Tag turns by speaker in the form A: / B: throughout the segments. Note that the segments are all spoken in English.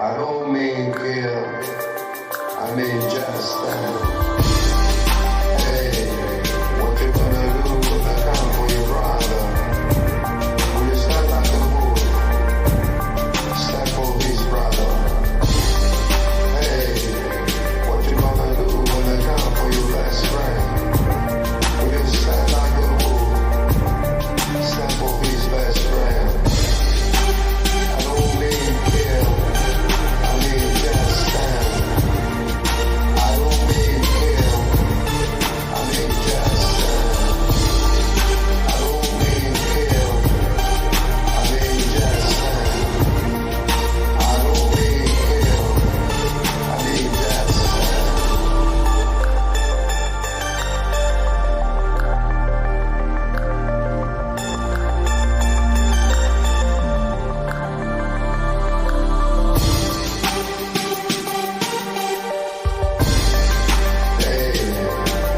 A: I don't mean kill, I mean just stand. Hey, what you gonna do when I come for your brother? Will you stand like a bull? Stand for his brother. Hey, what you gonna do when I come for your best friend? Will you stand like a bull? Stand for his best friend. I don't mean kill, I mean just stand. I don't mean kill, I mean just stand. I don't mean kill, I mean just stand. I don't mean kill, I mean just stand. Hey,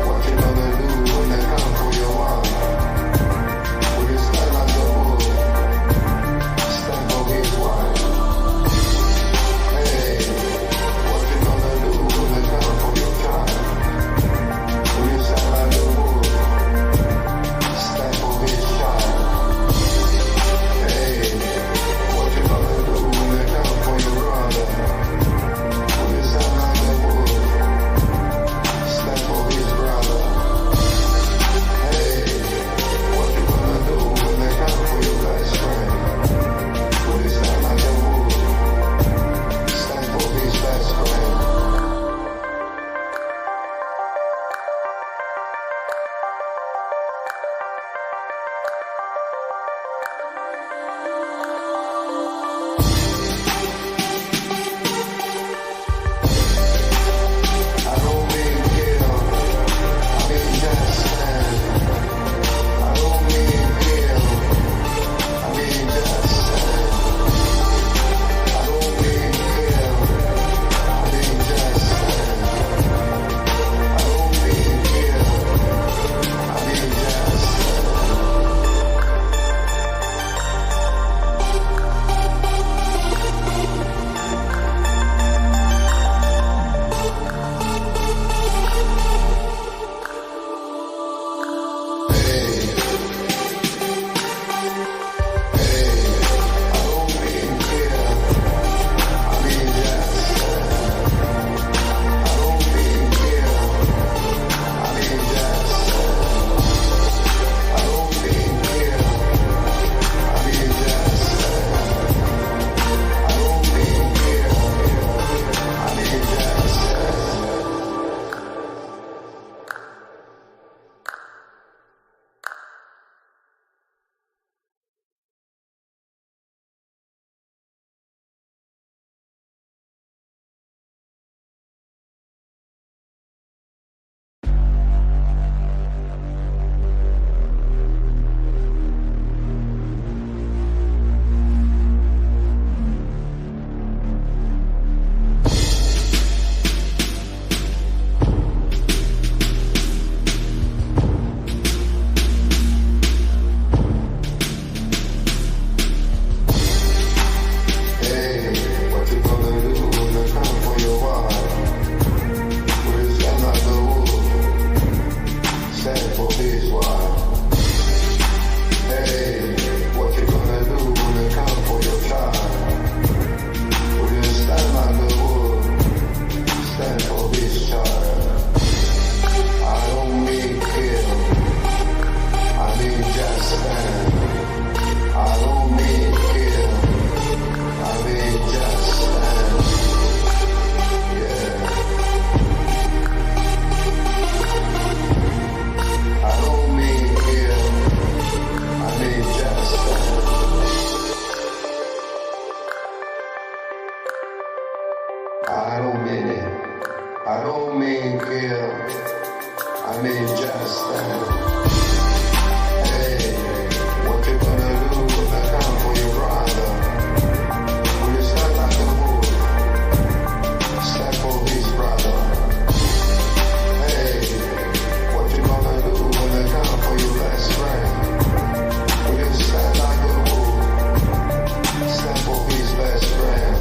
A: what you gonna do when they come for your wife? Will you stand like a bull? Stand for his wife. Hey, what you gonna do when they come for your child? Will you stand like a bull? Stand for his child. Hey, what you gonna do when they come for your brother? Will you stand like a bull? Stand for his brother. Hey, what you gonna do when they come for your best friend? Will you stand like a bull? Stand for his best friend. I don't mean kill, I mean just stand. I don't mean kill, I mean just stand. I don't mean kill, I mean just stand. I don't mean kill, I mean just stand. Hey, what you gonna do when they come for your wife? Will you stand like a bull? Stand for his wife. Hey, what you gonna do when they come for your child? Will you stand like a bull? Stand for his child. I don't mean kill, I mean just stand. I don't mean kill, I mean just stand. Yeah. I don't mean kill, I mean just stand. I don't mean it. I don't mean kill, I mean just stand. Hey, what you gonna do when they come for your brother? Will you stand like a bull? Stand for his brother. Hey, what you gonna do when they come for your best friend? Will you stand like a bull? Stand for his best friend.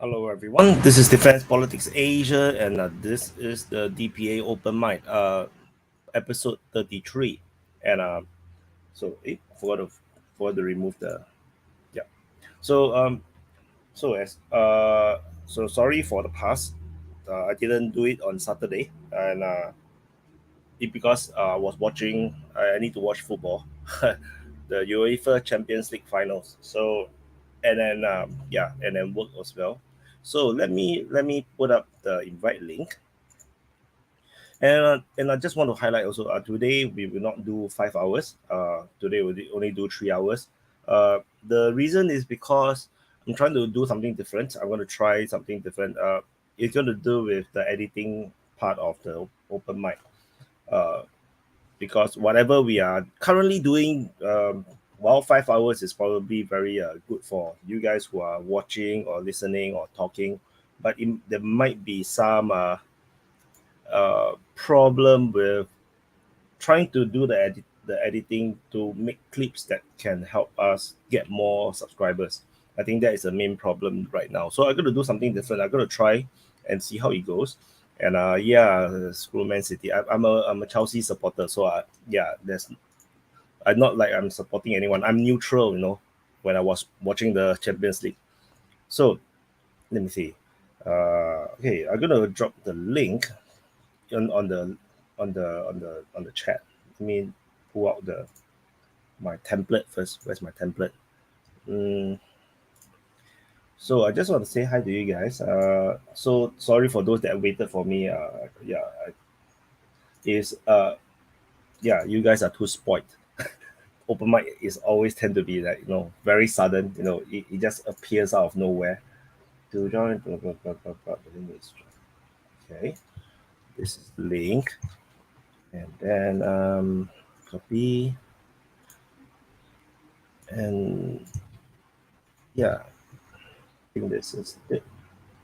B: Hello, everyone. This is Defense Politics Asia, and this is the DPA Open Mic, episode 33. And forgot to remove the yeah. So so sorry for the past. I didn't do it on Saturday, and it because I was watching. I need to watch football, the UEFA Champions League finals. So and then and then work as well. So let me put up the invite link, and I just want to highlight also today we will not do 5 hours. Today we only do 3 hours. The reason is because I'm trying to do something different. I'm going to try something different. It's going to do with the editing part of the open mic. Uh, because whatever we are currently doing, while 5 hours is probably very good for you guys who are watching or listening or talking, but there might be some problem with trying to do the editing to make clips that can help us get more subscribers. I think that is the main problem right now. So I'm going to do something different. I'm going to try and see how it goes. And screw Man City. I'm a Chelsea supporter, so there's I'm not like I'm supporting anyone. I'm neutral, when I was watching the Champions League. So let me see. Okay, I'm gonna drop the link on the chat. Let me pull out my template first. Where's my template? So I just want to say hi to you guys. So sorry for those that waited for me. Is you guys are too spoiled. Open mic is always tend to be like very sudden. It just appears out of nowhere. To join, okay. This is the link, and then copy, and I think this is it.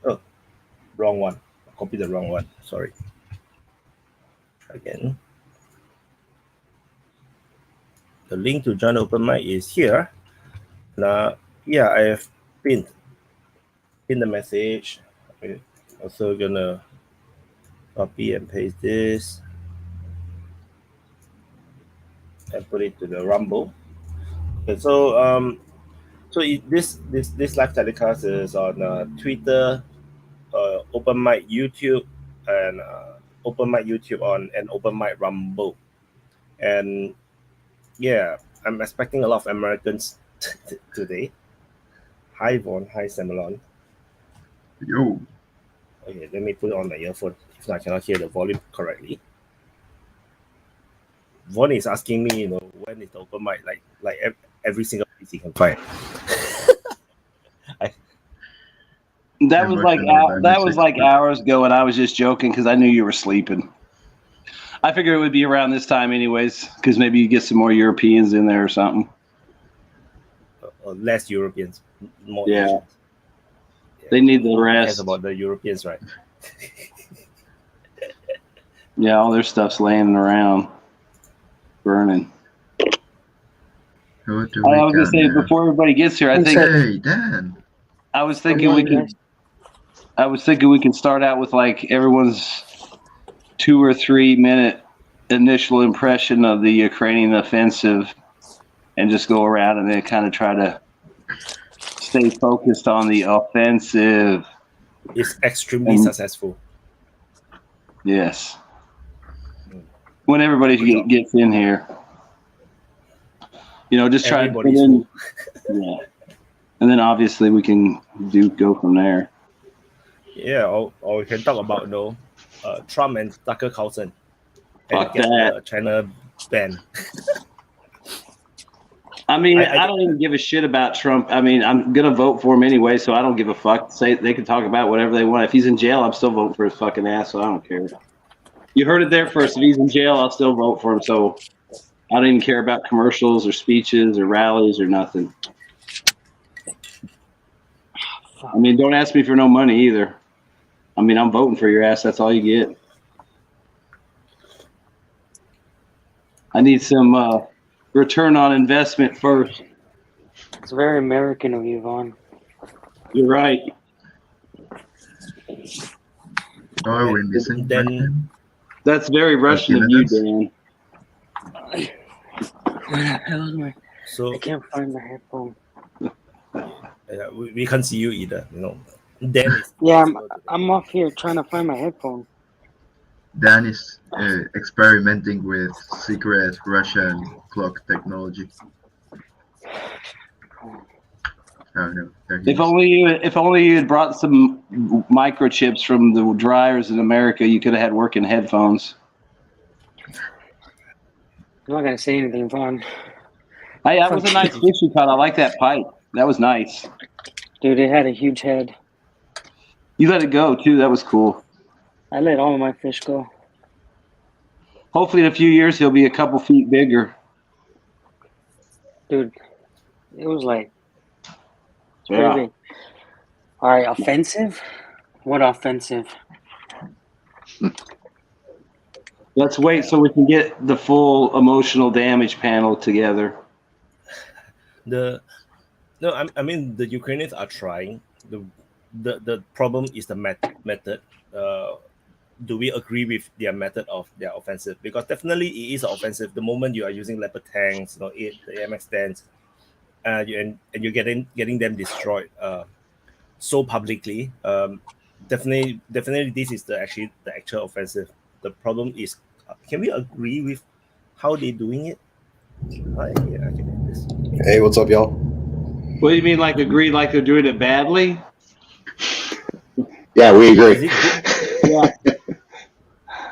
B: Oh, wrong one. I copied the wrong one. Sorry. Try again. The link to join open mic is here. Now, I have pinned the message. I'm also gonna copy and paste this and put it to the Rumble. Okay, so this live telecast is on Twitter, open mic YouTube, and open mic YouTube and open mic Rumble, and I'm expecting a lot of Americans today. Hi Vaughn, hi Semelon.
C: Yo.
B: Okay, let me put on my earphone. If not, I cannot hear the volume correctly. Vaughn is asking me, when is the open mic? Like every single piece he can find.
D: That was like hours ago, and I was just joking because I knew you were sleeping. I figured it would be around this time, anyways, because maybe you get some more Europeans in there or something.
B: Or less Europeans, more
D: Yeah.
B: Asians.
D: They need the
B: Who cares
D: rest.
B: about the Europeans, right?
D: Yeah, all their stuff's laying around, burning.
C: I was
D: gonna say before everybody gets here, I think.
C: Hey, Dan.
D: I was thinking we can start out with like everyone's 2 or 3 minute initial impression of the Ukrainian offensive, and just go around and then kind of try to stay focused on the offensive.
B: It's extremely successful.
D: Yes. When everybody gets in here, just try to put in. Yeah. And then obviously we can go from there.
B: Yeah, or we can talk about Trump and Tucker Carlson.
D: Fuck that.
B: China ban.
D: I mean, I don't even give a shit about Trump. I mean, I'm gonna vote for him anyway, so I don't give a fuck. Say they can talk about whatever they want. If he's in jail, I'm still voting for his fucking ass, so I don't care. You heard it there first. If he's in jail, I'll still vote for him. So I don't even care about commercials or speeches or rallies or nothing. I mean, don't ask me for no money either. I mean, I'm voting for your ass. That's all you get. I need some return on investment first.
E: It's very American of you, Vaughn.
D: You're right.
C: Oh, are we missing?
B: Then
C: Russian?
D: That's very Russian of
C: given
D: you,
C: us?
D: Dan.
E: Where the hell is my? I
B: so
E: can't find my headphone.
B: we can't see you either. You know, Dan is
E: Yeah,
B: invisible today.
E: I'm off here trying to find my headphone.
C: Dan is experimenting with secret Russian clock technology. Oh no, there he
D: If
C: is.
D: only you had brought some microchips from the dryers in America, you could have had working headphones.
E: I'm not gonna say anything, Vaughn.
D: Hey, that was a nice fish you caught. I like that pipe. That was nice.
E: Dude, it had a huge head.
D: You let it go too. That was cool.
E: I let all of my fish go.
D: Hopefully, in a few years, he'll be a couple feet bigger.
E: Dude, it was like
D: Yeah.
E: pretty big. All right, offensive? What offensive?
D: Let's wait so we can get the full emotional damage panel together.
B: I mean the Ukrainians are trying. The problem is the method. Do we agree with their method of their offensive? Because definitely it is offensive. The moment you are using leopard tanks, the AMX stands, and you're getting them destroyed so publicly. Definitely this is the actual offensive. The problem is, can we agree with how they're doing it? I can do this.
F: Hey, what's up, y'all?
D: What do you mean, like agree, like they're doing it badly?
F: Yeah, we agree.
B: Is it good?
D: Yeah.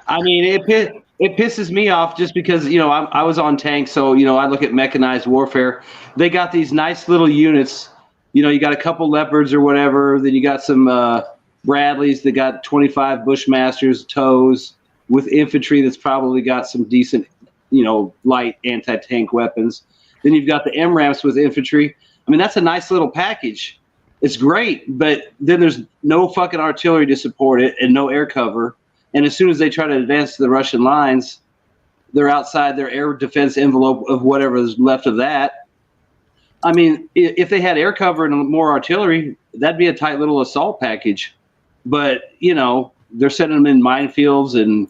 D: I mean, it pisses me off just because, I was on tanks, so, I look at mechanized warfare. They got these nice little units. You got a couple Leopards or whatever. Then you got some Bradleys that got 25 Bushmasters, tows, with infantry that's probably got some decent, light anti-tank weapons. Then you've got the MRAPs with infantry. I mean, that's a nice little package. It's great, but then there's no fucking artillery to support it and no air cover. And as soon as they try to advance to the Russian lines, they're outside their air defense envelope of whatever is left of that. I mean, if they had air cover and more artillery, that'd be a tight little assault package. But, they're setting them in minefields and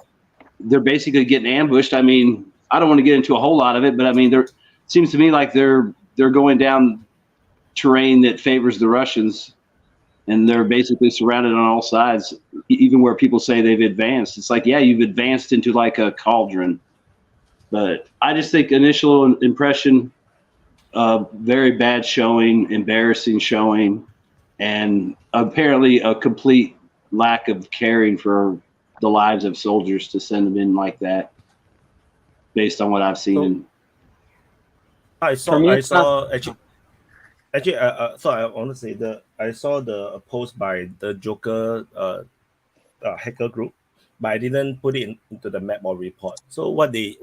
D: they're basically getting ambushed. I mean, I don't want to get into a whole lot of it, but I mean, it seems to me like they're going down terrain that favors the Russians, and they're basically surrounded on all sides, even where people say they've advanced. It's like, yeah, you've advanced into like a cauldron. But I just think initial impression, very bad showing, embarrassing showing, and apparently a complete lack of caring for the lives of soldiers to send them in like that, based on what I've seen.
B: I saw actually, so I want to say that I saw the post by the Joker hacker group, but I didn't put it into the map or report. So what they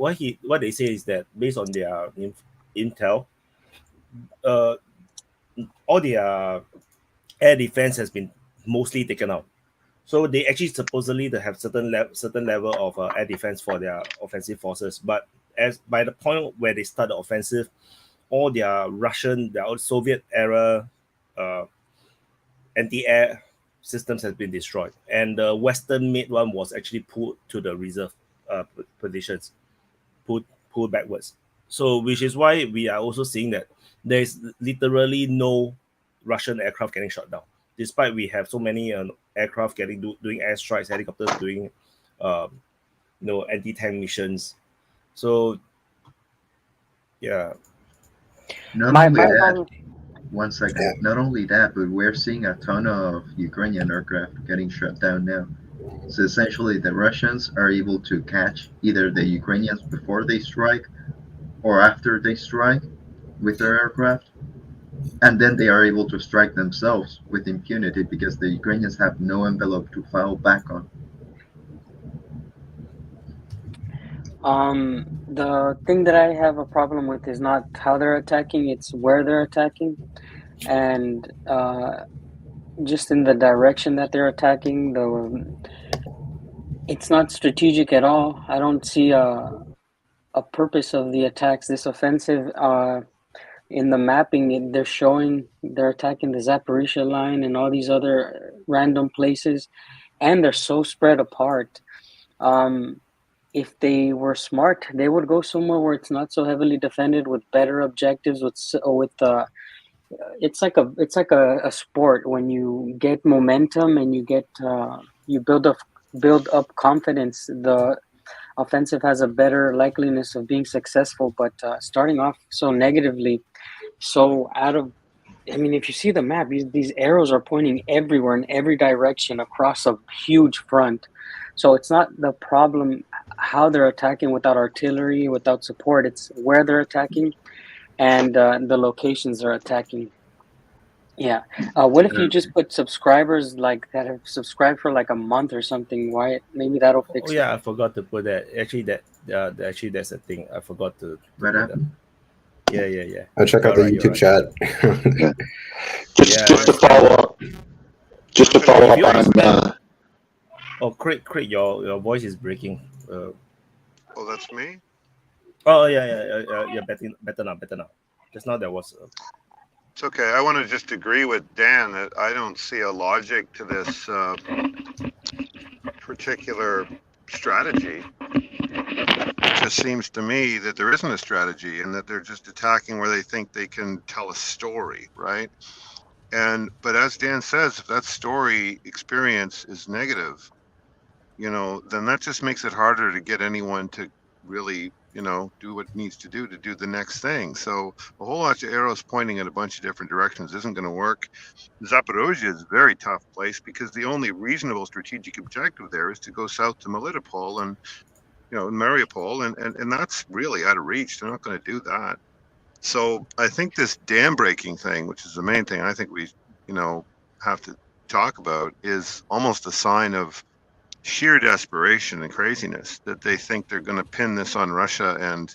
B: say is that based on their intel, all their air defense has been mostly taken out. So they actually supposedly they have certain level of air defense for their offensive forces, but as by the point where they start the offensive, all their Soviet era anti-air systems has been destroyed, and the Western made one was actually pulled to the reserve positions, pulled backwards. So which is why we are also seeing that there is literally no Russian aircraft getting shot down, despite we have so many aircraft doing airstrikes, helicopters doing anti-tank missions. So yeah.
C: One second. Not only that, but we're seeing a ton of Ukrainian aircraft getting shot down now. So essentially, the Russians are able to catch either the Ukrainians before they strike or after they strike with their aircraft, and then they are able to strike themselves with impunity because the Ukrainians have no envelope to fall back on.
E: The thing that I have a problem with is not how they're attacking, it's where they're attacking. And just in the direction that they're attacking, it's not strategic at all. I don't see a purpose of the attacks. This offensive, in the mapping, they're showing they're attacking the Zaporizhzhia line and all these other random places, and they're so spread apart. If they were smart, they would go somewhere where it's not so heavily defended, with better objectives. It's like a sport. When you get momentum and you build up confidence, the offensive has a better likeliness of being successful. But starting off so negatively, so I mean, if you see the map, these arrows are pointing everywhere in every direction across a huge front. So it's not the problem how they're attacking without artillery, without support. It's where they're attacking and the locations they're attacking. Yeah. What if you just put subscribers like that have subscribed for like a month or something? Why? Maybe that'll fix
B: Oh
E: it.
B: yeah, I forgot to put that. Actually, that's a thing. I forgot to.
C: What
B: put that.
C: happened?
B: Yeah.
F: I'll check out the
B: Alright,
F: YouTube
B: you're
F: chat.
G: Just
B: Yeah.
G: to follow up. Just to follow
B: If you
G: up on.
B: expand- Oh, Craig, your voice is breaking.
H: Oh, that's me?
B: Oh yeah. Better now. Just now there was.
H: It's okay. I want to just agree with Dan that I don't see a logic to this particular strategy. It just seems to me that there isn't a strategy and that they're just attacking where they think they can tell a story, right? But as Dan says, if that story experience is negative, then that just makes it harder to get anyone to really, do what it needs to do the next thing. So a whole lot of arrows pointing in a bunch of different directions isn't going to work. Zaporizhzhia is a very tough place because the only reasonable strategic objective there is to go south to Melitopol and, Mariupol, and that's really out of reach. They're not going to do that. So I think this dam breaking thing, which is the main thing I think we, have to talk about, is almost a sign of sheer desperation and craziness, that they think they're going to pin this on Russia and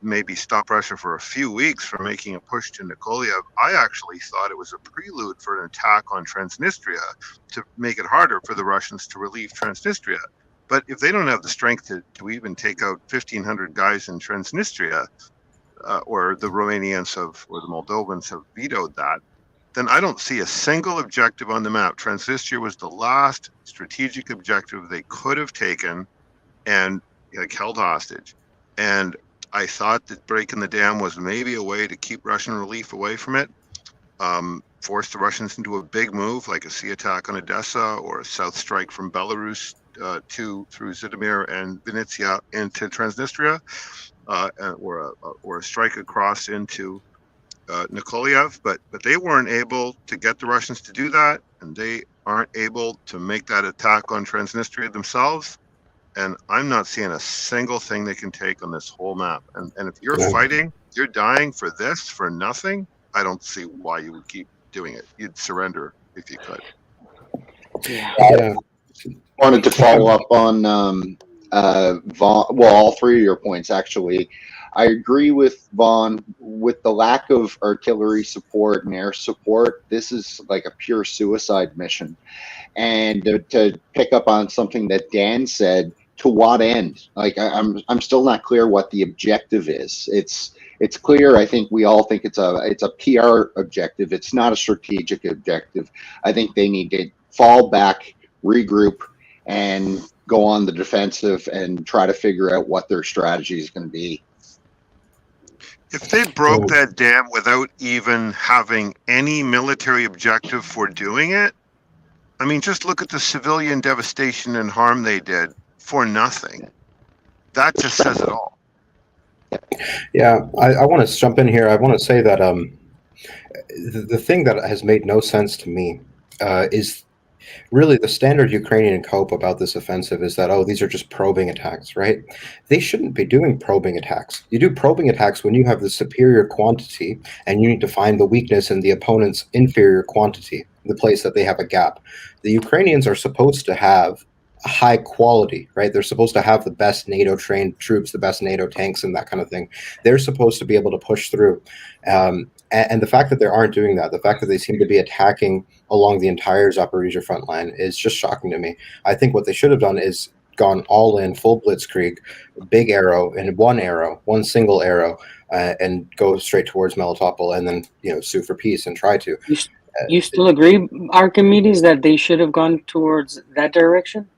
H: maybe stop Russia for a few weeks from making a push to Nikoliev. I actually thought it was a prelude for an attack on Transnistria to make it harder for the Russians to relieve Transnistria. But if they don't have the strength to even take out 1,500 guys in Transnistria, or the Romanians or the Moldovans have vetoed that, then I don't see a single objective on the map. Transnistria was the last strategic objective they could have taken and held hostage. And I thought that breaking the dam was maybe a way to keep Russian relief away from it, force the Russians into a big move like a sea attack on Odessa or a south strike from Belarus through Zhytomyr and Vinnytsia into Transnistria, or a strike across into Nikoliev, but they weren't able to get the Russians to do that, and they aren't able to make that attack on Transnistria themselves. And I'm not seeing a single thing they can take on this whole map. And if you're fighting, you're dying for this, for nothing, I don't see why you would keep doing it. You'd surrender if you could.
F: Yeah.
G: Wanted to follow up on Vaughn. Well, all three of your points, actually. I agree with Vaughn with the lack of artillery support and air support. This is like a pure suicide mission. And to pick up on something that Dan said, to what end? Like I'm still not clear what the objective is. It's clear. I think we all think it's a PR objective. It's not a strategic objective. I think they need to fall back, regroup, and go on the defensive and try to figure out what their strategy is going to be.
H: If they broke that dam without even having any military objective for doing it, I mean, just look at the civilian devastation and harm they did for nothing. That just says it all.
F: Yeah, I want to jump in here. I want to say that the thing that has made no sense to me is really the standard Ukrainian cope about this offensive is that, oh, these are just probing attacks, right? They shouldn't be doing probing attacks. You do probing attacks when you have the superior quantity and you need to find the weakness in the opponent's inferior quantity, the place that they have a gap. The Ukrainians are supposed to have high quality, right? They're supposed to have the best NATO trained troops, the best NATO tanks and that kind of thing. They're supposed to be able to push through. And the fact that they aren't doing that, the fact that they seem to be attacking along the entire Zaporizhzhia front line is just shocking to me. I think what they should have done is gone all in, full blitzkrieg, big arrow, and one single arrow, and go straight towards Melitopol and then sue for peace and try to.
E: You still agree, Archimedes, that they should have gone towards that direction?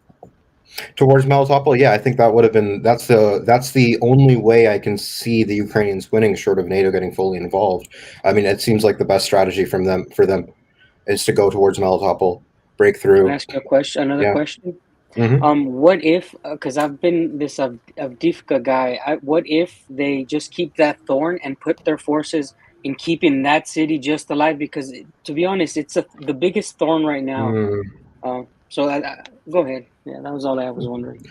F: Towards Melitopol, yeah, I think that would have been that's the only way I can see the Ukrainians winning, short of NATO getting fully involved. I mean, it seems like the best strategy for them is to go towards Melitopol, break through.
E: Can I ask you another question?
F: Mm-hmm.
E: What if, because I've been this Avdiivka guy, what if they just keep that thorn and put their forces in keeping that city just alive? Because to be honest, it's the biggest thorn right now. So go ahead. Yeah, that was all I was wondering.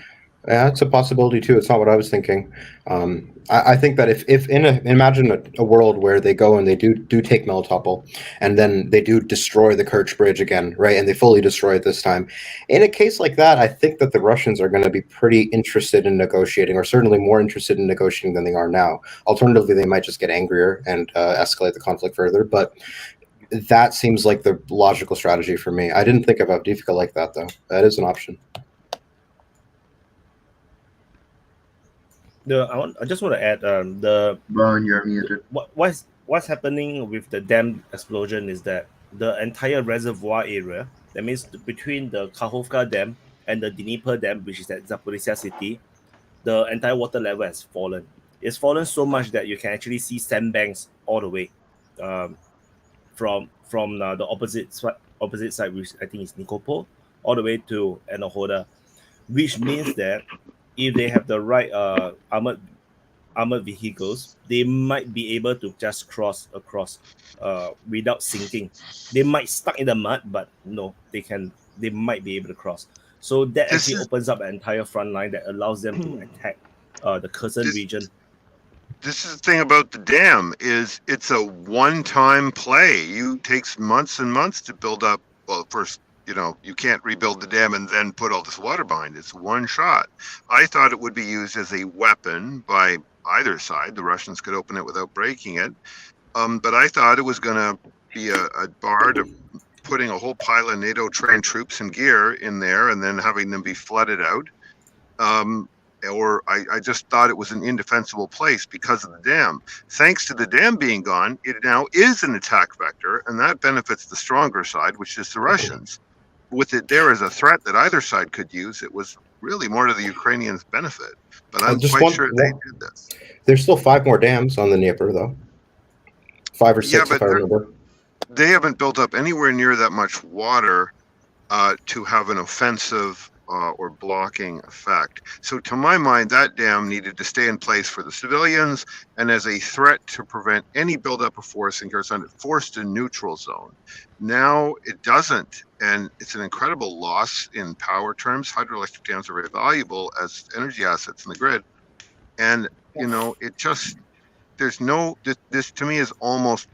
F: Yeah, it's a possibility too. It's not what I was thinking. I think that if imagine a world where they go and they do take Melitopol, and then they do destroy the Kerch Bridge again, right? And they fully destroy it this time. In a case like that, I think that the Russians are going to be pretty interested in negotiating, or certainly more interested in negotiating than they are now. Alternatively, they might just get angrier and escalate the conflict further. But that seems like the logical strategy for me. I didn't think of Avdiivka like that, though. That is an option.
B: I just want to add
C: Ron, you're muted.
B: What's happening with the dam explosion is that the entire reservoir area, that means between the Kakhovka Dam and the Dnieper Dam, which is at Zaporizhzhia city, the entire water level has fallen. It's fallen so much that you can actually see sandbanks all the way from the opposite side, which I think is Nikopol, all the way to Anahoda, which means that if they have the right armored vehicles, they might be able to just cross across without sinking. They might stuck in the mud, but no, they might be able to cross. So that actually opens up an entire front line that allows them to attack the Kherson region.
H: This is the thing about the dam, is it's a one-time play. It takes months and months to build up. Well, first, you can't rebuild the dam and then put all this water behind it. It's one shot. I thought it would be used as a weapon by either side. The Russians could open it without breaking it. But I thought it was going to be a bar to putting a whole pile of NATO trained troops and gear in there and then having them be flooded out. Or I just thought it was an indefensible place because of the dam. Thanks to the dam being gone, it now is an attack vector, and that benefits the stronger side, which is the Russians. With it there as a threat that either side could use, it was really more to the Ukrainians' benefit. But I'm quite sure they did this.
F: There's still 5 more dams on the Dnieper, though. 5 or 6, if I remember.
H: They haven't built up anywhere near that much water to have an offensive or blocking effect. So to my mind, that dam needed to stay in place for the civilians and as a threat to prevent any buildup of force in Kherson. It forced a neutral zone. Now it doesn't, and it's an incredible loss in power terms. Hydroelectric dams are very valuable as energy assets in the grid. And, it just, this to me is almost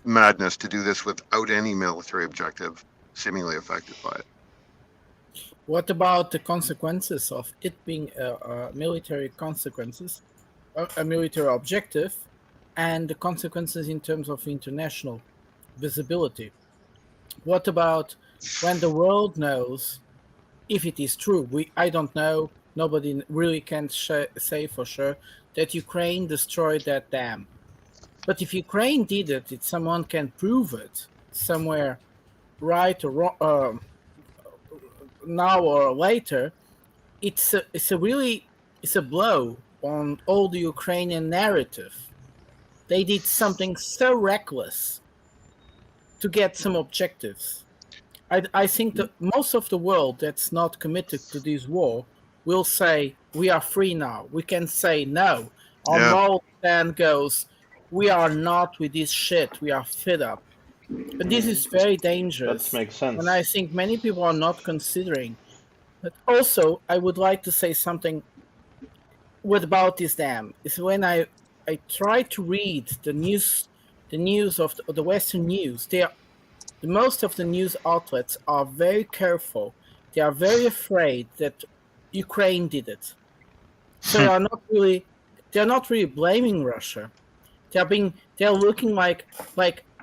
H: madness to do this without any military objective seemingly affected by it.
I: What about the consequences of it being military consequences, a military objective, and the consequences in terms of international visibility? What about when the world knows, if it is true, I don't know, nobody really can say for sure, that Ukraine destroyed that dam. But if Ukraine did it, if someone can prove it somewhere, right or wrong, now or later, it's a blow on all the Ukrainian narrative. They did something so reckless to get some objectives. I think that most of the world that's not committed to this war will say, we are free now. We can say no. Our moral stand goes, we are not with this shit. We are fed up. But this is very dangerous.
D: That makes sense.
I: And I think many people are not considering. But also, I would like to say something about this dam. Is when I try to read the news of the Western news. Most of the news outlets are very careful. They are very afraid that Ukraine did it. So they are not really blaming Russia. They're looking like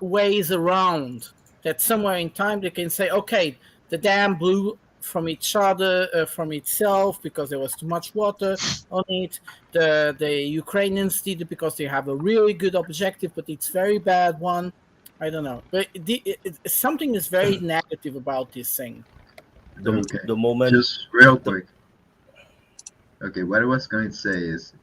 I: ways around that somewhere in time they can say, okay, the dam blew from each other, from itself, because there was too much water on it. The Ukrainians did it because they have a really good objective, but it's very bad one. I don't know, but something is very negative about this thing.
B: The moment,
C: just real quick. Okay, what I was going to say is,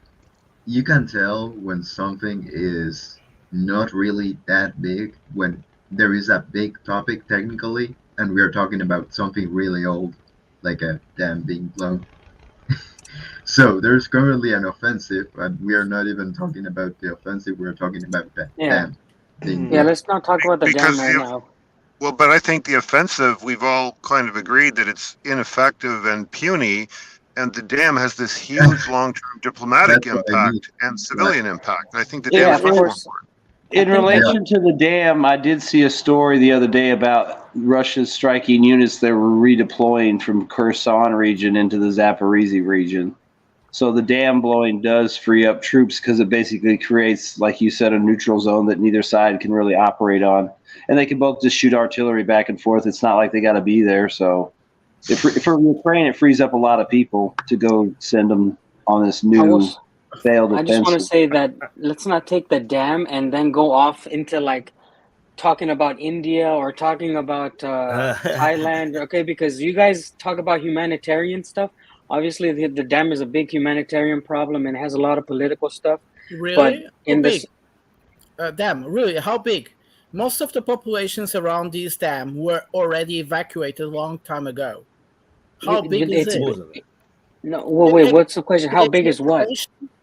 C: you can tell when something is not really that big, when there is a big topic technically, and we are talking about something really old, like a dam being blown. So there's currently an offensive, and we are not even talking about the offensive, we're talking about that dam being
E: Yeah,
C: blown.
E: let's not talk about the
H: Because
E: dam right
H: the-
E: now.
H: Well, but I think the offensive, we've all kind of agreed that it's ineffective and puny, and the dam has this huge long-term diplomatic
C: That's what I mean.
H: impact and civilian impact. I think the
D: Yeah,
H: dam
E: of
H: is much more
E: course.
H: important.
D: In relation to the dam, I did see a story the other day about Russia striking units that were redeploying from Kherson region into the Zaporizhzhia region. So the dam blowing does free up troops because it basically creates, like you said, a neutral zone that neither side can really operate on. And they can both just shoot artillery back and forth. It's not like they got to be there. So for Ukraine, it frees up a lot of people to go send them on this new failed
E: I just want to
D: offensive.
E: say that let's not take the dam and then go off into like talking about India or talking about Thailand, okay? Because you guys talk about humanitarian stuff. Obviously, the dam is a big humanitarian problem and has a lot of political stuff.
I: Really?
E: But in
I: How
E: this,
I: big? Dam, really? How big? Most of the populations around this dam were already evacuated a long time ago. How big is it?
E: No, well, wait. What's the question? How big is what?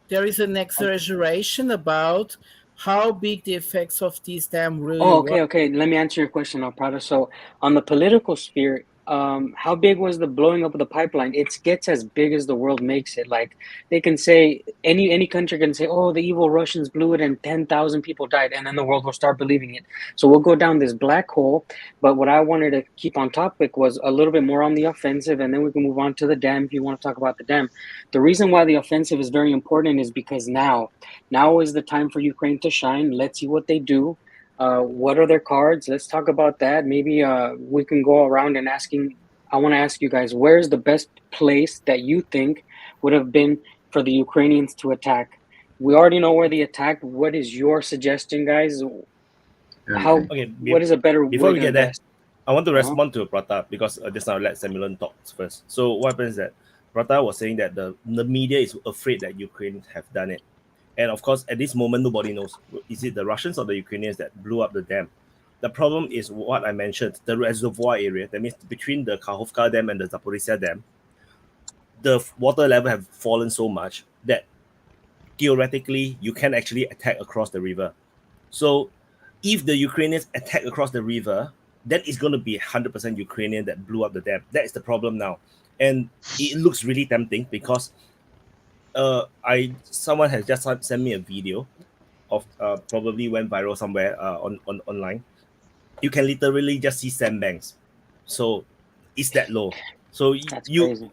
I: There is an exaggeration about how big the effects of this dam really
E: Oh,
I: were.
E: okay. Let me answer your question, Prada. So, on the political sphere, how big was the blowing up of the pipeline? It gets as big as the world makes it. Like they can say, any country can say, "Oh, the evil Russians blew it and 10,000 people died," and then the world will start believing it. So we'll go down this black hole. But what I wanted to keep on topic was a little bit more on the offensive, and then we can move on to the dam if you want to talk about the dam. The reason why the offensive is very important is because now is the time for Ukraine to shine. Let's see what they do. What are their cards? Let's talk about that. Maybe we can go around and asking. I want to ask you guys, where's the best place that you think would have been for the Ukrainians to attack? We already know where they attacked. What is your suggestion, guys? What is a better
B: before we get there?
E: best?
B: I want to respond to Prata because just now let Samuel talk first. So what happens is that Prata was saying that the media is afraid that Ukraine have done it. And of course, at this moment, nobody knows. Is it the Russians or the Ukrainians that blew up the dam? The problem is what I mentioned, the reservoir area. That means between the Kakhovka Dam and the Zaporizhzhia Dam, the water level have fallen so much that theoretically, you can actually attack across the river. So if the Ukrainians attack across the river, then it's going to be 100% Ukrainian that blew up the dam. That is the problem now. And it looks really tempting because someone has just sent me a video of probably went viral somewhere online. You can literally just see sandbanks, so it's that low. So
E: That's crazy.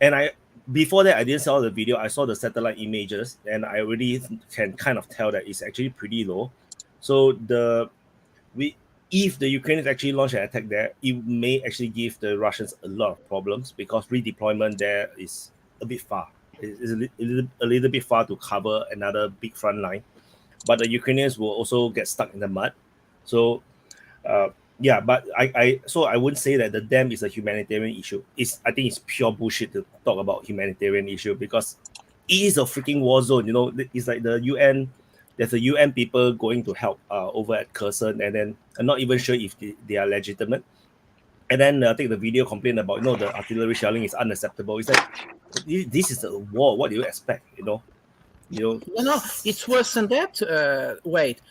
B: And before that I didn't saw the video. I saw the satellite images, and I already can kind of tell that it's actually pretty low. So if the Ukrainians actually launch an attack there, it may actually give the Russians a lot of problems because redeployment there is a bit far. It's a little bit far to cover another big front line, but the Ukrainians will also get stuck in the mud. So, but I wouldn't say that the dam is a humanitarian issue. I think it's pure bullshit to talk about humanitarian issue because it is a freaking war zone. You know, it's like the UN. There's a UN people going to help over at Kherson, and then I'm not even sure if they are legitimate. And then I think the video complained about, the artillery shelling is unacceptable. It's like, this is a war. What do you expect?
I: No, it's worse than that. Wait,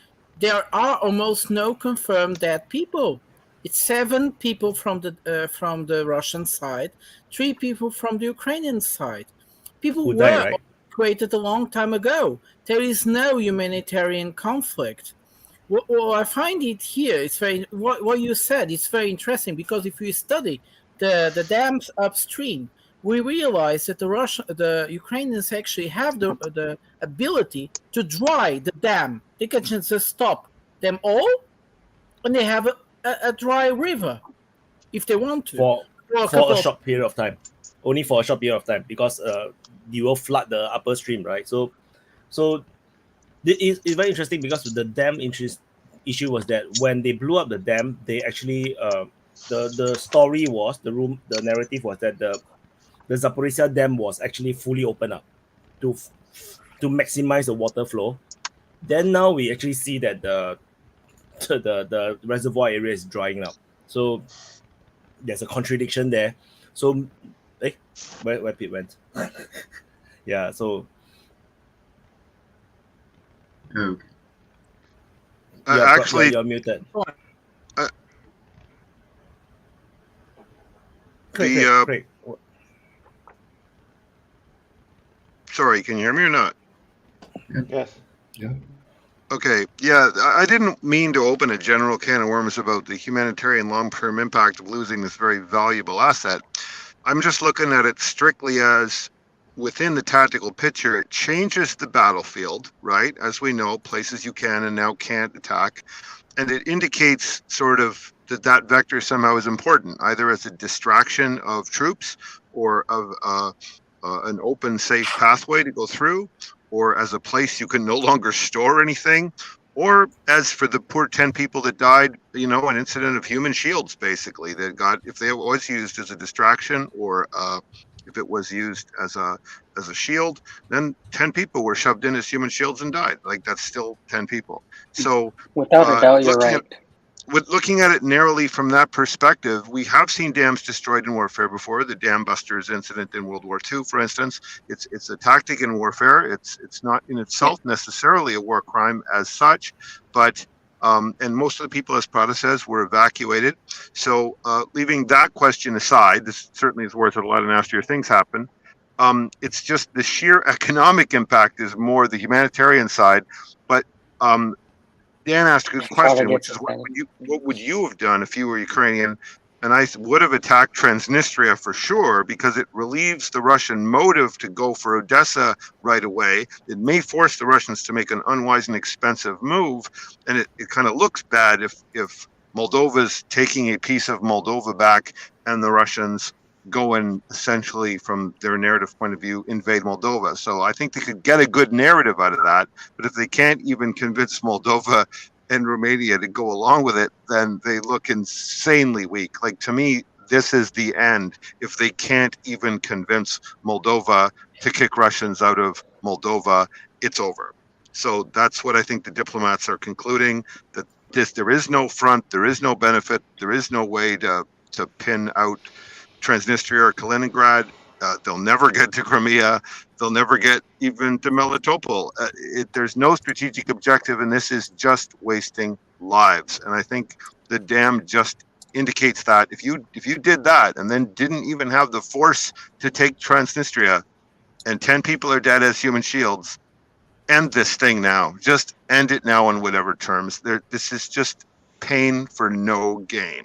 I: there are almost no confirmed dead people. It's 7 people from the Russian side, 3 people from the Ukrainian side. People who were evacuated a long time ago. There is no humanitarian conflict. Well, I find it here. It's very what you said. It's very interesting because if we study the dams upstream, we realize that the Ukrainians actually have the ability to dry the dam. They can just stop them all, and they have a dry river if they want to.
B: for a short period of time. Only for a short period of time, because you will flood the upper stream, right? So it's very interesting, because the dam issue was that when they blew up the dam, they actually the story was the narrative was that the Zaporizhzhia dam was actually fully opened up to maximize the water flow. Then now we actually see that the reservoir area is drying up. So there's a contradiction there. So, where Pete went? Yeah. So.
C: Okay.
H: Actually,
B: you're muted. Craig.
H: Sorry, can you hear me or not?
J: Yes.
F: Yeah.
H: Okay, yeah, I didn't mean to open a general can of worms about the humanitarian long-term impact of losing this very valuable asset. I'm just looking at it strictly as within the tactical picture. It changes the battlefield, right? As we know, places you can and now can't attack. And it indicates sort of that vector somehow is important, either as a distraction of troops or of an open, safe pathway to go through, or as a place you can no longer store anything, or as for the poor 10 people that died, an incident of human shields, basically, that got, if they was used as a distraction, or if it was used as a shield, then 10 people were shoved in as human shields and died. Like, that's still 10 people. So
E: without a doubt, you're right.
H: Looking at it narrowly from that perspective, we have seen dams destroyed in warfare before. The Dam Busters incident in World War II, for instance, it's a tactic in warfare. It's not in itself necessarily a war crime as such, but and most of the people, as Prada says, were evacuated. So leaving that question aside, this certainly is worth it. A lot of nastier things happen. It's just the sheer economic impact is more the humanitarian side, but Dan asked a good question, which is what would you have done if you were Ukrainian? And I would have attacked Transnistria for sure, because it relieves the Russian motive to go for Odessa right away. It may force the Russians to make an unwise and expensive move, and it kind of looks bad if Moldova's taking a piece of Moldova back and the Russians go and essentially, from their narrative point of view, invade Moldova. So I think they could get a good narrative out of that. But if they can't even convince Moldova and Romania to go along with it, then they look insanely weak. Like, to me, this is the end. If they can't even convince Moldova to kick Russians out of Moldova, it's over. So that's what I think the diplomats are concluding, that there is no front, there is no benefit, there is no way to pin out Transnistria or Kaliningrad. They'll never get to Crimea. They'll never get even to Melitopol. There's no strategic objective, and this is just wasting lives. And I think the dam just indicates that if you did that and then didn't even have the force to take Transnistria, and 10 people are dead as human shields, end this thing now. Just end it now on whatever terms. This is just pain for no gain.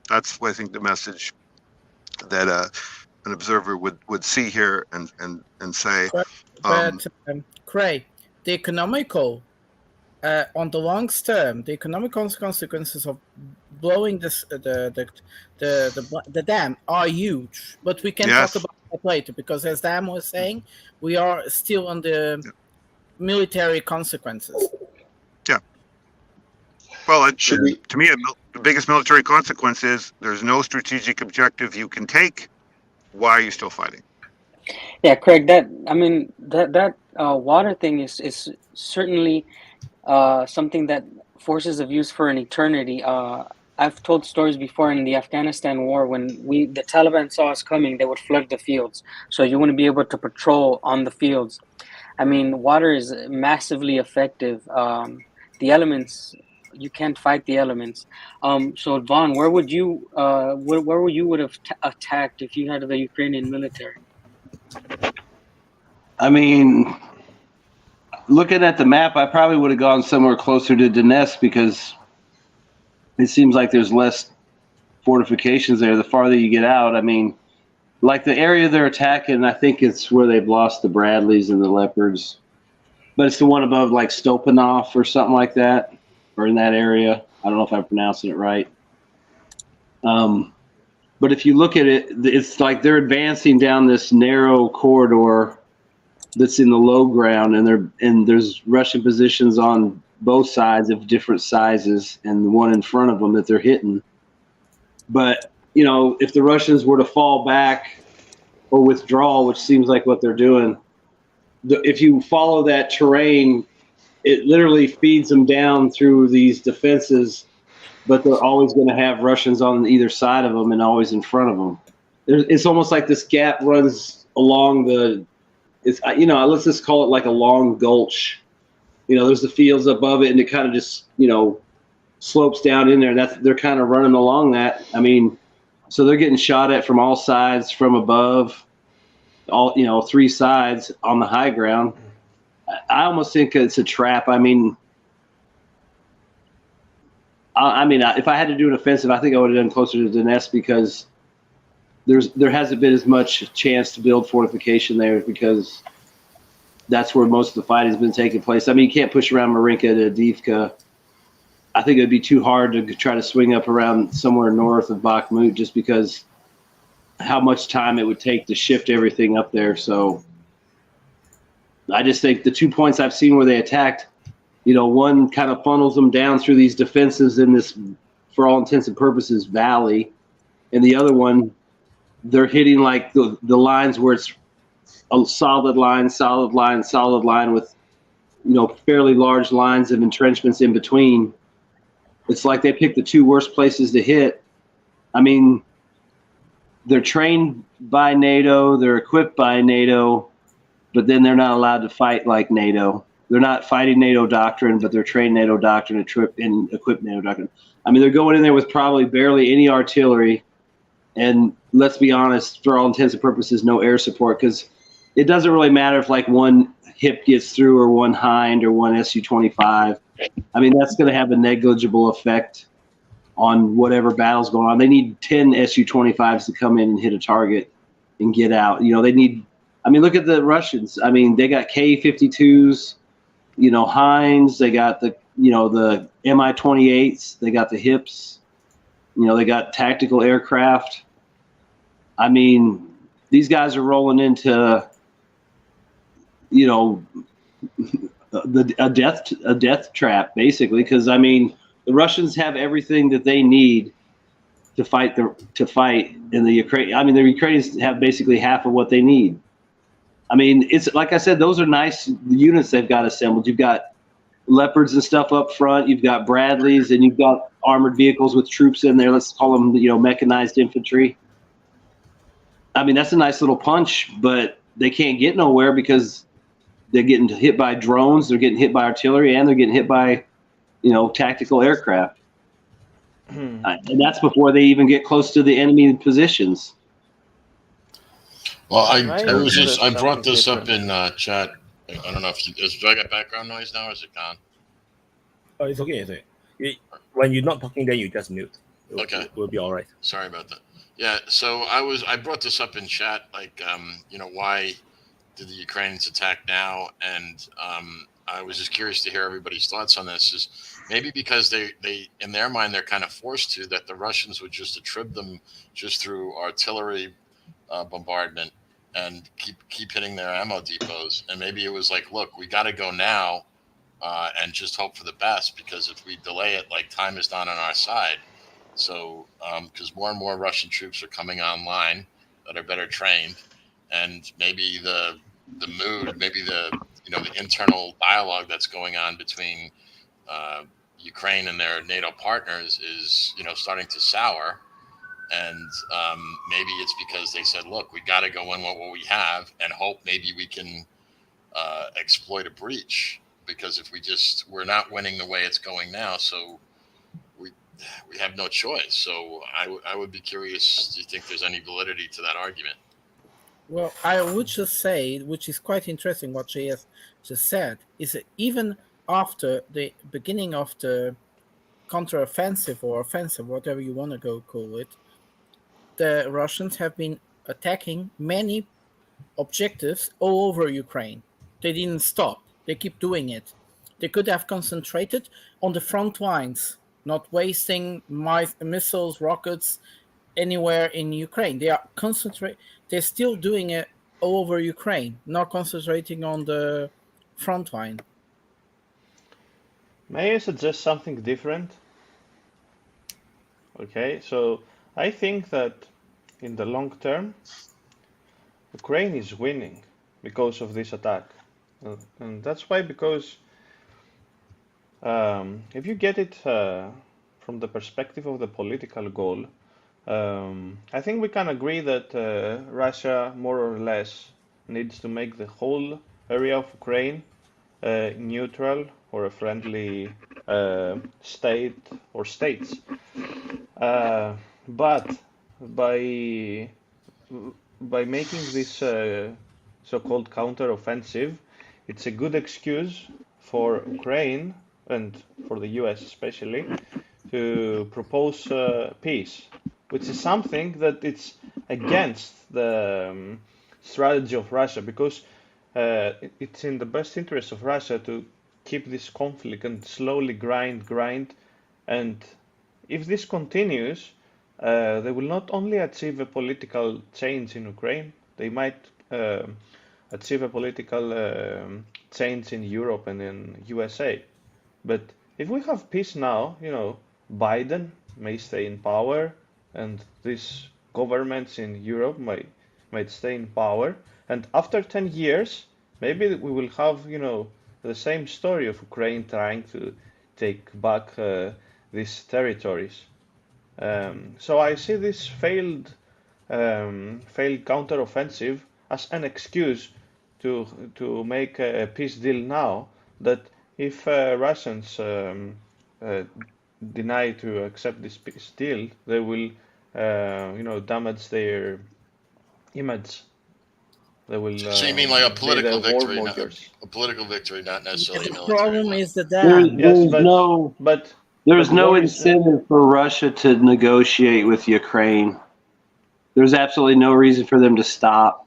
H: That's what I think the message that an observer would see here and say.
I: But Craig, the economical, on the long term, the economic consequences of blowing the dam are huge. But we can talk about that later, because as Dan was saying, we are still on the military consequences.
H: Yeah. Well, to me, the biggest military consequence is there's no strategic objective you can take. Why are you still fighting?
E: Yeah, Craig, that water thing is certainly something that forces of use for an eternity. I've told stories before in the Afghanistan war when the Taliban saw us coming, they would flood the fields, so you wouldn't be able to patrol on the fields. I mean, water is massively effective. The elements, you can't fight the elements. So Vaughn, where would you would have attacked if you had the Ukrainian military?
D: I mean, looking at the map, I probably would have gone somewhere closer to Donetsk, because it seems like there's less fortifications there the farther you get out. I mean, like the area they're attacking, I think it's where they've lost the Bradleys and the Leopards. But it's the one above like Stopanov or something like that, or in that area. I don't know if I'm pronouncing it right. But if you look at it, it's like they're advancing down this narrow corridor that's in the low ground, and there's Russian positions on both sides of different sizes, and the one in front of them that they're hitting. But if the Russians were to fall back or withdraw, which seems like what they're doing, if you follow that terrain, it literally feeds them down through these defenses, but they're always going to have Russians on either side of them and always in front of them. It's almost like this gap runs along let's just call it like a long gulch. There's the fields above it, and it kind of just, slopes down in there. They're kind of running along that. So they're getting shot at from all sides, from above, all, three sides on the high ground. I almost think it's a trap. If I had to do an offensive, I think I would have done closer to Donetsk, because there hasn't been as much chance to build fortification there, because that's where most of the fight has been taking place. You can't push around Marinka to Avdiivka. I think it'd be too hard to try to swing up around somewhere north of Bakhmut, just because how much time it would take to shift everything up there. So I just think the 2 points I've seen where they attacked, one kind of funnels them down through these defenses in this, for all intents and purposes, valley, and the other one, they're hitting like the lines where it's a solid line with, fairly large lines of entrenchments in between. It's like they picked the two worst places to hit. They're trained by NATO, they're equipped by NATO, but then they're not allowed to fight like NATO. They're not fighting NATO doctrine, but they're trained NATO doctrine and equipped NATO doctrine. They're going in there with probably barely any artillery, and let's be honest, for all intents and purposes, no air support, because it doesn't really matter if like one hip gets through or one hind or one Su-25. That's going to have a negligible effect on whatever battle's going on. They need 10 Su-25s to come in and hit a target and get out. They need, look at the Russians. They got K-52s, Hinds, they got the Mi-28s, they got the hips, they got tactical aircraft. These guys are rolling into, a death trap, basically, because the Russians have everything that they need to fight in the Ukraine. The Ukrainians have basically half of what they need. It's like I said, those are nice units they've got assembled. You've got Leopards and stuff up front. You've got Bradleys, and you've got armored vehicles with troops in there. Let's call them, mechanized infantry. That's a nice little punch, but they can't get nowhere because they're getting hit by drones, they're getting hit by artillery, and they're getting hit by, tactical aircraft. And that's before they even get close to the enemy positions.
J: Well, I brought this up in chat. I don't know if do I got background noise now, or is it gone?
B: Oh, it's okay. When you're not talking, then you just mute. We'll be all right.
J: Sorry about that. Yeah, so I brought this up in chat, like, why did the Ukrainians attack now? And I was just curious to hear everybody's thoughts on this. Is maybe because they in their mind they're kind of forced to, that the Russians would just attrib them just through artillery bombardment and keep hitting their ammo depots. And maybe it was like, look, we got to go now and just hope for the best, because if we delay it, like, time is not on our side. So, because more and more Russian troops are coming online that are better trained, and maybe the mood, maybe the internal dialogue that's going on between Ukraine and their NATO partners is starting to sour, and maybe it's because they said, look, we got to go in what we have and hope maybe we can exploit a breach, because if we're not winning the way it's going now, so we have no choice. So I would be curious, do you think there's any validity to that argument?
I: Well, I would just say, which is quite interesting what JS just said, is that even after the beginning of the counteroffensive or offensive, whatever you want to call it, the Russians have been attacking many objectives all over Ukraine. They didn't stop. They keep doing it. They could have concentrated on the front lines, not wasting missiles, rockets anywhere in Ukraine. They are They're still doing it all over Ukraine, not concentrating on the front line.
K: May I suggest something different? Okay, so I think that in the long term, Ukraine is winning because of this attack. And that's why, because if you get it from the perspective of the political goal, I think we can agree that Russia more or less needs to make the whole area of Ukraine neutral or a friendly state or states. But by making this so-called counter-offensive, it's a good excuse for Ukraine and for the US especially to propose peace, which is something that it's against the strategy of Russia, because it's in the best interest of Russia to keep this conflict and slowly grind, and if this continues, they will not only achieve a political change in Ukraine, they might achieve a political change in Europe and in USA. But if we have peace now, Biden may stay in power, and these governments in Europe might stay in power, and after 10 years, maybe we will have, the same story of Ukraine trying to take back these territories. So I see this failed counteroffensive as an excuse to make a peace deal now, that if Russians deny to accept this peace deal, they will damage their image. They will.
J: So you mean like a political victory,
K: a
J: political victory, not necessarily a
I: The
J: military
I: problem
J: one.
I: is the dam.
D: There's no incentive for Russia to negotiate with Ukraine. There's absolutely no reason for them to stop.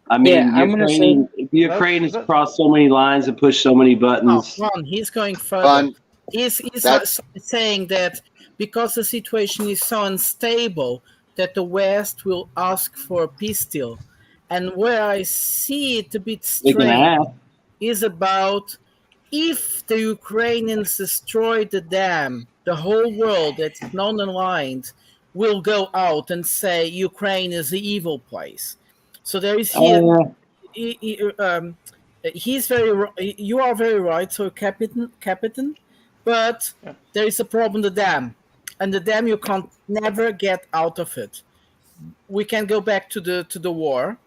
D: I mean, Ukraine has crossed so many lines and pushed so many buttons.
I: He's going further. He's saying that because the situation is so unstable, that the West will ask for a peace deal. And where I see it a bit strange is about, if the Ukrainians destroy the dam, the whole world that's non-aligned will go out and say Ukraine is the evil place. So there is here. He's very. You are very right, so Captain. But there is a problem. The dam, and the dam you can't never get out of it. We can go back to the war,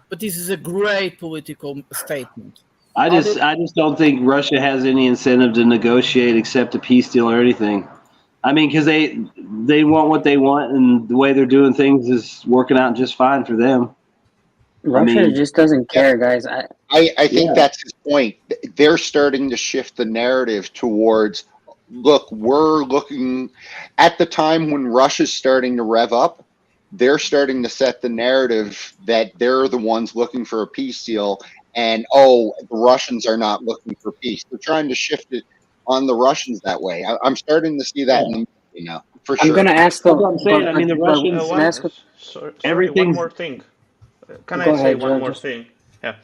I: but this is a great political statement.
D: I just don't think Russia has any incentive to negotiate except a peace deal or anything. I mean, because they want what they want, and the way they're doing things is working out just fine for them.
E: Russia just doesn't care, guys.
G: I think that's his point. They're starting to shift the narrative towards, look, we're looking at the time when Russia's starting to rev up. They're starting to set the narrative that they're the ones looking for a peace deal, and the Russians are not looking for peace. They're trying to shift it on the Russians that way. I'm starting to see that in the movie now, for sure.
E: I'm going to ask them.
D: I'm saying. I mean, the Russians.
K: One more thing. Can I say one more thing? Yeah.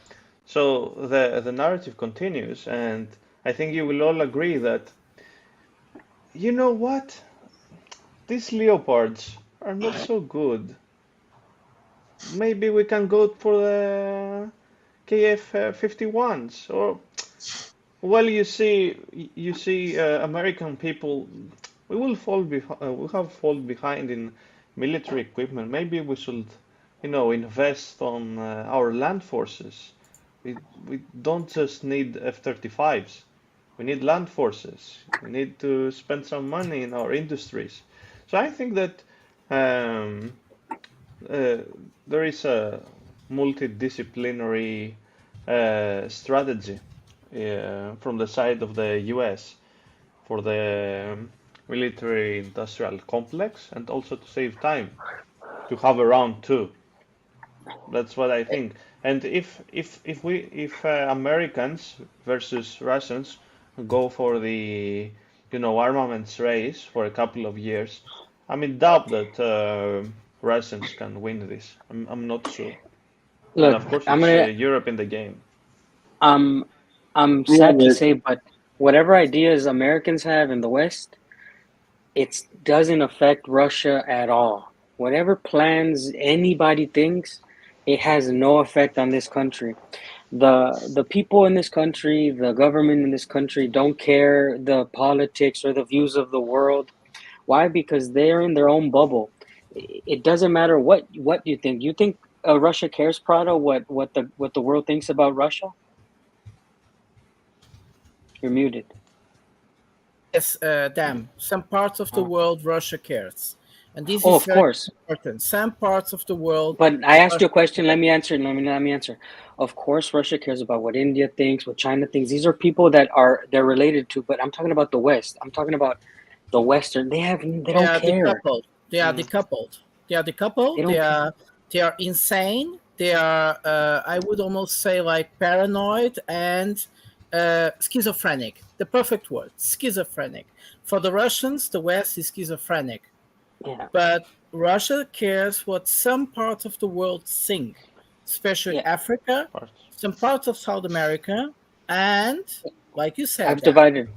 K: So the narrative continues, and I think you will all agree that, you know what, these Leopards are not so good. Maybe we can go for the KF-51s, or, well, you see, American people, we have fallen behind in military equipment. Maybe we should, invest on our land forces. We don't just need F-35s. We need land forces. We need to spend some money in our industries. So I think that there is a multidisciplinary strategy from the side of the US for the military-industrial complex, and also to save time, to have a round two. That's what I think. And if Americans versus Russians go for the armaments race for a couple of years. I mean, doubt that Russians can win this. I'm not sure. And
E: Look,
K: of course,
E: I'm
K: it's
E: gonna
K: Europe in the game.
E: I'm sad to say, but whatever ideas Americans have in the West, it doesn't affect Russia at all. Whatever plans anybody thinks, it has no effect on this country. The people in this country, the government in this country don't care the politics or the views of the world. Why? Because they're in their own bubble. It doesn't matter what you think. You think Russia cares, Prado? What the world thinks about Russia? You're muted.
I: Yes, Dam. Some parts of the world Russia cares, and this
E: Oh,
I: is
E: of
I: very
E: course.
I: important. Some parts of the world.
E: But I asked you a
I: Russia
E: question.
I: cares.
E: Let me answer. Let me answer. Of course, Russia cares about what India thinks, what China thinks. These are people that they're related to. But I'm talking about the West. I'm talking about the Western. They
I: They
E: don't
I: are
E: care.
I: decoupled. They are decoupled. They are
E: They
I: decoupled.
E: don't care.
I: They are insane. They are I would almost say like paranoid and schizophrenic. The perfect word, schizophrenic. For the Russians, the West is schizophrenic.
E: Yeah.
I: But Russia cares what some parts of the world think, especially
E: Yeah.
I: Africa, some parts of South America, and like you said,
E: I've divided.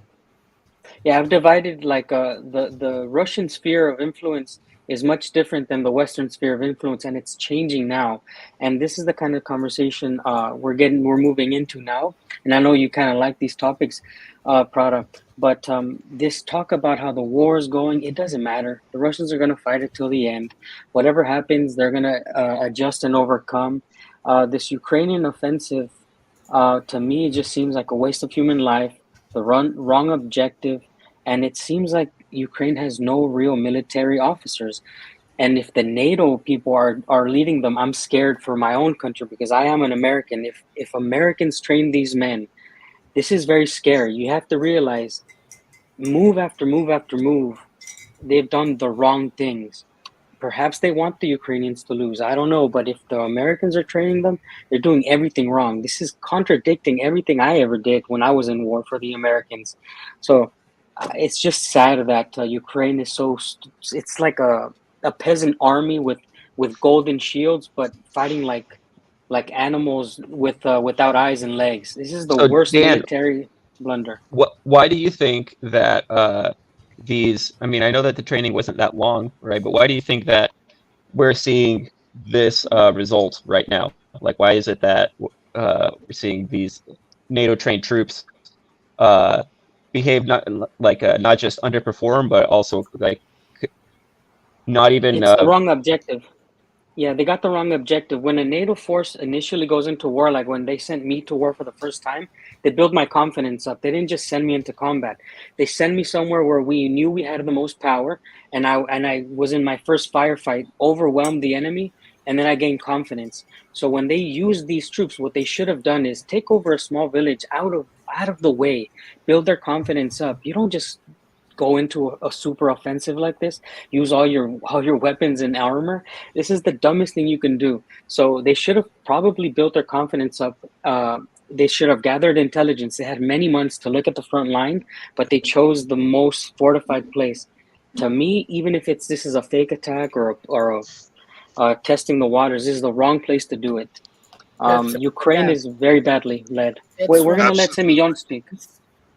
E: Yeah, I've divided like the Russian sphere of influence is much different than the Western sphere of influence, and it's changing now. And this is the kind of conversation we're moving into now. And I know you kind of like these topics, Prada. But this talk about how the war is going, it doesn't matter. The Russians are going to fight it till the end. Whatever happens, they're going to adjust and overcome. This Ukrainian offensive, to me, it just seems like a waste of human life, the wrong objective, and it seems like Ukraine has no real military officers. And if the NATO people are leading them, I'm scared for my own country because I am an American. If Americans train these men, this is very scary. You have to realize, move after move after move, they've done the wrong things. Perhaps they want the Ukrainians to lose. I don't know, but if the Americans are training them, they're doing everything wrong. This is contradicting everything I ever did when I was in war for the Americans. So it's just sad that Ukraine is it's like a peasant army with golden shields, but fighting like animals without eyes and legs. This is the
L: So,
E: worst
L: Dan,
E: military blunder.
L: why do you think that these? I mean, I know that the training wasn't that long, right? But why do you think that we're seeing this result right now? Like, why is it that we're seeing these NATO trained troops behave not just underperform, but also like not even
E: It's the wrong objective. Yeah, they got the wrong objective. When a NATO force initially goes into war, like when they sent me to war for the first time, they built my confidence up. They didn't just send me into combat. They sent me somewhere where we knew we had the most power, and I was in my first firefight, overwhelmed the enemy, and then I gained confidence. So when they used these troops, what they should have done is take over a small village out of the way, build their confidence up. You don't just go into a super offensive like this, use all your weapons and armor. This is the dumbest thing you can do. So they should have probably built their confidence up. They should have gathered intelligence. They had many months to look at the front line, but they chose the most fortified place. To me, even if this is a fake attack or testing the waters, this is the wrong place to do it. Ukraine is very badly led. Wait, we're gonna let Semyon speak.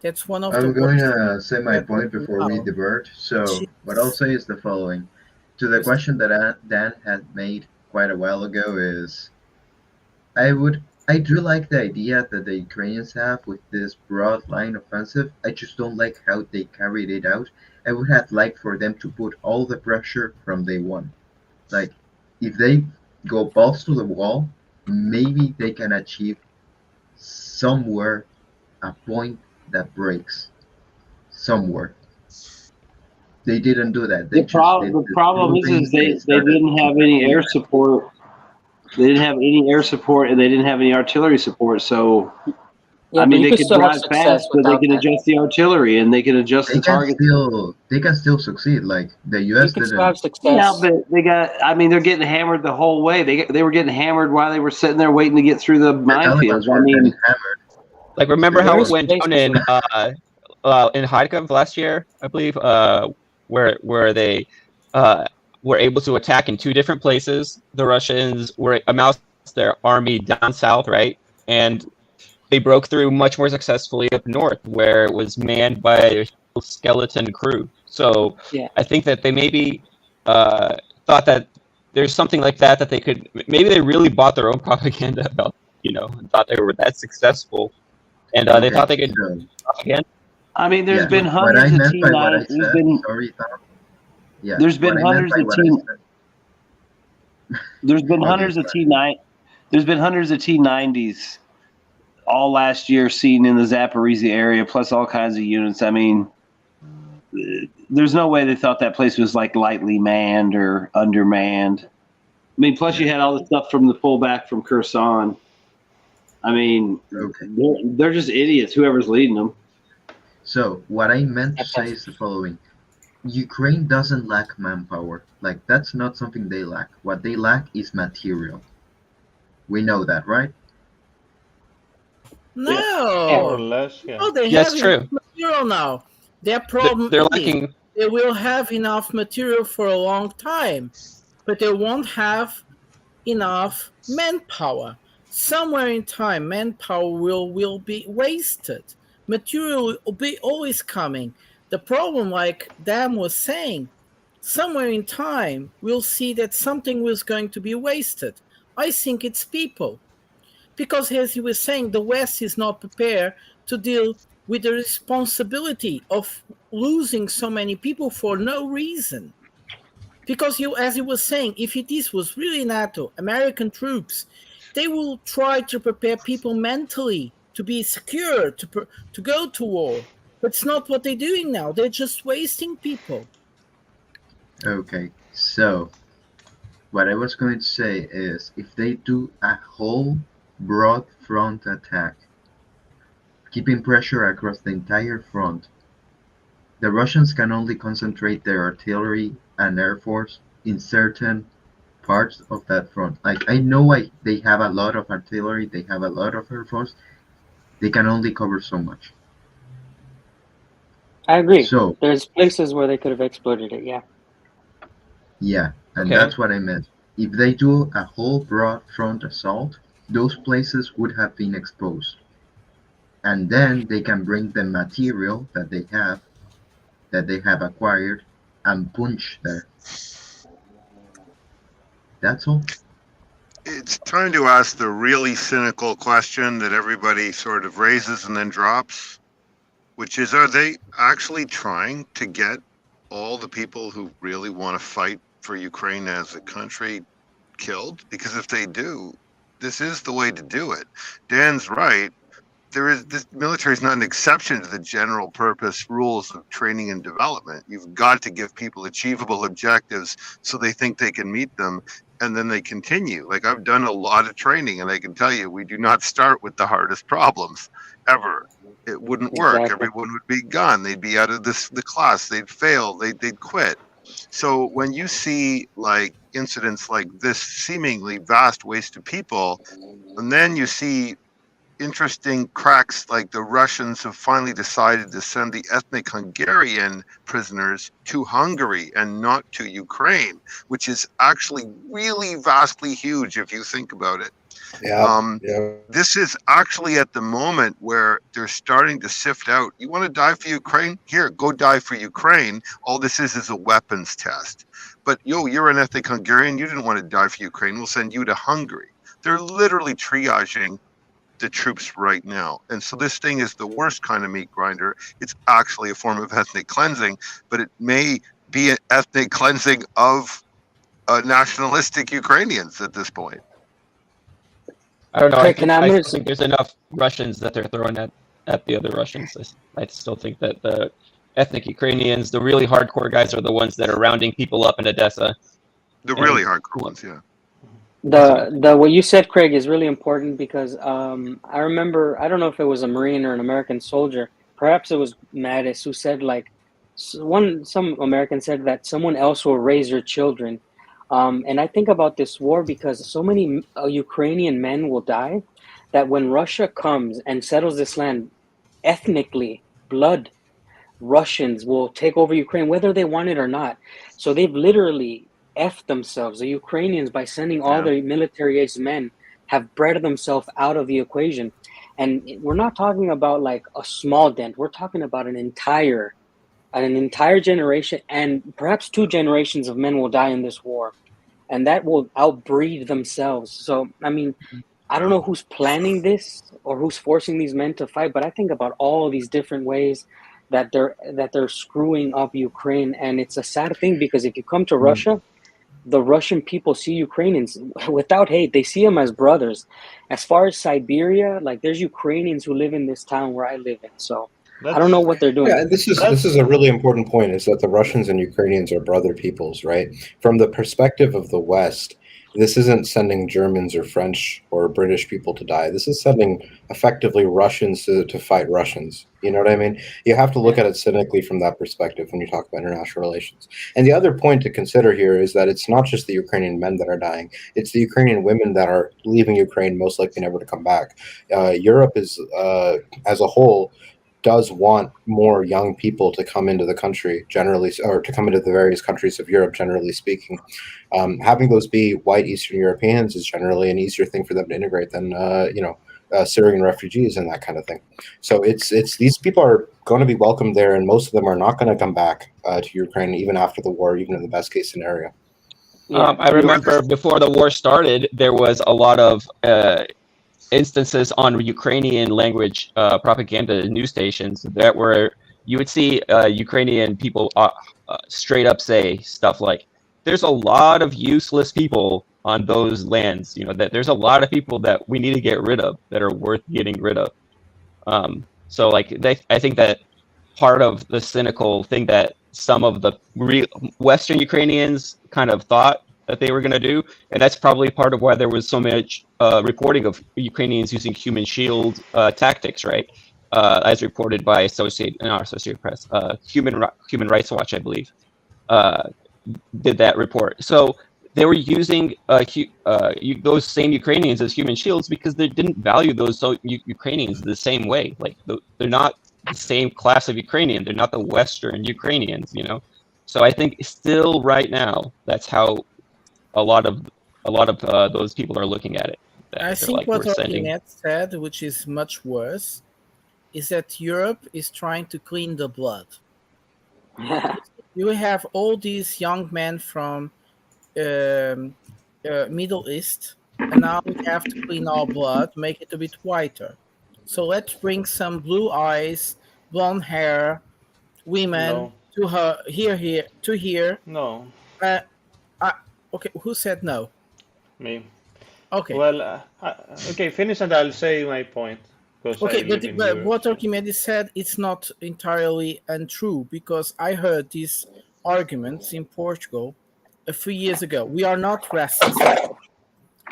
I: That's one of
C: I'm
I: the
C: going to say my point before we divert. So what I'll say is the following. To the question that Dan had made quite a while ago is, I do like the idea that the Ukrainians have with this broad line offensive. I just don't like how they carried it out. I would have liked for them to put all the pressure from day one. Like, if they go balls to the wall, maybe they can achieve somewhere a point that breaks somewhere. They didn't do that.
D: The problem is they didn't have any air support. They didn't have any air support, and they didn't have any artillery support. So,
E: yeah,
D: I mean, they can
E: still
D: drive fast, but they can adjust the artillery and they can adjust the target.
C: They can still succeed. Like the U.S. didn't.
D: Yeah, but they got. I mean, they're getting hammered the whole way. They were getting hammered while they were sitting there waiting to get through the minefields. I mean,
L: like remember how it went down in in Kharkiv last year, I believe, where they were able to attack in 2 different places. The Russians were amassed their army down south, right, and they broke through much more successfully up north, where it was manned by a skeleton crew. So
E: Yeah.
L: I think that they maybe thought that there's something like that they could. Maybe they really bought their own propaganda about, and thought they were that successful, and they thought they could
C: so,
L: propaganda.
D: I mean, there's
C: yeah,
D: been
C: what I
D: hundreds of
C: meant by what I
D: T9.
C: said, sorry, Tom. Yeah,
D: There's been
C: what I meant
D: hundreds
C: by
D: of
C: what I
D: T.
C: said.
D: There's been
C: Okay,
D: hundreds of
C: sorry.
D: T9. There's been hundreds of T90s all last year seen in the Zaporizhzhia area, plus all kinds of units. I mean, there's no way they thought that place was like lightly manned or undermanned. I mean, plus you had all the stuff from the pullback from Kherson. I mean,
C: Okay.
D: they're just idiots, whoever's leading them.
C: So what I meant to say is the following. Ukraine doesn't lack manpower. Like, that's not something they lack. What they lack is material. We know that, right?
I: No.
K: More or less, yeah.
I: Oh, they
L: Yes,
I: have
L: true.
I: enough material now. Their problem
L: They're
I: is
L: lacking.
I: they will have enough material for a long time, but they won't have enough manpower. Somewhere in time, manpower will be wasted. Material will be always coming. The problem, like Dan was saying, somewhere in time, we'll see that something was going to be wasted. I think it's people. Because as he was saying, the West is not prepared to deal with the responsibility of losing so many people for no reason. Because as he was saying, if this was really NATO, American troops, they will try to prepare people mentally to be secure, to go to war. But it's not what they're doing now. They're just wasting people.
C: Okay, so what I was going to say is if they do a whole broad front attack, keeping pressure across the entire front, the Russians can only concentrate their artillery and air force in certain parts of that front. Like, I know they have a lot of artillery, they have a lot of air force, they can only cover so much.
E: I agree.
C: So
E: There's places where they could have exploited it, yeah.
C: yeah, and
L: Okay.
C: that's what I meant. If they do a whole broad front assault, those places would have been exposed. And then they can bring the material that they have acquired, and punch there. That's all.
H: It's time to ask the really cynical question that everybody sort of raises and then drops, which is, are they actually trying to get all the people who really want to fight for Ukraine as a country killed? Because if they do, this is the way to do it. Dan's right. This military is not an exception to the general purpose rules of training and development. You've got to give people achievable objectives so they think they can meet them, and then they continue. Like, I've done a lot of training, and I can tell you, we do not start with the hardest problems ever. It wouldn't work.
E: Exactly.
H: Everyone would be gone. They'd be out of the class. They'd fail. They'd quit. So when you see like incidents like this seemingly vast waste of people, and then you see interesting cracks like the Russians have finally decided to send the ethnic Hungarian prisoners to Hungary and not to Ukraine, which is actually really vastly huge if you think about it.
F: Yeah.
H: This is actually at the moment where they're starting to sift out. You want to die for Ukraine? Here, go die for Ukraine. All this is a weapons test. But you're an ethnic Hungarian. You didn't want to die for Ukraine. We'll send you to Hungary. They're literally triaging the troops right now. And so this thing is the worst kind of meat grinder. It's actually a form of ethnic cleansing, but it may be an ethnic cleansing of nationalistic Ukrainians at this point.
L: I don't know.
E: Craig,
L: I still think there's enough Russians that they're throwing at the other Russians. I still think that the ethnic Ukrainians, the really hardcore guys, are the ones that are rounding people up in Odessa.
H: The really hardcore ones, yeah.
E: The what you said, Craig, is really important because I remember, I don't know if it was a Marine or an American soldier, perhaps it was Mattis, who said like some American said that someone else will raise your children. And I think about this war because so many Ukrainian men will die that when Russia comes and settles this land ethnically, blood Russians will take over Ukraine, whether they want it or not. So they've literally effed themselves. The Ukrainians, by sending all their military-aged men, have bred themselves out of the equation. And we're not talking about like a small dent. We're talking about an entire generation, and perhaps 2 generations of men will die in this war. And that will outbreed themselves. So, I mean, I don't know who's planning this or who's forcing these men to fight, but I think about all these different ways that they're screwing up Ukraine. And it's a sad thing, because if you come to Russia, the Russian people see Ukrainians without hate. They see them as brothers. As far as Siberia, like, there's Ukrainians who live in this town where I live in. So I don't know what they're doing.
F: Yeah, and this is a really important point, is that the Russians and Ukrainians are brother peoples, right? From the perspective of the West, this isn't sending Germans or French or British people to die. This is sending effectively Russians to fight Russians. You know what I mean? You have to look at it cynically from that perspective when you talk about international relations. And the other point to consider here is that it's not just the Ukrainian men that are dying. It's the Ukrainian women that are leaving Ukraine, most likely never to come back. Europe is, as a whole, does want more young people to come into the country generally, or to come into the various countries of Europe, generally speaking. Having those be white Eastern Europeans is generally an easier thing for them to integrate than, Syrian refugees and that kind of thing. So it's these people are going to be welcomed there, and most of them are not going to come back to Ukraine, even after the war, even in the best case scenario.
L: I remember before the war started, there was a lot of instances on Ukrainian language propaganda news stations that were, you would see Ukrainian people straight up say stuff like, there's a lot of useless people on those lands, that there's a lot of people that we need to get rid of, that are worth getting rid of. So like, I think that part of the cynical thing that some of the Western Ukrainians kind of thought that they were going to do, and that's probably part of why there was so much reporting of Ukrainians using human shield tactics, right? As reported by Associated Press, Human Rights Watch, I believe, did that report. So they were using those same Ukrainians as human shields because they didn't value those Ukrainians the same way. Like, they're not the same class of Ukrainian. They're not the Western Ukrainians, So I think still right now, that's how a lot of those people are looking at it.
I: I think what Arquinet said, which is much worse, is that Europe is trying to clean the blood. You have all these young men from Middle East, and now we have to clean our blood, make it a bit whiter. So let's bring some blue eyes, blonde hair, women to her here.
K: No.
I: Okay, who said no?
K: Me.
I: Okay.
K: Well, okay, finish and I'll say my point.
I: Okay, but what Archimedes said, it's not entirely untrue, because I heard these arguments in Portugal a few years ago. We are not racist,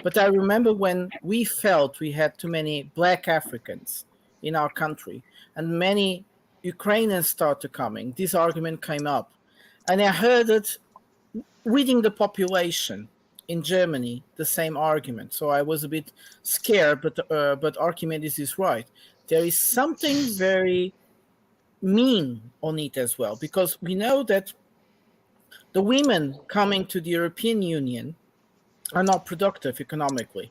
I: but I remember when we felt we had too many black Africans in our country, and many Ukrainians started coming. This argument came up, and I heard it within the population in Germany, the same argument. So I was a bit scared, but Archimedes is right. There is something very mean on it as well, because we know that the women coming to the European Union are not productive economically.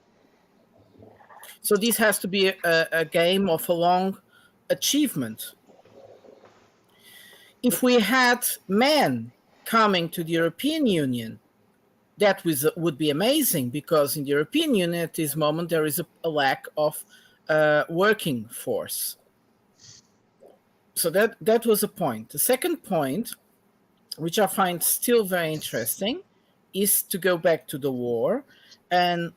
I: So this has to be a game of a long achievement. If we had men coming to the European Union, that would be amazing, because in the European Union at this moment there is a lack of working force. So that was a point. The second point, which I find still very interesting, is to go back to the war and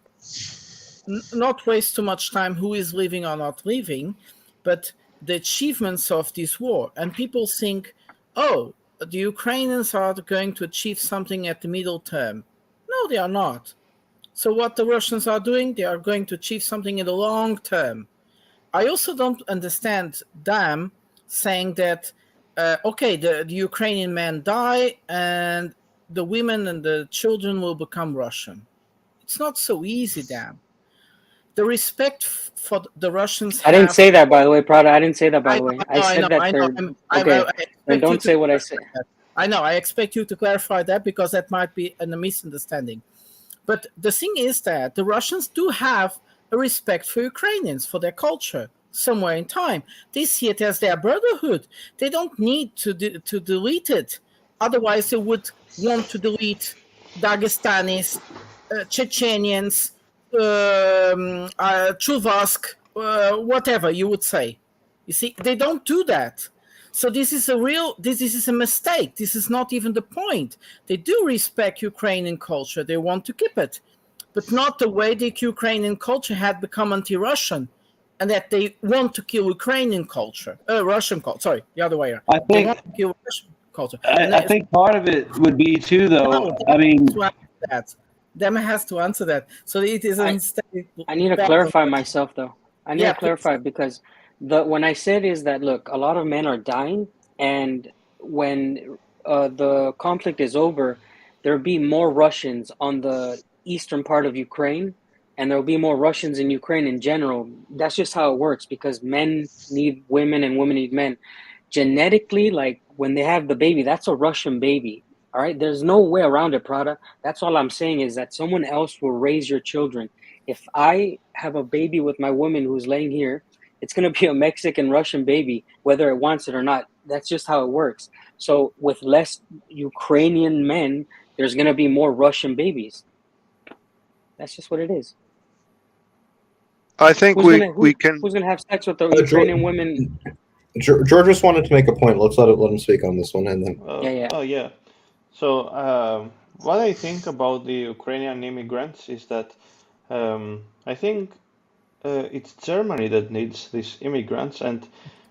I: not waste too much time who is leaving or not leaving, but the achievements of this war. And people think, oh, the Ukrainians are going to achieve something at the middle term. No, they are not. So what the Russians are doing, they are going to achieve something in the long term. I also don't understand Dam saying that, okay, the Ukrainian men die and the women and the children will become Russian. It's not so easy, Dam. The respect for the Russians.
E: I didn't say that, by the way, Prada. I didn't say that, by the way. I said that. Then
I: expect you
E: don't
I: to
E: say what I say.
I: I know. I expect you to clarify that because that might be a misunderstanding. But the thing is that the Russians do have a respect for Ukrainians, for their culture, somewhere in time. They see it as their brotherhood. They don't need to delete it. Otherwise, they would want to delete Dagestanis, Chechenians, Chuvask, whatever you would say. You see, they don't do that. So this is a mistake. This is not even the point. They do respect Ukrainian culture. They want to keep it, but not the way that Ukrainian culture had become anti-Russian, and that they want to kill Ukrainian culture, Russian culture. Sorry, the other way around.
D: I
I: They
D: think
I: want to kill Russian culture.
D: I think part of it would be too, though. I mean,
I: Dema has to answer that. So it is
E: I need to clarify myself, though. I need to clarify because when I said is that, look, a lot of men are dying, and when the conflict is over, there'll be more Russians on the eastern part of Ukraine, and there'll be more Russians in Ukraine in general. That's just how it works, because men need women and women need men. Genetically, like when they have the baby, that's a Russian baby. All right, there's no way around it, Prada. That's all I'm saying is that someone else will raise your children. If I have a baby with my woman who's laying here, it's going to be a Mexican Russian baby, whether it wants it or not. That's just how it works. So with less Ukrainian men, there's going to be more Russian babies. That's just what it is.
H: I think we can.
E: Who's going to have sex with the Ukrainian women?
F: George just wanted to make a point. Let's let him speak on this one, and then.
K: Oh yeah. So what I think about the Ukrainian immigrants is that I think it's Germany that needs these immigrants, and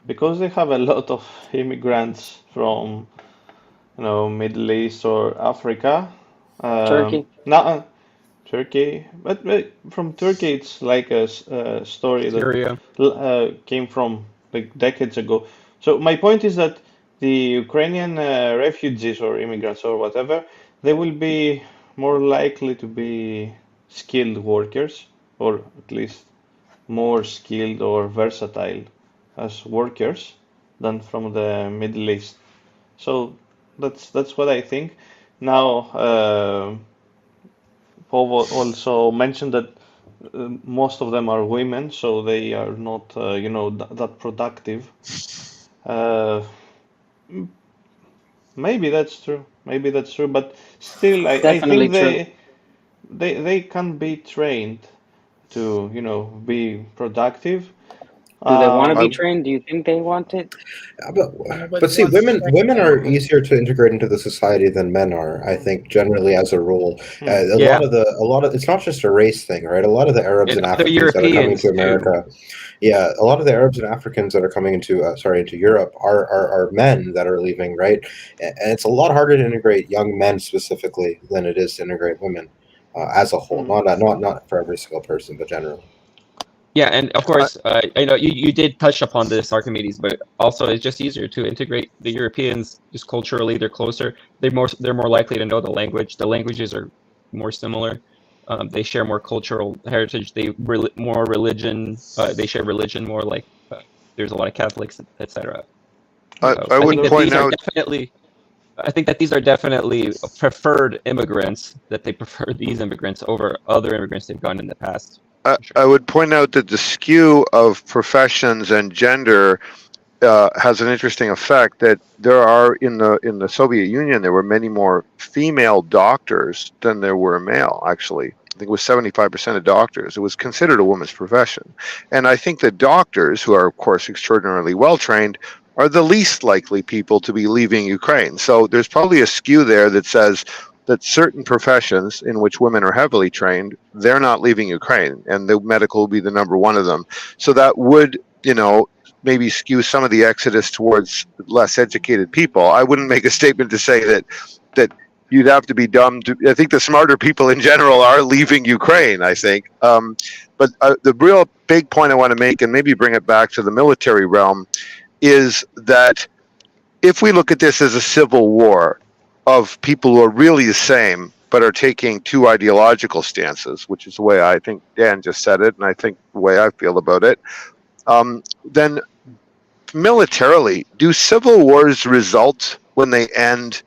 K: because they have a lot of immigrants from, Middle East or Africa.
E: Turkey.
K: Turkey, but from Turkey it's like a story that came from like decades ago. So my point is that the Ukrainian refugees or immigrants or whatever, they will be more likely to be skilled workers, or at least more skilled or versatile as workers than from the Middle East. So that's what I think. Now, Paul also mentioned that most of them are women, so they are not, that productive. Maybe that's true. But still, I think they can be trained to, be productive.
E: Do they want to be trained? Do you think they want it?
F: But see, women are easier to integrate into the society than men are. I think generally, as a rule, a lot of it's not just a race thing, right? A lot of the Arabs and Africans that are coming to America, a lot of the Arabs and Africans that are coming into Europe are men that are leaving, right? And it's a lot harder to integrate young men specifically than it is to integrate women as a whole. Not for every single person, but generally.
L: Yeah, and of course, I know you did touch upon this, Archimedes, but also it's just easier to integrate the Europeans. Just culturally, they're closer. They're more likely to know the language. The languages are more similar. They share more cultural heritage. More religion. They share religion more. Like there's a lot of Catholics, etc.
H: I would point out.
L: I think that these are definitely preferred immigrants. That they prefer these immigrants over other immigrants they've gotten in the past.
H: I would point out that the skew of professions and gender has an interesting effect. That there are in the Soviet Union, there were many more female doctors than there were male. Actually, I think it was 75% of doctors. It was considered a woman's profession, and I think that doctors, who are of course extraordinarily well trained, are the least likely people to be leaving Ukraine. So there's probably a skew there that says that certain professions in which women are heavily trained, they're not leaving Ukraine, and the medical will be the number one of them. So that would, maybe skew some of the exodus towards less educated people. I wouldn't make a statement to say that you'd have to be dumb to. I think the smarter people in general are leaving Ukraine, I think. But the real big point I want to make, and maybe bring it back to the military realm, is that if we look at this as a civil war of people who are really the same but are taking two ideological stances, which is the way I think Dan just said it, and I think the way I feel about it, then just militarily, do civil wars result when they end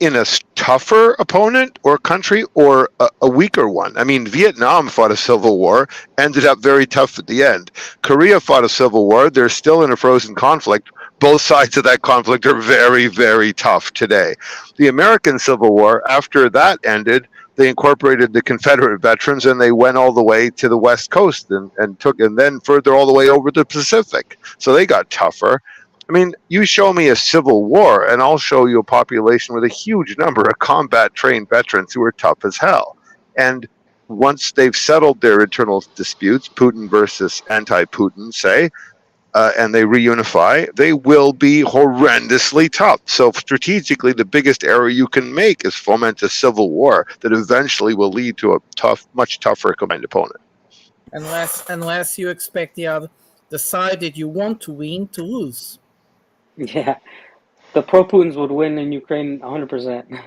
H: in a tougher opponent or country or a weaker one? I mean, Vietnam fought a civil war, ended up very tough at the end. Korea fought a civil war. They're still in a frozen conflict. Both sides of that conflict are very, very tough today. The American Civil War, after that ended, they incorporated the Confederate veterans and they went all the way to the West Coast and then further all the way over the Pacific. So they got tougher. I mean, you show me a civil war and I'll show you a population with a huge number of combat trained veterans who are tough as hell. And once they've settled their internal disputes, Putin versus anti-Putin, say, and they reunify, they will be horrendously tough. So strategically, the biggest error you can make is foment a civil war that eventually will lead to a tough, much tougher combined opponent.
I: Unless you expect the side that you want to win to lose.
E: Yeah, the pro-Putins would win in Ukraine 100%.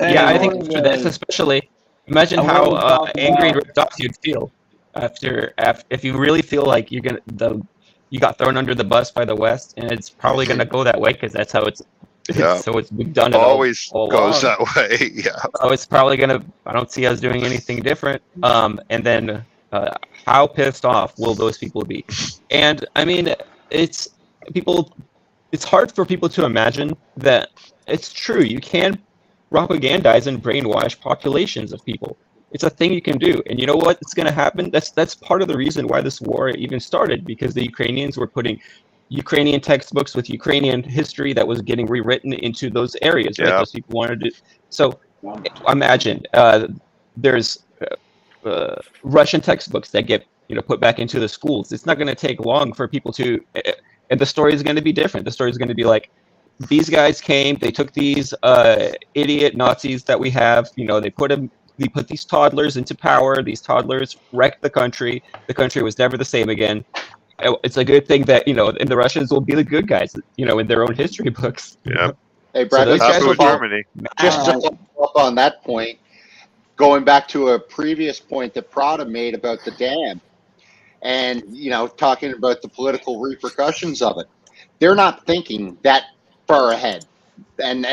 L: Yeah, I think for this especially, imagine how angry and ripped off you'd feel after if you really feel like you got thrown under the bus by the West, and it's probably gonna go that way because that's how it's.
H: Yeah.
L: So we've done it
H: always
L: all
H: goes
L: along.
H: that way. Yeah.
L: So it's probably gonna. I don't see us doing anything different. And then how pissed off will those people be? And I mean, it's hard for people to imagine that it's true. You can propagandize and brainwash populations of people. It's a thing you can do. And you know what? It's going to happen. That's part of the reason why this war even started, because the Ukrainians were putting Ukrainian textbooks with Ukrainian history that was getting rewritten into those areas, right?
H: Yeah.
L: Those people wanted to. So imagine there's Russian textbooks that get put back into the schools. It's not going to take long for people to, and the story is going to be different. The story is going to be like, these guys came, they took these idiot Nazis that we have, they put these toddlers into power. These toddlers wrecked the country. The country was never the same again. It's a good thing that, and the Russians will be the good guys, in their own history books.
H: Yeah.
G: Hey, Bradley,
L: So those guys will
H: Germany.
G: just to follow up on that point, going back to a previous point that Prada made about the dam and, talking about the political repercussions of it. They're not thinking that far ahead. And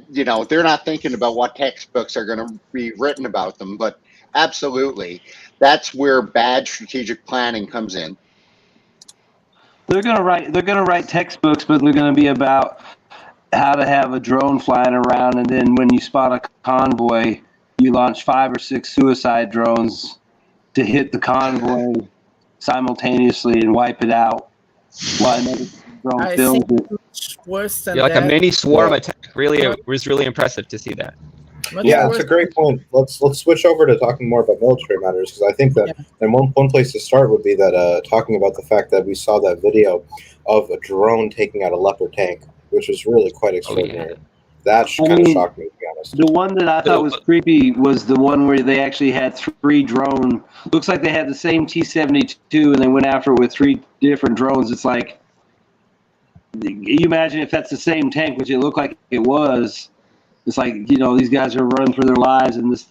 G: they're not thinking about what textbooks are going to be written about them, but absolutely, that's where bad strategic planning comes in.
D: They're gonna write textbooks, but they're gonna be about how to have a drone flying around, and then when you spot a convoy, you launch 5 or 6 suicide drones to hit the convoy simultaneously and wipe it out. While another drone
I: I
D: films
I: think
D: it.
I: it's worse than
L: Like
I: that.
L: a mini swarm attack. It was really impressive to see that.
I: Much
F: Yeah,
I: worse
F: it's a great point. Let's switch over to talking more about military matters, because I think that and one place to start would be that talking about the fact that we saw that video of a drone taking out a Leopard tank, which was really quite extraordinary. That kind of shocked me, to be honest.
D: The one that I thought was creepy was the one where they actually had 3 drone. Looks like they had the same T-72 and they went after it with 3 different drones. It's like, you imagine if that's the same tank, which it looked like it was. It's like, these guys are running for their lives, and this,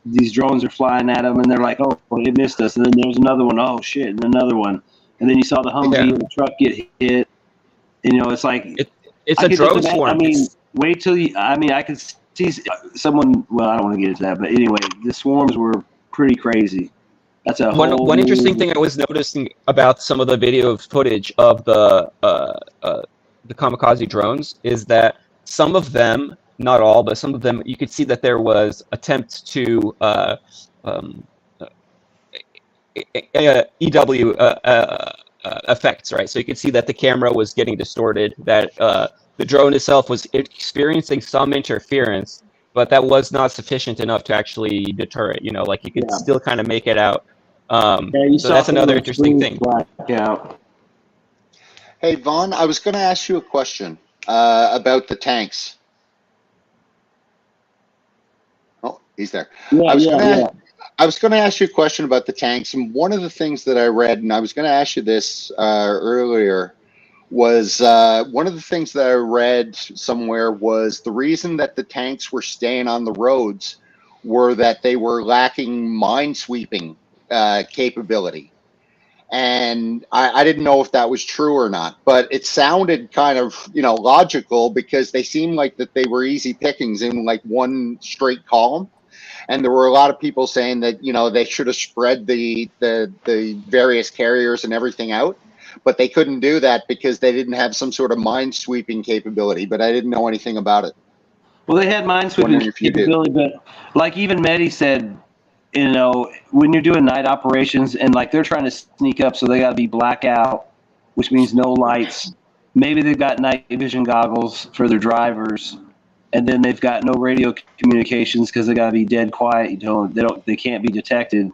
D: these drones are flying at them, and they're like, oh, it missed us. And then there's another one. Oh shit, and another one. And then you saw the Humvee and the truck get hit. And, it's like
L: it's a drone swarm.
D: I mean, wait till you. I mean, I could see someone. Well, I don't want to get into that, but anyway, the swarms were pretty crazy. That's a whole
L: one interesting thing I was noticing about some of the video footage of the kamikaze drones is that some of them, not all, but some of them, you could see that there was attempts to EW effects, right? So you could see that the camera was getting distorted, that the drone itself was experiencing some interference, but that was not sufficient enough to actually deter it. Like you could still kind of make it out. So that's another interesting thing.
G: Hey, Vaughn, I was going to ask you a question about the tanks. Oh, he's there. I was going to ask you a question about the tanks, and one of the things that I read, and I was going to ask you this earlier, was one of the things that I read somewhere was the reason that the tanks were staying on the roads were that they were lacking minesweeping capability. And I didn't know if that was true or not, but it sounded kind of, logical, because they seemed like that they were easy pickings in like one straight column. And there were a lot of people saying that, they should have spread the various carriers and everything out, but they couldn't do that because they didn't have some sort of mine sweeping capability. But I didn't know anything about it.
D: Well, they had minesweeping
G: Wondering if you do.
D: capability, but like even Mehdi said, when you're doing night operations and like they're trying to sneak up, so they got to be blackout, which means no lights. Maybe they've got night vision goggles for their drivers, and then they've got no radio communications because they got to be dead quiet. They can't be detected.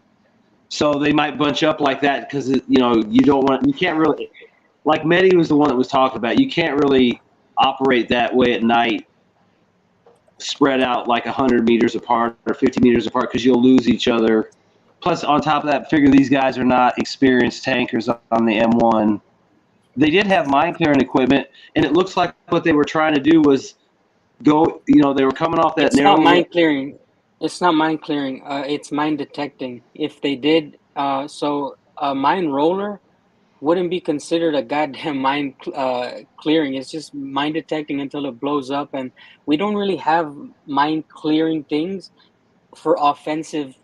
D: So they might bunch up like that because you can't really, like Mehdi was the one that was talking about. You can't really operate that way at night, spread out like 100 meters apart or 50 meters apart, because you'll lose each other. Plus, on top of that, figure these guys are not experienced tankers on the M1. They did have mine clearing equipment, and it looks like what they were trying to do was go. They were coming off that
E: It's
D: narrow.
E: not mine clearing. It's not mine clearing. It's mine detecting. If they did, so a mine roller wouldn't be considered a goddamn mine clearing. It's just mine detecting until it blows up, and we don't really have mine clearing things for offensive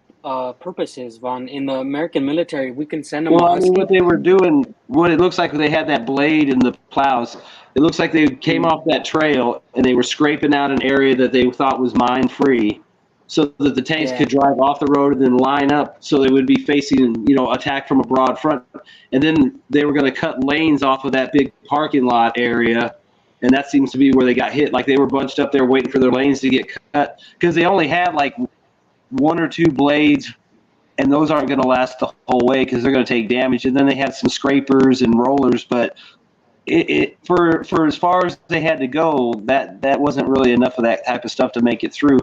E: purposes, Vaughn. In the American military, we can send them.
D: Well, I mean, what they were doing, what it looks like they had that blade in the plows. It looks like they came off that trail and they were scraping out an area that they thought was mine free, so that the tanks could drive off the road and then line up, so they would be facing, attack from a broad front. And then they were going to cut lanes off of that big parking lot area, and that seems to be where they got hit. Like they were bunched up there waiting for their lanes to get cut, because they only had like one or two blades, and those aren't going to last the whole way because they're going to take damage. And then they had some scrapers and rollers, but for as far as they had to go, that wasn't really enough of that type of stuff to make it through.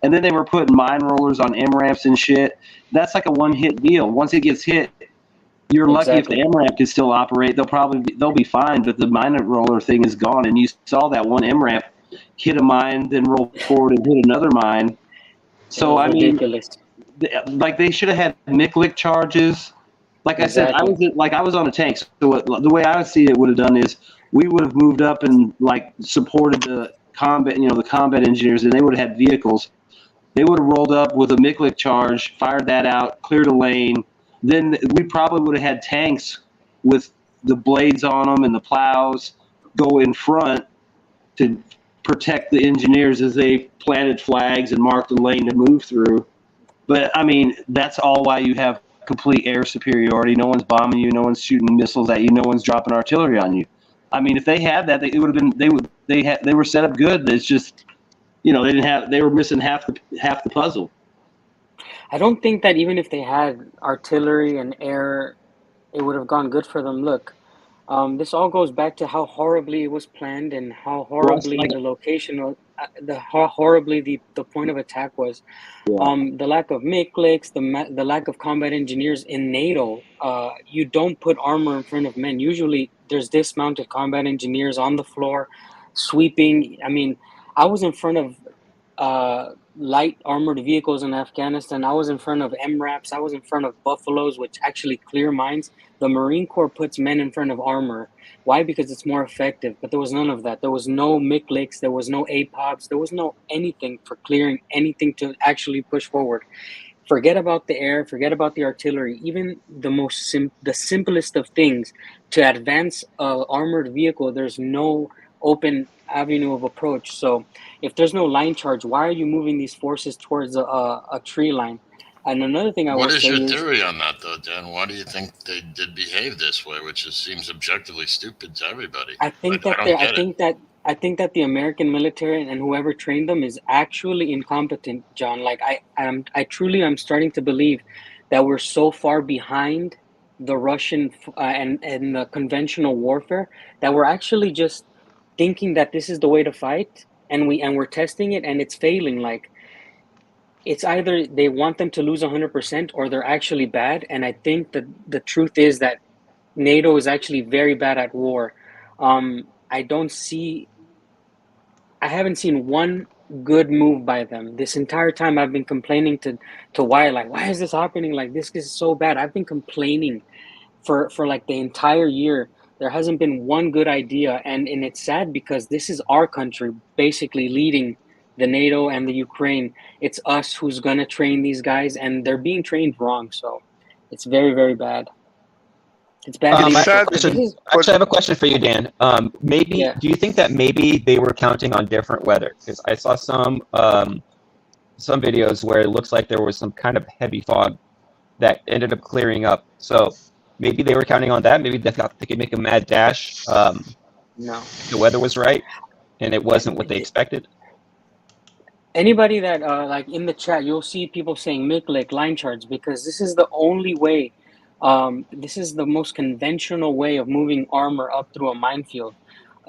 D: And then they were putting mine rollers on M-ramps and shit. That's like a one-hit deal. Once it gets hit, you're lucky if the M-ramp can still operate. They'll be fine, but the mine roller thing is gone. And you saw that one M-ramp hit a mine, then roll forward and hit another mine. So I mean, like they should have had Miklik charges. Like I said, I was on a tank. So the way I would see it would have done is we would have moved up and like supported the combat, the combat engineers, and they would have had vehicles. They would have rolled up with a Miklik charge, fired that out, cleared a lane. Then we probably would have had tanks with the blades on them and the plows go in front to protect the engineers as they planted flags and marked the lane to move through. But I mean, that's all why you have complete air superiority. No one's bombing you. No one's shooting missiles at you. No one's dropping artillery on you. I mean, if they had that, it would have been. They were set up good. It's just, they were missing half the puzzle.
E: I don't think that even if they had artillery and air, it would have gone good for them. Look, this all goes back to how horribly it was planned and how horribly the location was, how horribly the point of attack was. The lack of Mikliks, the lack of combat engineers in NATO. You don't put armor in front of men. Usually there's dismounted combat engineers on the floor, sweeping. I mean, I was in front of light armored vehicles in Afghanistan. I was in front of MRAPs. I was in front of Buffaloes, which actually clear mines. The Marine Corps puts men in front of armor. Why? Because it's more effective. But there was none of that. There was no Mikliks. There was no APOBs. There was no anything for clearing anything to actually push forward. Forget about the air. Forget about the artillery. Even the simplest of things, to advance an armored vehicle, there's no open avenue of approach. So if there's no line charge, why are you moving these forces towards a tree line? And another thing
J: what is your theory on that, though, Dan? Why do you think they did behave this way, which seems objectively stupid to everybody?
E: I think that the American military and whoever trained them is actually incompetent, John. Like I truly am starting to believe that we're so far behind the Russian and the conventional warfare that we're actually just thinking that this is the way to fight, and we're testing it and it's failing. Like, it's either they want them to lose 100% or they're actually bad. And I think that the truth is that NATO is actually very bad at war. I haven't seen one good move by them. This entire time I've been complaining to why is this happening? Like, this is so bad. I've been complaining for like the entire year, there hasn't been one good idea, and it's sad because this is our country basically leading the NATO and the Ukraine. It's us who's gonna train these guys, and they're being trained wrong. So it's very, very bad. It's bad.
L: I
E: leadership.
L: have a
H: Sad-
L: question.
E: This is-
L: Actually, I have a question for you, Dan. Maybe
E: Yeah.
L: do you think that maybe they were counting on different weather? Because I saw some videos where it looks like there was some kind of heavy fog that ended up clearing up. So maybe they were counting on that. Maybe they thought they could make a mad dash.
E: No.
L: The weather was right, and it wasn't what they expected.
E: Anybody that like in the chat, you'll see people saying Miklik line charge, because this is the only way. This is the most conventional way of moving armor up through a minefield,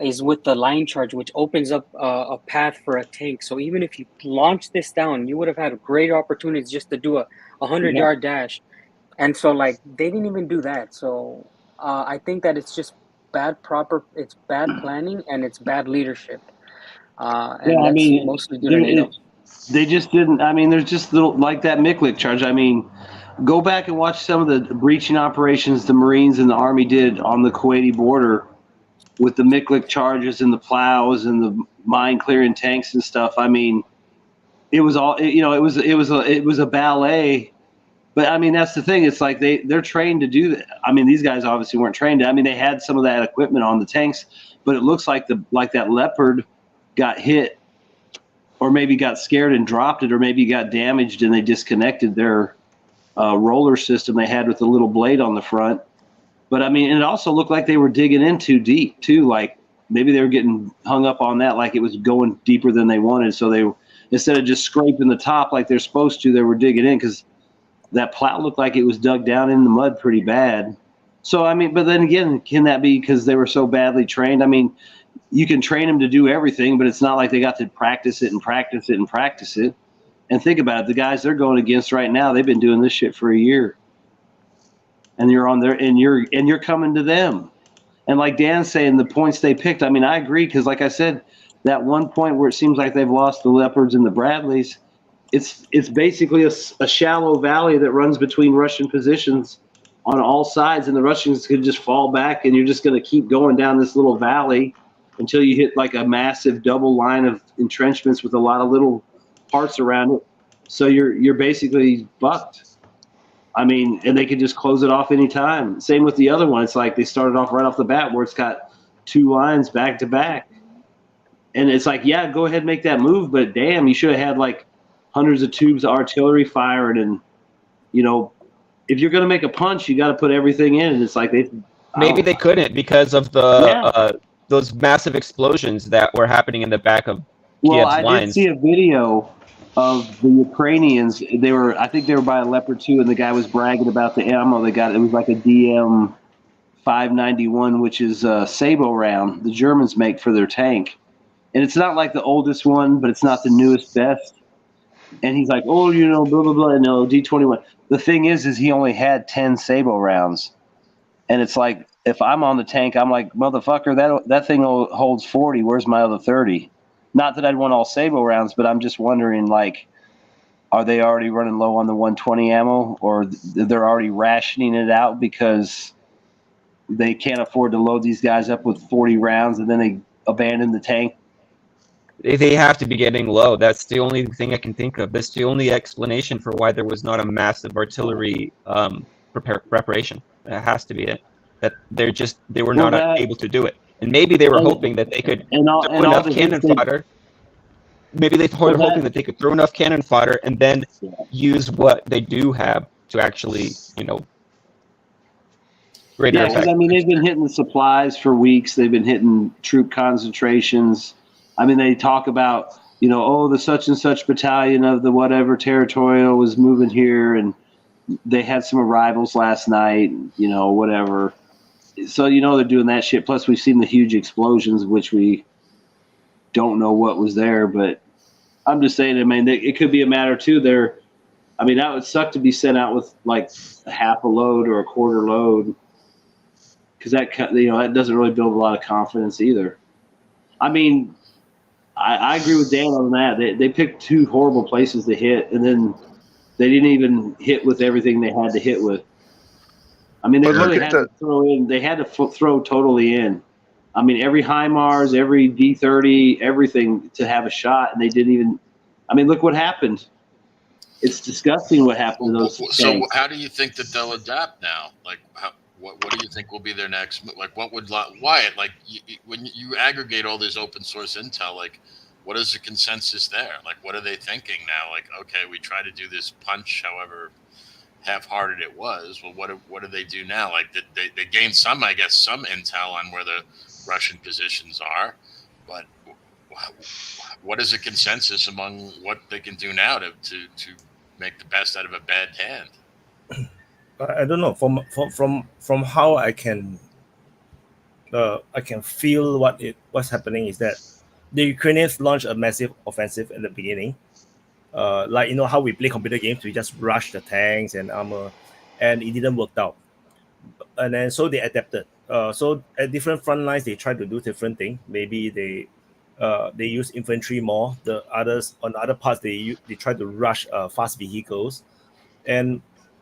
E: is with the line charge, which opens up a path for a tank. So even if you launch this down, you would have had great opportunities just to do a 100-yard dash. And so like they didn't even do that. So I think that it's just it's bad planning and it's bad leadership. And
D: Yeah, I
E: that's
D: mean,
E: mostly due to NATO.
D: they just didn't. I mean, there's just little like that Miklik charge. I mean, go back and watch some of the breaching operations the Marines and the Army did on the Kuwaiti border with the Miklik charges and the plows and the mine clearing tanks and stuff. I mean, it was all it was a ballet. But I mean, that's the thing. It's like they're trained to do that. I mean, these guys obviously weren't trained. I mean, they had some of that equipment on the tanks, but it looks like that Leopard got hit, or maybe got scared and dropped it, or maybe got damaged and they disconnected their roller system they had with the little blade on the front. But I mean, it also looked like they were digging in too deep too. Like maybe they were getting hung up on that, like it was going deeper than they wanted. So they, instead of just scraping the top like they're supposed to, they were digging in, because that plow looked like it was dug down in the mud pretty bad. So, I mean, but then again, can that be because they were so badly trained? I mean, you can train them to do everything, but it's not like they got to practice it and practice it and practice it. And think about it, the guys they're going against right now, they've been doing this shit for a year. And you're on there, and you're coming to them. And like Dan's saying, the points they picked, I mean, I agree, because like I said, that one point where it seems like they've lost the Leopards and the Bradleys, it's basically a shallow valley that runs between Russian positions on all sides, and the Russians could just fall back, and you're just going to keep going down this little valley until you hit like a massive double line of entrenchments with a lot of little parts around it. So you're basically fucked. I mean, and they could just close it off any time. Same with the other one. It's like they started off right off the bat where it's got two lines back to back. And it's like, yeah, go ahead and make that move, but damn, you should have had like hundreds of tubes of artillery firing. And, if you're going to make a punch, you got to put everything in. And it's like
L: maybe they couldn't because of the those massive explosions that were happening in the back of Kiev's lines.
D: Did see a video of the Ukrainians. I think they were by a Leopard 2, and the guy was bragging about the ammo they got. It was like a DM 591, which is a Sabo round the Germans make for their tank. And it's not like the oldest one, but it's not the newest best. And he's like, blah, blah, blah, no, D21. The thing is he only had 10 Sabo rounds. And it's like, if I'm on the tank, I'm like, motherfucker, that thing holds 40. Where's my other 30? Not that I'd want all Sabo rounds, but I'm just wondering, like, are they already running low on the 120 ammo, or they're already rationing it out because they can't afford to load these guys up with 40 rounds and then they abandon the tank?
L: They have to be getting low. That's the only thing I can think of. That's the only explanation for why there was not a massive artillery preparation. That has to be it. That they were not able to do it. And maybe they were hoping that they could throw enough cannon fodder. Maybe they were hoping that they could throw enough cannon fodder and then use what they do have to actually, greater effect.
D: I mean, they've been hitting the supplies for weeks. They've been hitting troop concentrations. I mean, they talk about, the such and such battalion of the whatever territorial was moving here, and they had some arrivals last night, whatever. So, they're doing that shit. Plus, we've seen the huge explosions, which we don't know what was there. But I'm just saying, I mean, it could be a matter, too. That would suck to be sent out with, like, a half a load or a quarter load. Because that doesn't really build a lot of confidence either. I mean, I agree with Dan on that. They picked two horrible places to hit, and then they didn't even hit with everything they had to hit with. I mean, they
H: But look
D: really
H: at
D: had to throw in. They had to throw totally in. I mean, every HIMARS, every D30, everything to have a shot, and they didn't even. I mean, look what happened. It's disgusting what happened to those
J: So
D: tanks.
J: how do you think that they'll adapt now? Like, what do you think will be their next move? Like, what would Wyatt, like, when you aggregate all this open source intel, like, what is the consensus there? Like, what are they thinking now? Like, okay, we try to do this punch, however half-hearted it was. Well, what do they do now? Like, they gained some, I guess, some intel on where the Russian positions are, but what is the consensus among what they can do now to make the best out of a bad hand?
B: I don't know. From how I can feel what's happening is that the Ukrainians launched a massive offensive at the beginning. Like, you know how we play computer games, we just rush the tanks and armor, and it didn't work out. And then so they adapted. So at different front lines, they try to do different things. Maybe they use infantry more. The others on the other parts, they try to rush fast vehicles, and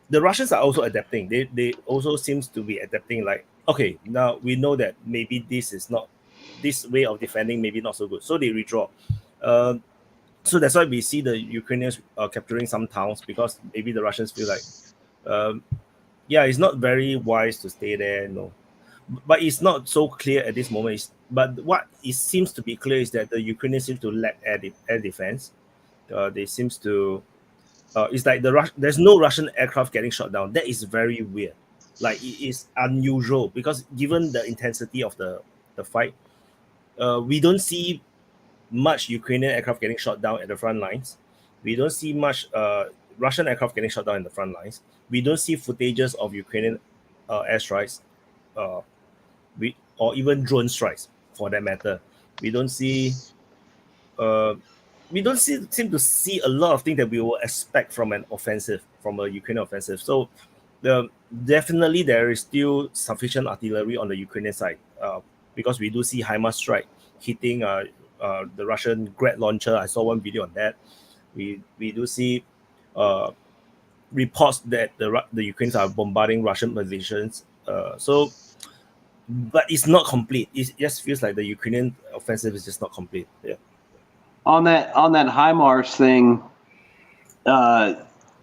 B: the Russians are also adapting. They also seems to be adapting. Like, okay, now we know that maybe this way of defending maybe not so good, so they withdraw. So that's why we see the Ukrainians capturing some towns, because maybe the Russians feel like, it's not very wise to stay there. No, but it's not so clear at this moment. But what it seems to be clear is that the Ukrainians seem to lack air defense. They seems to. It's like there's no Russian aircraft getting shot down. That is very weird. Like, it is unusual, because given the intensity of the fight, we don't see much Ukrainian aircraft getting shot down at the front lines. We don't see much Russian aircraft getting shot down in the front lines. We don't see footages of Ukrainian airstrikes, or even drone strikes, for that matter. We don't see. Seem to see a lot of things that we will expect from a Ukrainian offensive. So, definitely there is still sufficient artillery on the Ukrainian side, because we do see HIMARS strike hitting the Russian Grad launcher. I saw one video on that. We do see reports that the Ukrainians are bombarding Russian positions. But it's not complete. It just feels like the Ukrainian offensive is just not complete. Yeah.
D: On that HIMARS thing,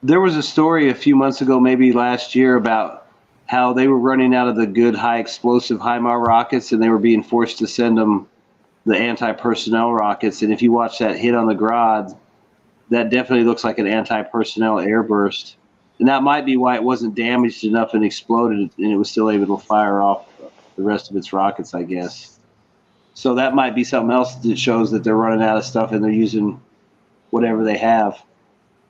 D: there was a story a few months ago, maybe last year, about how they were running out of the good high explosive HIMARS rockets, and they were being forced to send them the anti-personnel rockets. And if you watch that hit on the Grad, that definitely looks like an anti-personnel airburst. And that might be why it wasn't damaged enough and exploded, and it was still able to fire off the rest of its rockets, I guess. So that might be something else that shows that they're running out of stuff and they're using whatever they have.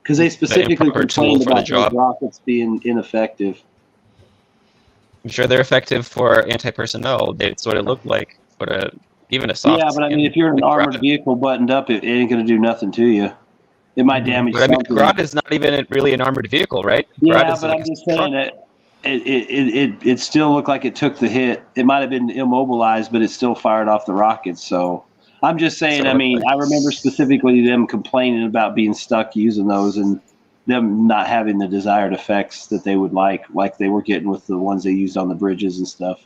D: Because they specifically complained about those rockets being ineffective.
L: I'm sure they're effective for anti-personnel. That's what it looked like. But even a soft.
D: Yeah, but I mean, if you're in an armored vehicle buttoned up, it ain't going to do nothing to you. It might damage something.
L: I mean, Grad is not even really an armored vehicle, right?
D: Yeah, but I'm just saying that it still looked like it took the hit. It might have been immobilized, but it still fired off the rockets. So I'm just saying, I mean, I remember specifically them complaining about being stuck using those and them not having the desired effects that they would like they were getting with the ones they used on the bridges and stuff.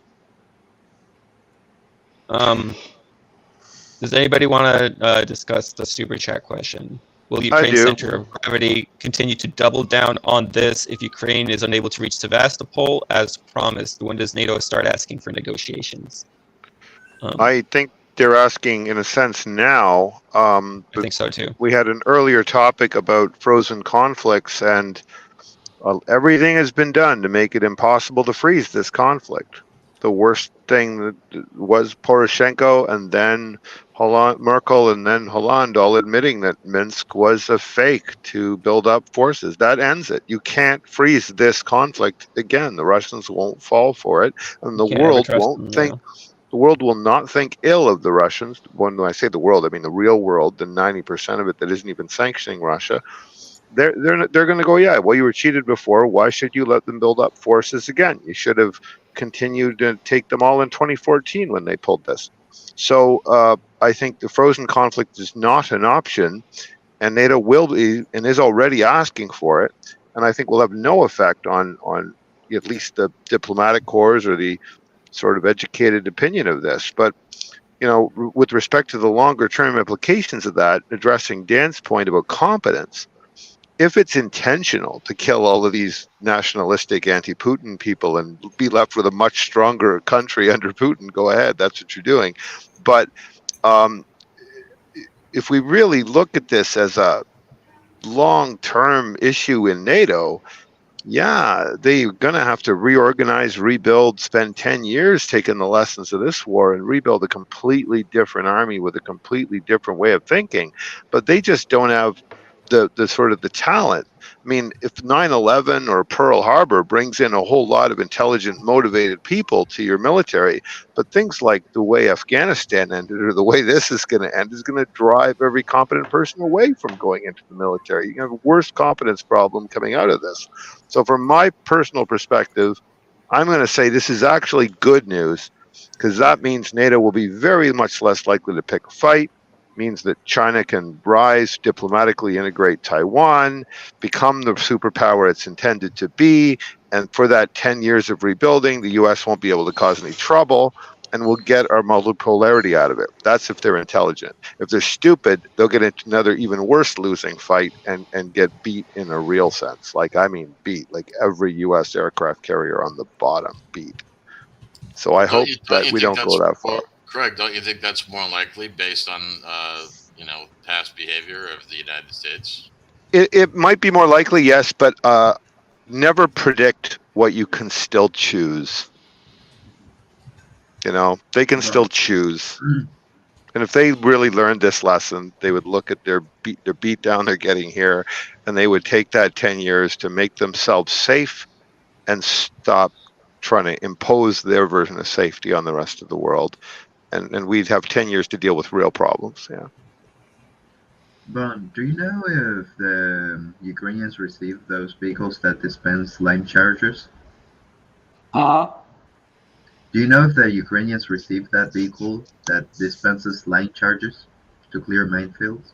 L: Does anybody want to discuss the super chat question? Will Ukraine's center of gravity continue to double down on this if Ukraine is unable to reach Sevastopol as promised? When does NATO start asking for negotiations?
H: I think they're asking, in a sense, now.
L: I think so too.
H: We had an earlier topic about frozen conflicts, and everything has been done to make it impossible to freeze this conflict. The worst thing that was Poroshenko, and then Merkel, and then Hollande all admitting that Minsk was a fake to build up forces. That ends it. You can't freeze this conflict again. The Russians won't fall for it, and the world won't think. The world will not think ill of the Russians. When I say the world, I mean the real world, the 90% of it that isn't even sanctioning Russia. They're going to go, yeah, well, you were cheated before. Why should you let them build up forces again? You should have continued to take them all in 2014 when they pulled this. So I think the frozen conflict is not an option, and NATO will be and is already asking for it. And I think will have no effect on at least the diplomatic corps or the sort of educated opinion of this. But with respect to the longer term implications of that, addressing Dan's point about competence, if it's intentional to kill all of these nationalistic anti-Putin people and be left with a much stronger country under Putin, go ahead, that's what you're doing. But if we really look at this as a long-term issue in NATO, yeah, they're going to have to reorganize, rebuild, spend 10 years taking the lessons of this war and rebuild a completely different army with a completely different way of thinking. But they just don't have the sort of the talent. I mean, if 9/11 or Pearl Harbor brings in a whole lot of intelligent, motivated people to your military, but things like the way Afghanistan ended or the way this is going to end is going to drive every competent person away from going into the military. You have a worse competence problem coming out of this. So from my personal perspective, I'm going to say this is actually good news, because that means NATO will be very much less likely to pick a fight. Means that China can rise, diplomatically integrate Taiwan, become the superpower it's intended to be, and for that 10 years of rebuilding, the U.S. won't be able to cause any trouble, and we'll get our multipolarity out of it. That's if they're intelligent. If they're stupid, they'll get into another even worse losing fight and get beat in a real sense. Like beat, every U.S. aircraft carrier on the bottom beat. So I hope that we don't go that far.
J: Craig, don't you think that's more likely based on past behavior of the United States?
H: It might be more likely, yes, but never predict what you can still choose. They can still choose, and if they really learned this lesson, they would look at their beat down they're getting here, and they would take that 10 years to make themselves safe and stop trying to impose their version of safety on the rest of the world. And we'd have 10 years to deal with real problems. Yeah.
C: Bon, do you know if the Ukrainians received those vehicles that dispense line charges?
D: Uh-huh.
C: Do you know if the Ukrainians received that vehicle that dispenses line charges to clear minefields?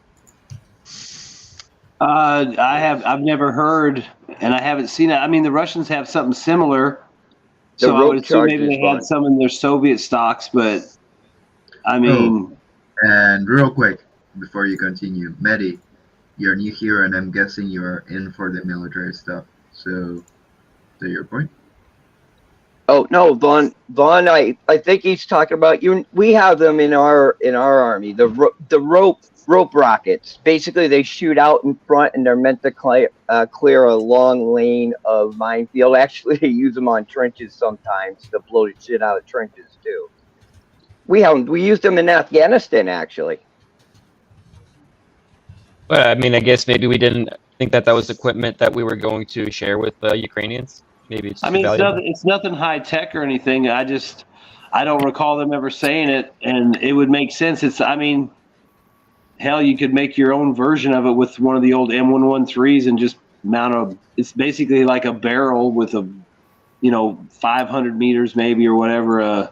D: I've never heard, and I haven't seen it. I mean, the Russians have something similar, so I would assume maybe they had some in their Soviet stocks, but I mean...
C: And real quick, before you continue, Mehdi, you're new here, and I'm guessing you're in for the military stuff. So, to your point?
M: Oh no, Vaughn. I think he's talking about you. We have them in our army. The rope rockets. Basically, they shoot out in front, and they're meant to clear a long lane of minefield. Actually, they use them on trenches sometimes to blow the shit out of trenches too. We used them in Afghanistan, actually.
L: Well, I mean, I guess maybe we didn't think that was equipment that we were going to share with the Ukrainians. Maybe it's.
D: I mean, it's nothing high tech or anything. I don't recall them ever saying it, and it would make sense. Hell, you could make your own version of it with one of the old M113s and just mount it's basically like a barrel with 500 meters maybe or whatever,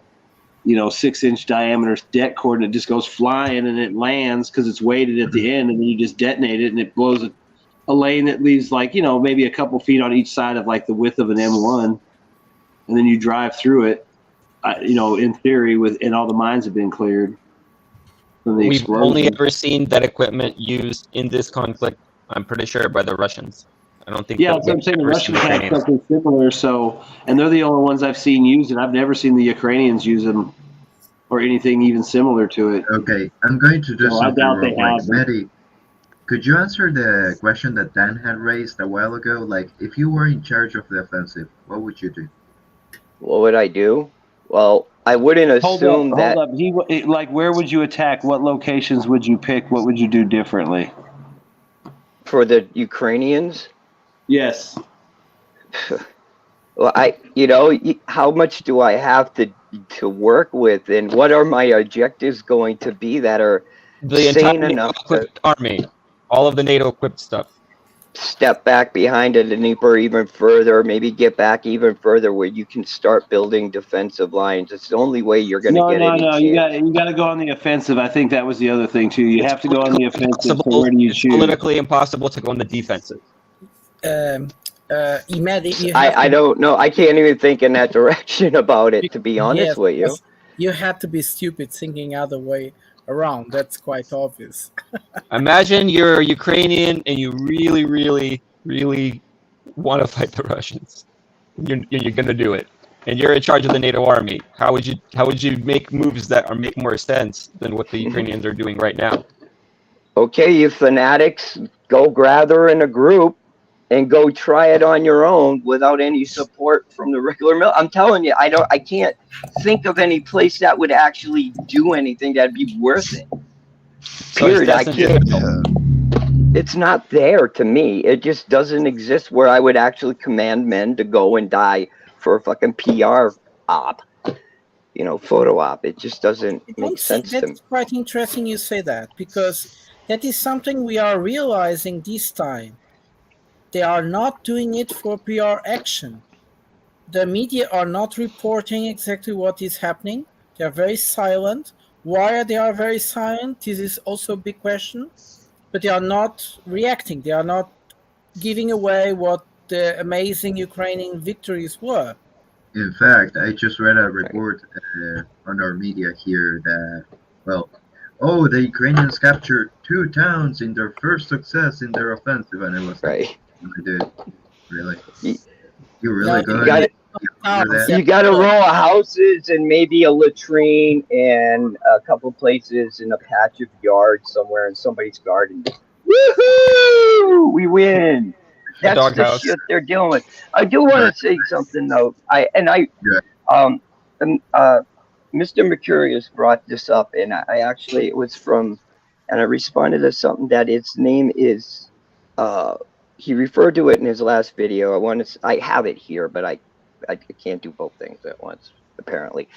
D: 6-inch diameter deck cord, and it just goes flying and it lands because it's weighted at the end, and then you just detonate it and it blows a lane that leaves maybe a couple feet on each side of the width of an M1, and then you drive through it, in theory, and all the mines have been cleared.
L: We've only ever seen that equipment used in this conflict, I'm pretty sure, by the Russians. I don't think.
D: Yeah, that's what I'm saying. The Russians have something similar, and they're the only ones I've seen use it. I've never seen the Ukrainians use them or anything even similar to it.
C: Okay, I'm going to do something
D: I doubt they have.
C: Mehdi, could you answer the question that Dan had raised a while ago? If you were in charge of the offensive, what would you do?
M: What would I do? Well, I wouldn't assume that.
D: Hold up. Where would you attack? What locations would you pick? What would you do differently?
M: For the Ukrainians?
D: Yes.
M: Well, how much do I have to work with, and what are my objectives going to be that are sane enough to
L: army, all of the NATO equipped stuff?
M: Step back behind the Dnieper even further, maybe get back even further where you can start building defensive lines. It's the only way you're going to get any chance.
D: You got to go on the offensive. I think that was the other thing too. You have to go on the offensive. So where do you choose?
L: Politically impossible to go on the defensive.
I: imagine you have
M: I
I: to,
M: don't know. I can't even think in that direction about it, to be honest
I: yes,
M: with you.
I: you have to be stupid thinking other way around. That's quite obvious.
L: Imagine you're Ukrainian and you really, really, really want to fight the Russians. You're going to do it, and you're in charge of the NATO army. How would you make moves that make more sense than what the Ukrainians are doing right now?
M: Okay, you fanatics, go gather in a group and go try it on your own without any support from the regular mill. I'm telling you, I can't think of any place that would actually do anything that'd be worth it.
L: So
M: Period. I
L: it's
M: can't.
L: difficult.
M: It's not there to me. It just doesn't exist where I would actually command men to go and die for a fucking PR op, photo op. It just doesn't make sense to me.
I: That's quite interesting you say that, because that is something we are realizing this time. They are not doing it for PR action. The media are not reporting exactly what is happening. They are very silent. Why they are very silent? This is also a big question. But they are not reacting. They are not giving away what the amazing Ukrainian victories were.
C: In fact, I just read a report on our media here that, the Ukrainians captured 2 towns in their first success in their offensive, and it was
M: right.
C: Dude, really?
M: You're
C: really good.
M: You got a row of houses and maybe a latrine and a couple places in a patch of yard somewhere in somebody's garden. Woohoo! We win. That's the shit they're dealing with. I do want to say something though. Mr. Mercurius brought this up, and it was from, and I responded to something that its name is. He referred to it in his last video. I have it here, but I can't do both things at once, apparently.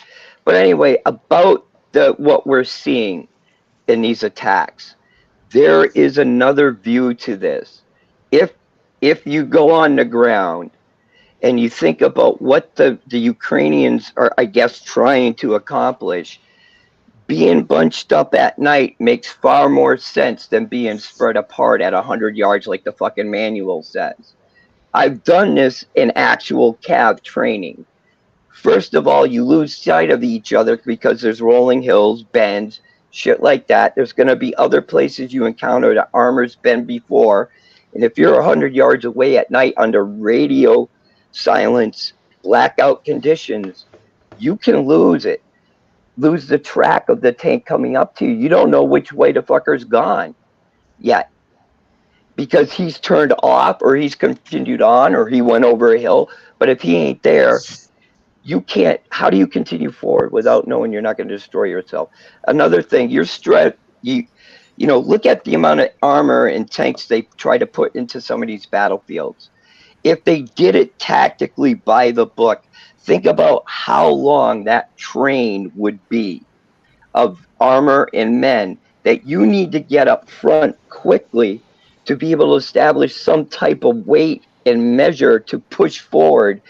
M: But anyway, about what we're seeing in these attacks, there is another view to this. If you go on the ground and you think about what the Ukrainians are, I guess, trying to accomplish, being bunched up at night makes far more sense than being spread apart at 100 yards like the fucking manual says. I've done this in actual cav training. First of all, you lose sight of each other because there's rolling hills, bends, shit like that. There's going to be other places you encounter that armor's been before. And if you're 100 yards away at night under radio silence, blackout conditions, you can lose the track of the tank coming up to you. You don't know which way the fucker's gone yet, because he's turned off or he's continued on or he went over a hill. But if he ain't there, you can't. How do you continue forward without knowing you're not going to destroy yourself? Another thing, your strength. Look at the amount of armor and tanks they try to put into some of these battlefields. If they did it tactically by the book, think about how long that train would be of armor and men that you need to get up front quickly to be able to establish some type of weight and measure to push forward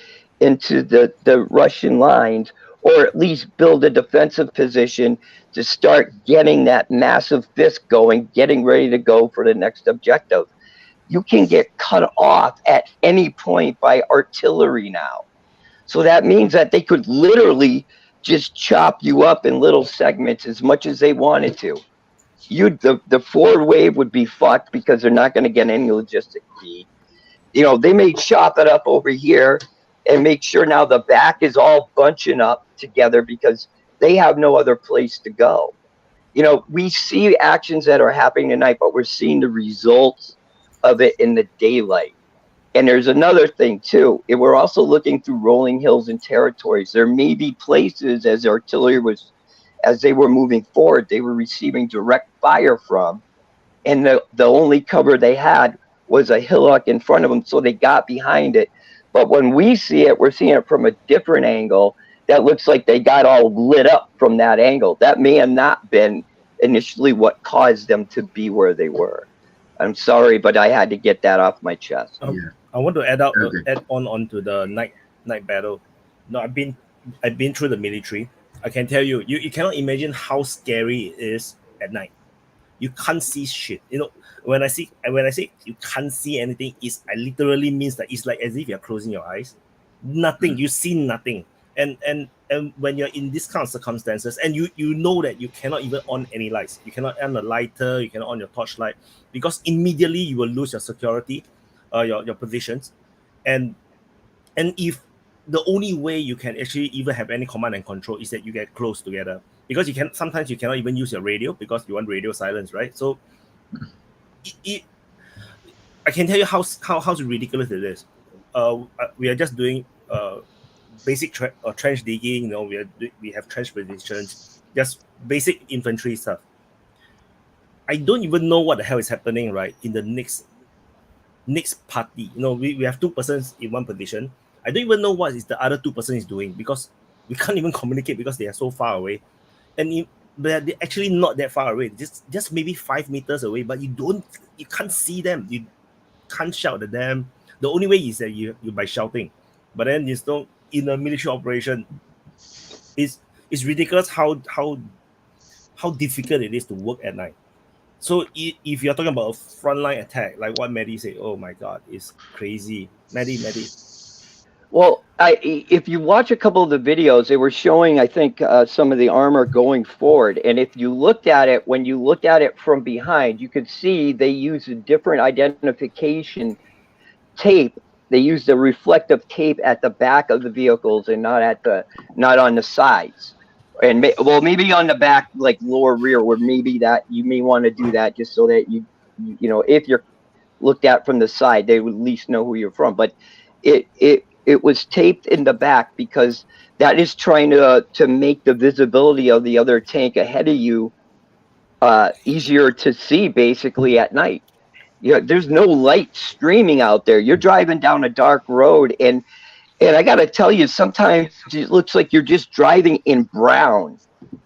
M: into the Russian lines, or at least build a defensive position to start getting that massive fist going, getting ready to go for the next objective. You can get cut off at any point by artillery now. So that means that they could literally just chop you up in little segments as much as they wanted to. The forward wave would be fucked because they're not going to get any logistic feed. They may chop it up over here and make sure now the back is all bunching up together because they have no other place to go. We see actions that are happening tonight, but we're seeing the results of it in the daylight. And there's another thing too. We're also looking through rolling hills and territories. There may be places as artillery as they were moving forward, they were receiving direct fire from, and the only cover they had was a hillock in front of them, so they got behind it. But when we see it, we're seeing it from a different angle that looks like they got all lit up from that angle. That may have not been initially what caused them to be where they were. I'm sorry, but I had to get that off my chest.
B: I want to add on to the night battle. No, I've been through the military. I can tell you cannot imagine how scary it is at night. you can't see shit. You know, when I say you can't see anything, I literally means that it's like as if you're closing your eyes. Nothing, you see nothing. And when you're in this kind of circumstances, and you know that you cannot even on any lights, you cannot on a lighter, you cannot on your torchlight, because immediately you will lose your security, your positions, and if the only way you can actually even have any command and control is that you get close together, because sometimes you cannot even use your radio because you want radio silence, right? So I can tell you how ridiculous it is. We are just doing basic trench digging. You know, we have trench positions, just basic infantry stuff. I don't even know what the hell is happening right in the next party. You know, we have 2 persons in one position. I don't even know what is the other 2 persons doing, because we can't even communicate because they are so far away, and they're actually not that far away, just maybe 5 meters away, but you can't see them, you can't shout at them. The only way is that you by shouting, but then you still in a military operation. It's ridiculous how difficult it is to work at night. So if you're talking about a frontline attack, like what Maddie said, oh my God, it's crazy. Maddie.
M: Well, if you watch a couple of the videos, they were showing, I think, some of the armor going forward. And if you looked at it, when you looked at it from behind, you could see they use a different identification tape. They use the reflective tape at the back of the vehicles and not on the sides. And maybe on the back, like lower rear, where maybe that you may want to do that just so that you know, if you're looked at from the side, they would at least know who you're from. But it was taped in the back because that is trying to make the visibility of the other tank ahead of you easier to see, basically at night. You know, there's no light streaming out there. You're driving down a dark road, and I got to tell you, sometimes it looks like you're just driving in brown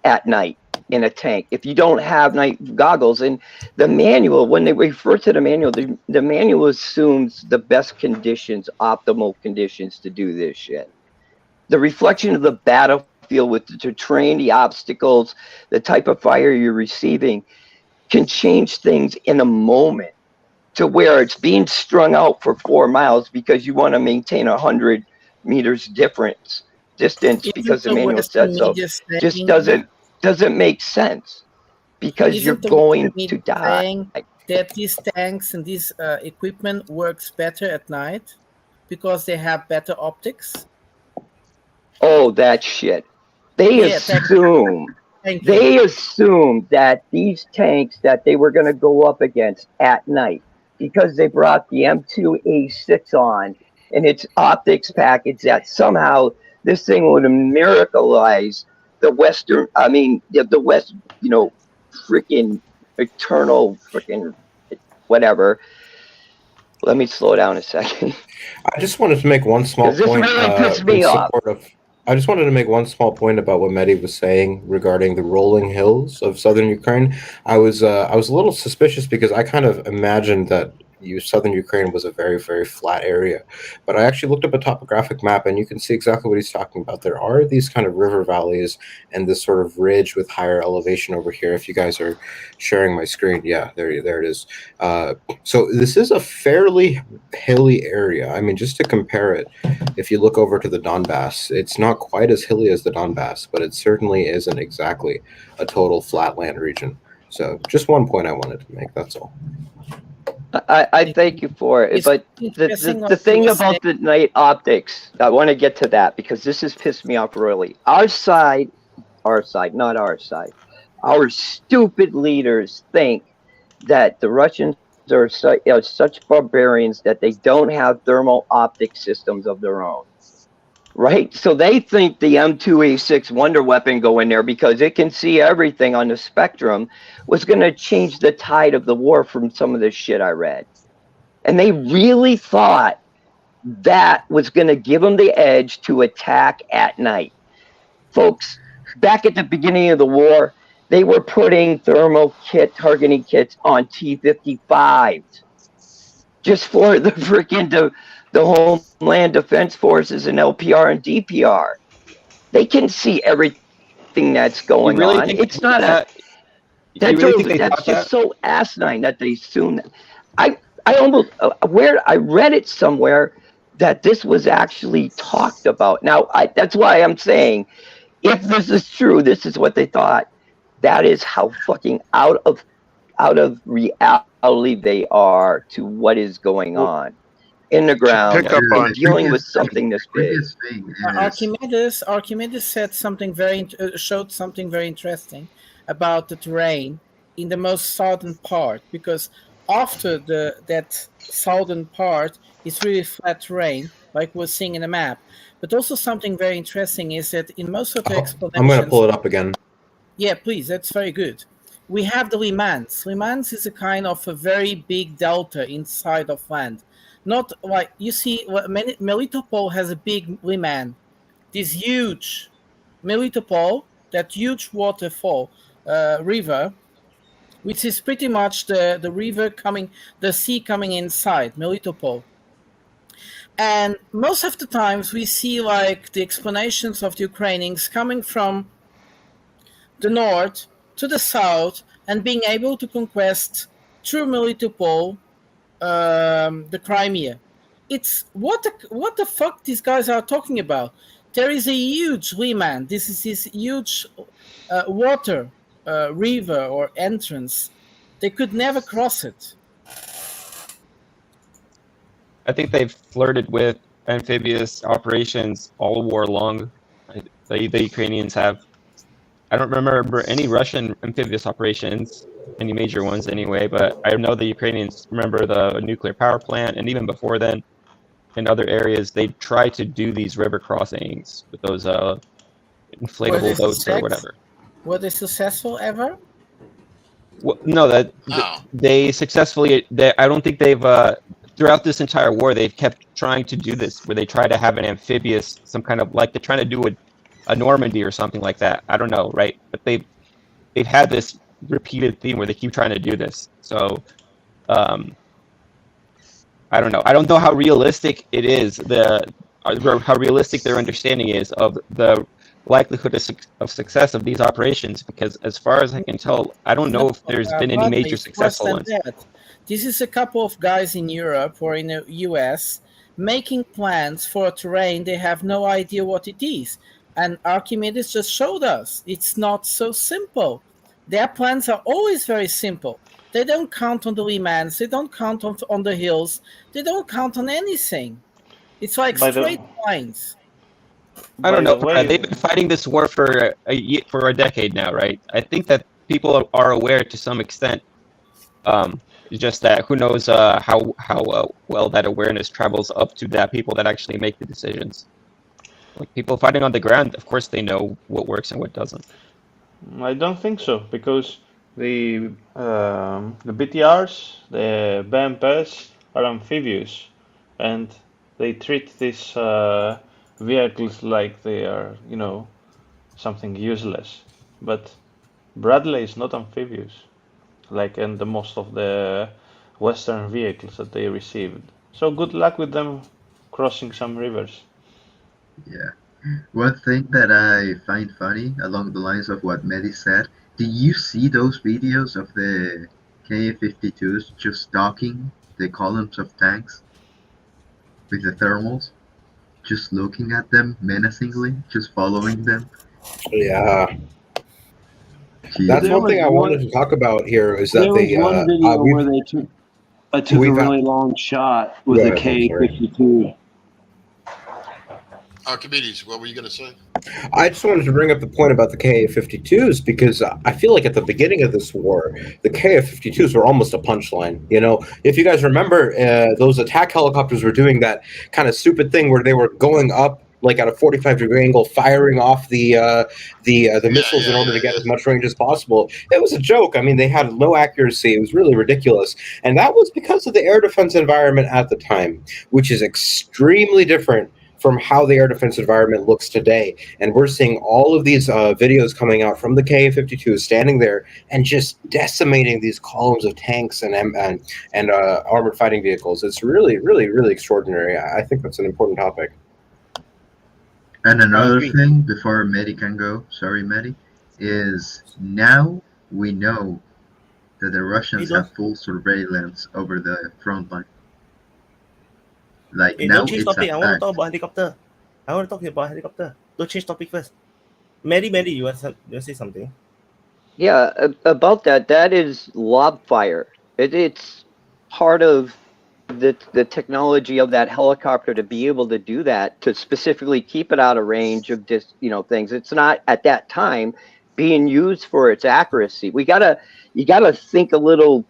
M: at night in a tank if you don't have night goggles. And the manual, when they refer to the manual, the manual assumes the best conditions, optimal conditions to do this shit. The reflection of the battlefield with the terrain, the obstacles, the type of fire you're receiving can change things in a moment to where it's being strung out for 4 miles because you want to maintain 100 meters distance because the manual said so. Just doesn't make sense, because you're going to die.
I: That these tanks and this equipment works better at night because they have better optics.
M: Oh, that shit. They assume that these tanks that they were going to go up against at night, because they brought the M2A6 on and its optics package, that somehow this thing would miracleize the West, you know, freaking eternal freaking whatever. Let me slow down a second.
F: I just wanted to make one small point.
M: Really pissed me off.
F: I just wanted to make one small point about what Mehdi was saying regarding the rolling hills of southern Ukraine. I was a little suspicious because I kind of imagined that southern Ukraine was a very, very flat area. But I actually looked up a topographic map, and you can see exactly what he's talking about. There are these kind of river valleys and this sort of ridge with higher elevation over here. If you guys are sharing my screen, yeah, there it is. So this is a fairly hilly area. I mean, just to compare it, if you look over to the Donbass, it's not quite as hilly as the Donbass, but it certainly isn't exactly a total flatland region. So just one point I wanted to make, that's all.
M: I thank you for it, but the thing about the night optics, I want to get to that because this has pissed me off really. Our side, not our side. Our stupid leaders think that the Russians are such barbarians that they don't have thermal optic systems of their own. Right? So they think the M2A6 wonder weapon go in there because it can see everything on the spectrum was going to change the tide of the war from some of the shit I read. And they really thought that was going to give them the edge to attack at night. Folks, back at the beginning of the war, they were putting thermal targeting kits on T-55s just for the freaking the Homeland Defense Forces and LPR and DPR. They can see everything that's going on. It's not
L: You really think they
M: That's
L: thought
M: just
L: that?
M: so asinine that they assume that. I almost I read it somewhere that this was actually talked about. Now, that's why I'm saying, if this is true, this is what they thought. That is how fucking out of reality they are to what is going
H: Well,
M: on in the
H: to
M: ground
H: pick up
C: The,
M: and
H: on
C: the
M: dealing with
C: biggest
M: something this big.
C: biggest thing is
I: Archimedes said something showed something very interesting about the terrain in the most southern part, because after that southern part is really flat terrain, like we're seeing in the map. But also something very interesting is that in most of the
F: I'm going to
I: explanations,
F: pull it up again.
I: yeah, please, that's very good. We have the Limans. Limans is a kind of a very big delta inside of land. Not like you see, Melitopol has a big Liman. This huge Melitopol, that huge waterfall, river, which is pretty much the river coming, the sea coming inside Melitopol. And most of the times we see like the explanations of the Ukrainians coming from the north to the south and being able to conquest through Melitopol the Crimea. It's what the fuck these guys are talking about. There is a huge Liman. This is this huge water river or entrance. They could never cross it.
L: I think they've flirted with amphibious operations all war long. The Ukrainians have. I don't remember any Russian amphibious operations, any major ones anyway, but I know the Ukrainians remember the nuclear power plant, and even before then, in other areas, they try to do these river crossings with those inflatable boats or whatever.
I: Were they successful ever?
L: Well, no, they successfully. I don't think they've. Throughout this entire war, they've kept trying to do this, where they try to have an amphibious, some kind of like they're trying to do a Normandy or something like that. I don't know, right? But they've had this repeated theme where they keep trying to do this. So, I don't know. I don't know how realistic it is. How realistic their understanding is of the likelihood of success of these operations, because as far as I can tell, I don't know if there's been any major successful ones.
I: This is a couple of guys in Europe or in the US making plans for a terrain they have no idea what it is. And Archimedes just showed us it's not so simple. Their plans are always very simple. They don't count on the Limans, they don't count on the hills, they don't count on anything. It's like straight lines.
L: I don't know. They've been fighting this war for a decade now, right? I think that people are aware to some extent. Just that who knows how well that awareness travels up to that people that actually make the decisions. Like people fighting on the ground, of course they know what works and what doesn't.
K: I don't think so, because the BTRs, the BMPs are amphibious, and they treat these vehicles like they are, something useless. But Bradley is not amphibious, like in the most of the Western vehicles that they received. So good luck with them crossing some rivers.
C: Yeah. One thing that I find funny along the lines of what Mehdi said, do you see those videos of the Ka-52s just stalking the columns of tanks with the thermals? Just looking at them menacingly, just following them?
F: Yeah. That's
D: There
F: one thing
D: was
F: I wanted to talk about here is that
D: There was one video where they took a really long shot with a K-52.
J: Archimedes, what were you going to say?
F: I just wanted to bring up the point about the Ka-52s because I feel like at the beginning of this war, the Ka-52s were almost a punchline. You know, if you guys remember, those attack helicopters were doing that kind of stupid thing where they were going up like at a 45-degree angle, firing off the missiles in order to get as much range as possible. It was a joke. I mean, they had low accuracy. It was really ridiculous. And that was because of the air defense environment at the time, which is extremely different from how the air defense environment looks today. And we're seeing all of these videos coming out from the Ka-52 standing there and just decimating these columns of tanks and armored fighting vehicles. It's really, really, really extraordinary. I think that's an important topic.
C: And another thing, before Mehdi can go, sorry Mehdi, is now we know that the Russians have full surveillance over the front line. Like
B: Hey,
C: now
B: don't change
C: it's a
B: topic. I want to
C: fact.
B: talk about helicopter. I want to talk about helicopter. Don't change topic first. Mary, you want to say something?
M: Yeah, about that. That is lob fire. It's part of the technology of that helicopter to be able to do that, to specifically keep it out of range of just things. It's not at that time being used for its accuracy. You gotta think a little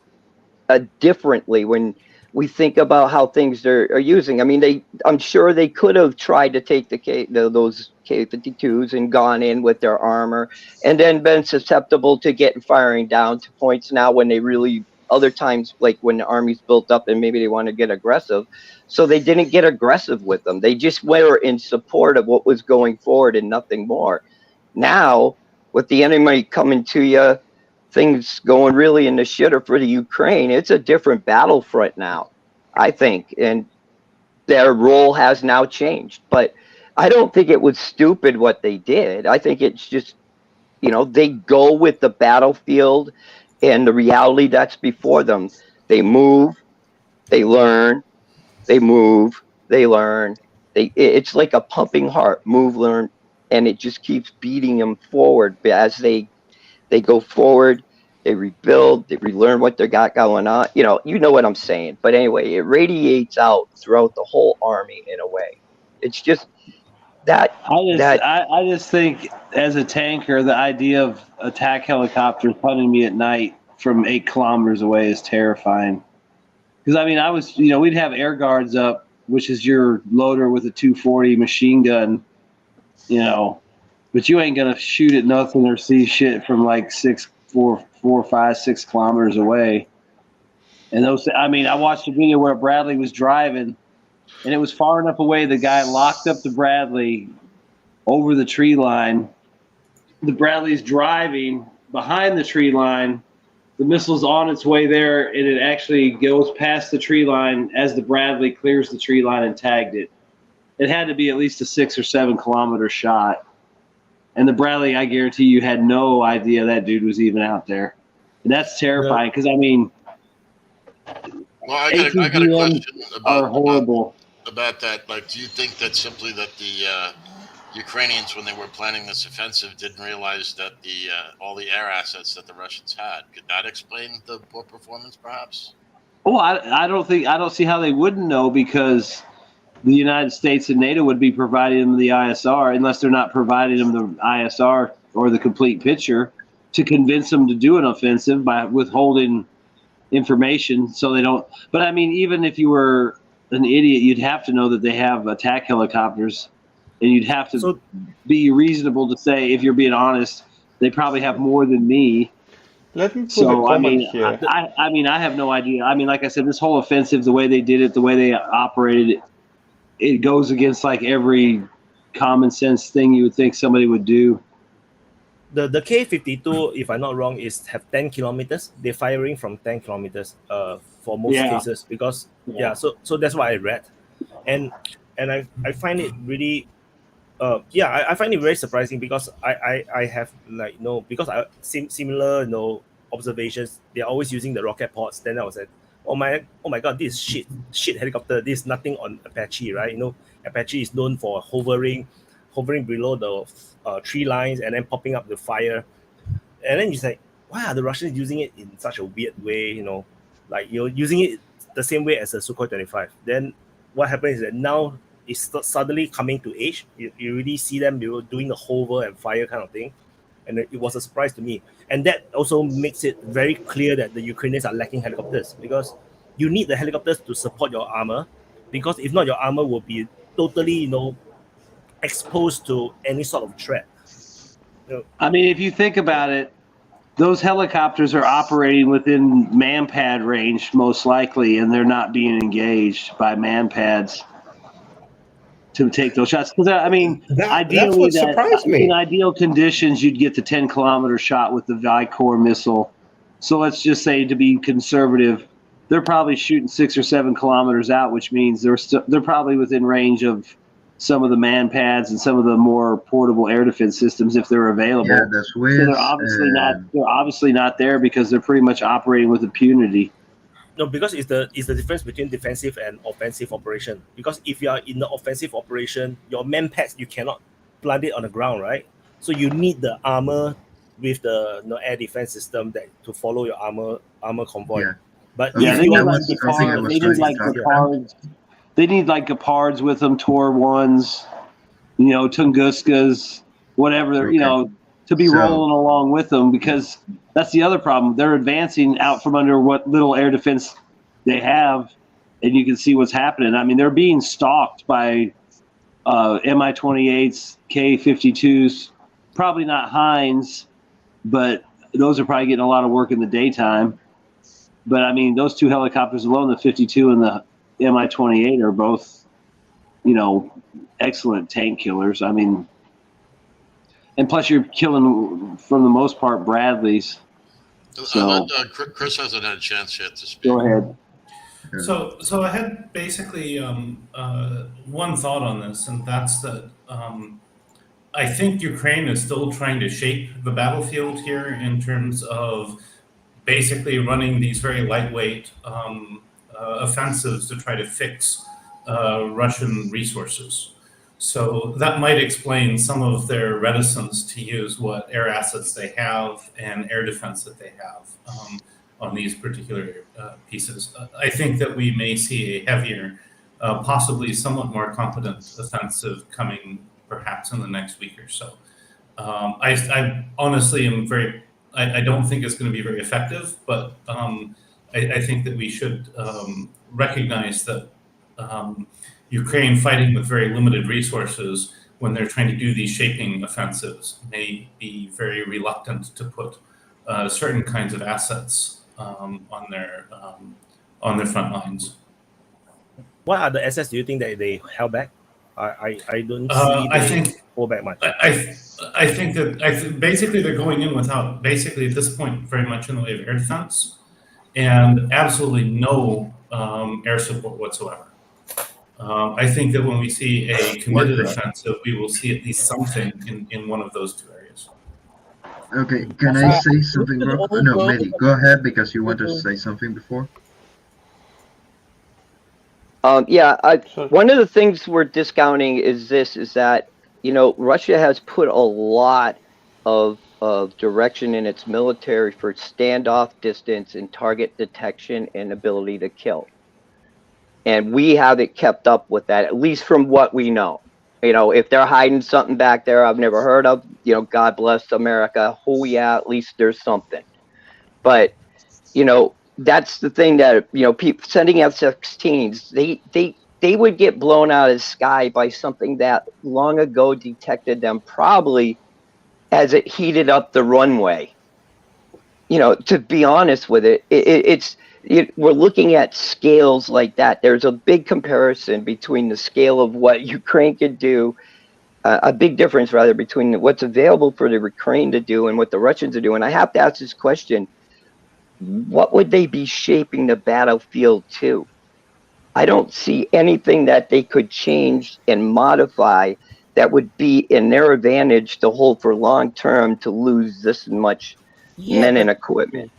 M: differently when we think about how things are using. I mean, I'm sure they could have tried to take those K-52s and gone in with their armor, and then been susceptible to getting firing down to points now when they really, other times, like when the army's built up and maybe they want to get aggressive. So they didn't get aggressive with them. They just were in support of what was going forward and nothing more. Now, with the enemy coming to you, things going really in the shitter for the Ukraine, it's a different battlefront now, I think. And their role has now changed. But I don't think it was stupid what they did. I think it's just, they go with the battlefield and the reality that's before them. They move, they learn, they move, they learn. It's like a pumping heart, move, learn, and it just keeps beating them forward as they go forward, they rebuild, they relearn what they got going on. You know what I'm saying. But anyway, it radiates out throughout the whole army in a way. It's just that.
D: I just think as a tanker, the idea of attack helicopters hunting me at night from 8 kilometers away is terrifying. Because I mean, we'd have air guards up, which is your loader with a 240 machine gun, but you ain't gonna shoot at nothing or see shit from like 4, 5, 6 kilometers away. And I watched a video where Bradley was driving, and it was far enough away. The guy locked up the Bradley over the tree line. The Bradley's driving behind the tree line. The missile's on its way there, and it actually goes past the tree line as the Bradley clears the tree line and tagged it. It had to be at least a 6 or 7 kilometer shot. And the Bradley, I guarantee you, had no idea that dude was even out there. And that's terrifying because,
J: well, I got a question about that. Like, do you think that simply that the Ukrainians, when they were planning this offensive, didn't realize that all the air assets that the Russians had? Could that explain the poor performance, perhaps?
D: Oh, I don't see how they wouldn't know, because the United States and NATO would be providing them the ISR, unless they're not providing them the ISR or the complete picture, to convince them to do an offensive by withholding information so they don't. But I mean, even if you were an idiot, you'd have to know that they have attack helicopters, and you'd have to be reasonable to say, if you're being honest, they probably have more than me.
K: Let me put a comment here.
D: I have no idea. I mean, like I said, this whole offensive, the way they did it, the way they operated it goes against like every common sense thing you would think somebody would do.
B: The K-52, if I'm not wrong, have 10 kilometers. They're firing from 10 kilometers for most cases, because so that's what I read, and I find it really I find it very surprising, because I have because I similar observations. They're always using the rocket pods. Then I was like, oh my god, this is shit helicopter. This is nothing on Apache, right? Apache is known for hovering below the tree lines and then popping up the fire. And then you say, wow, the Russians using it in such a weird way, like you're using it the same way as a Sukhoi 25. Then what happens is that now it's suddenly coming to age. You really see them doing the hover and fire kind of thing. And it was a surprise to me. And that also makes it very clear that the Ukrainians are lacking helicopters, because you need the helicopters to support your armor, because if not, your armor will be totally, exposed to any sort of threat.
D: I mean, if you think about it, those helicopters are operating within manpad range, most likely, and they're not being engaged by manpads to take those shots. Because I mean,
F: that's what surprised me.
D: In ideal conditions, you'd get the 10-kilometer shot with the Vicor missile. So let's just say, to be conservative, they're probably shooting 6 or 7 kilometers out, which means they're probably within range of some of the man pads and some of the more portable air defense systems if they're available.
C: Yeah, the Swiss.
D: So they're obviously not there because they're pretty much operating with impunity.
B: No, because it's the difference between defensive and offensive operation. Because if you are in the offensive operation, your man pads you cannot plant it on the ground, right? So you need the armor with the air defense system that to follow your armor convoy.
C: Yeah.
B: But
D: Yeah,
B: if
D: they
B: you
D: need
B: are
D: like
B: in defensive,
D: Gepards. They need like Gepards. They need like Gepards with them, Tor ones, Tunguskas, whatever,
C: Okay.
D: to be
C: So-
D: rolling along with them, because that's the other problem. They're advancing out from under what little air defense they have, and you can see what's happening. I mean, they're being stalked by Mi-28s, K-52s, probably not Heinz, but those are probably getting a lot of work in the daytime. But I mean, those two helicopters alone, the 52 and the Mi-28, are both, excellent tank killers. I mean, and plus you're killing, for the most part, Bradleys. So
J: Chris hasn't had a chance yet to speak.
D: Go ahead.
N: So I had basically one thought on this, and that's that I think Ukraine is still trying to shape the battlefield here in terms of basically running these very lightweight offensives to try to fix Russian resources. So that might explain some of their reticence to use what air assets they have and air defense that they have on these particular pieces. I think that we may see a heavier, possibly somewhat more competent offensive coming perhaps in the next week or so. I honestly am I don't think it's going to be very effective, but I think that we should recognize that Ukraine fighting with very limited resources when they're trying to do these shaping offensives may be very reluctant to put certain kinds of assets on their front lines.
B: what are the assets do you think that they held back? I don't see they pull back much.
N: I think that basically they're going in without basically at this point very much in the way of air defense and absolutely no air support whatsoever. I think that when we see a committed offensive, we will see at least something in one of those two areas.
C: Okay, can I say something, bro? No, Mehdi, go ahead because you wanted to say something before.
M: One of the things we're discounting is that, Russia has put a lot of direction in its military for standoff distance and target detection and ability to kill. And we haven't kept up with that, at least from what we know. If they're hiding something back there I've never heard of, God bless America. Oh yeah, at least there's something. But, that's the thing that, people sending F-16s, they would get blown out of the sky by something that long ago detected them, probably as it heated up the runway. To be honest with it, we're looking at scales like that. There's a big comparison between the scale of what Ukraine could do, a big difference rather between what's available for the Ukraine to do and what the Russians are doing. I have to ask this question: what would they be shaping the battlefield to? I don't see anything that they could change and modify that would be in their advantage to hold for long term to lose this much men and equipment.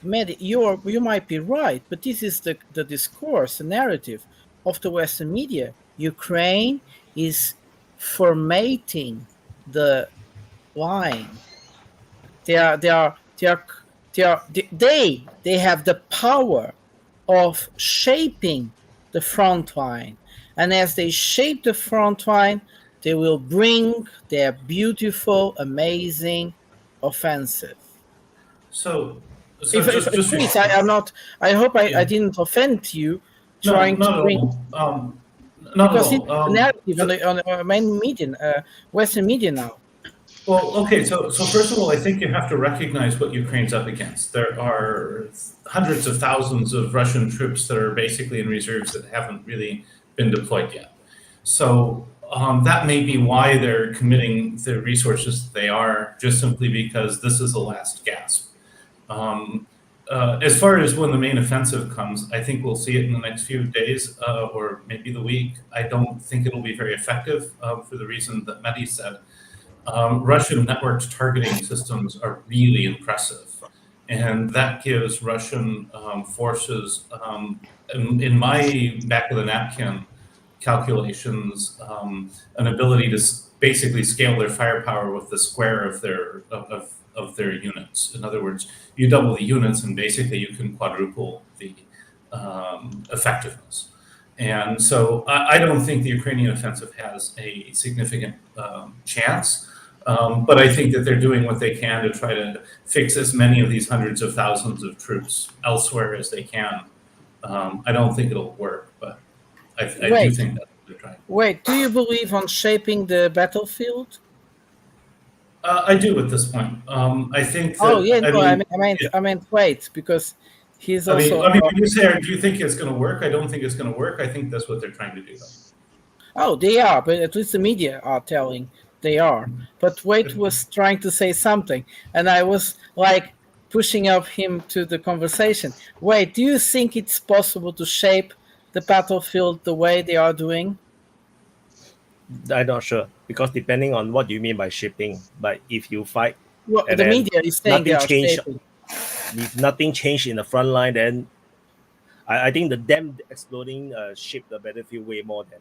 I: Mehdi, you might be right, but this is the discourse, the narrative of the Western media. Ukraine is formatting the line. They have the power of shaping the front line, and as they shape the front line, they will bring their beautiful, amazing offensive. Please, I am not. I hope I didn't offend you. Trying to bring because it's the narrative on the main media, Western media now.
N: Well, okay, so first of all, I think you have to recognize what Ukraine's up against. There are hundreds of thousands of Russian troops that are basically in reserves that haven't really been deployed yet. So that may be why they're committing the resources that they are, just simply because this is the last gasp. as far as when the main offensive comes, I think we'll see it in the next few days or maybe the week. I don't think it'll be very effective for the reason that Mehdi said. Russian networked targeting systems are really impressive. And that gives Russian forces, in my back of the napkin calculations, an ability to basically scale their firepower with the square of their units. In other words, you double the units and basically you can quadruple the effectiveness. And so I don't think the Ukrainian offensive has a significant chance. But I think that they're doing what they can to try to fix as many of these hundreds of thousands of troops elsewhere as they can. I don't think it'll work, but I do think that they're trying.
I: Wait, do you believe on shaping the battlefield?
N: I do at this point. I think that,
I: oh yeah, no, I meant wait, because he's also.
N: I mean, when you say, do you think it's going to work? I don't think it's going to work. I think that's what they're trying to do, though.
I: Oh, they are, but at least the media are telling they are. But Wade was trying to say something, and I was like pushing up him to the conversation. Wade, do you think it's possible to shape the battlefield the way they are doing?
B: I'm not sure, because depending on what you mean by shaping. But if you fight,
I: well, the media is saying they are shaping.
B: If nothing changed in the front line, then I think the dam exploding shaped the battlefield way more than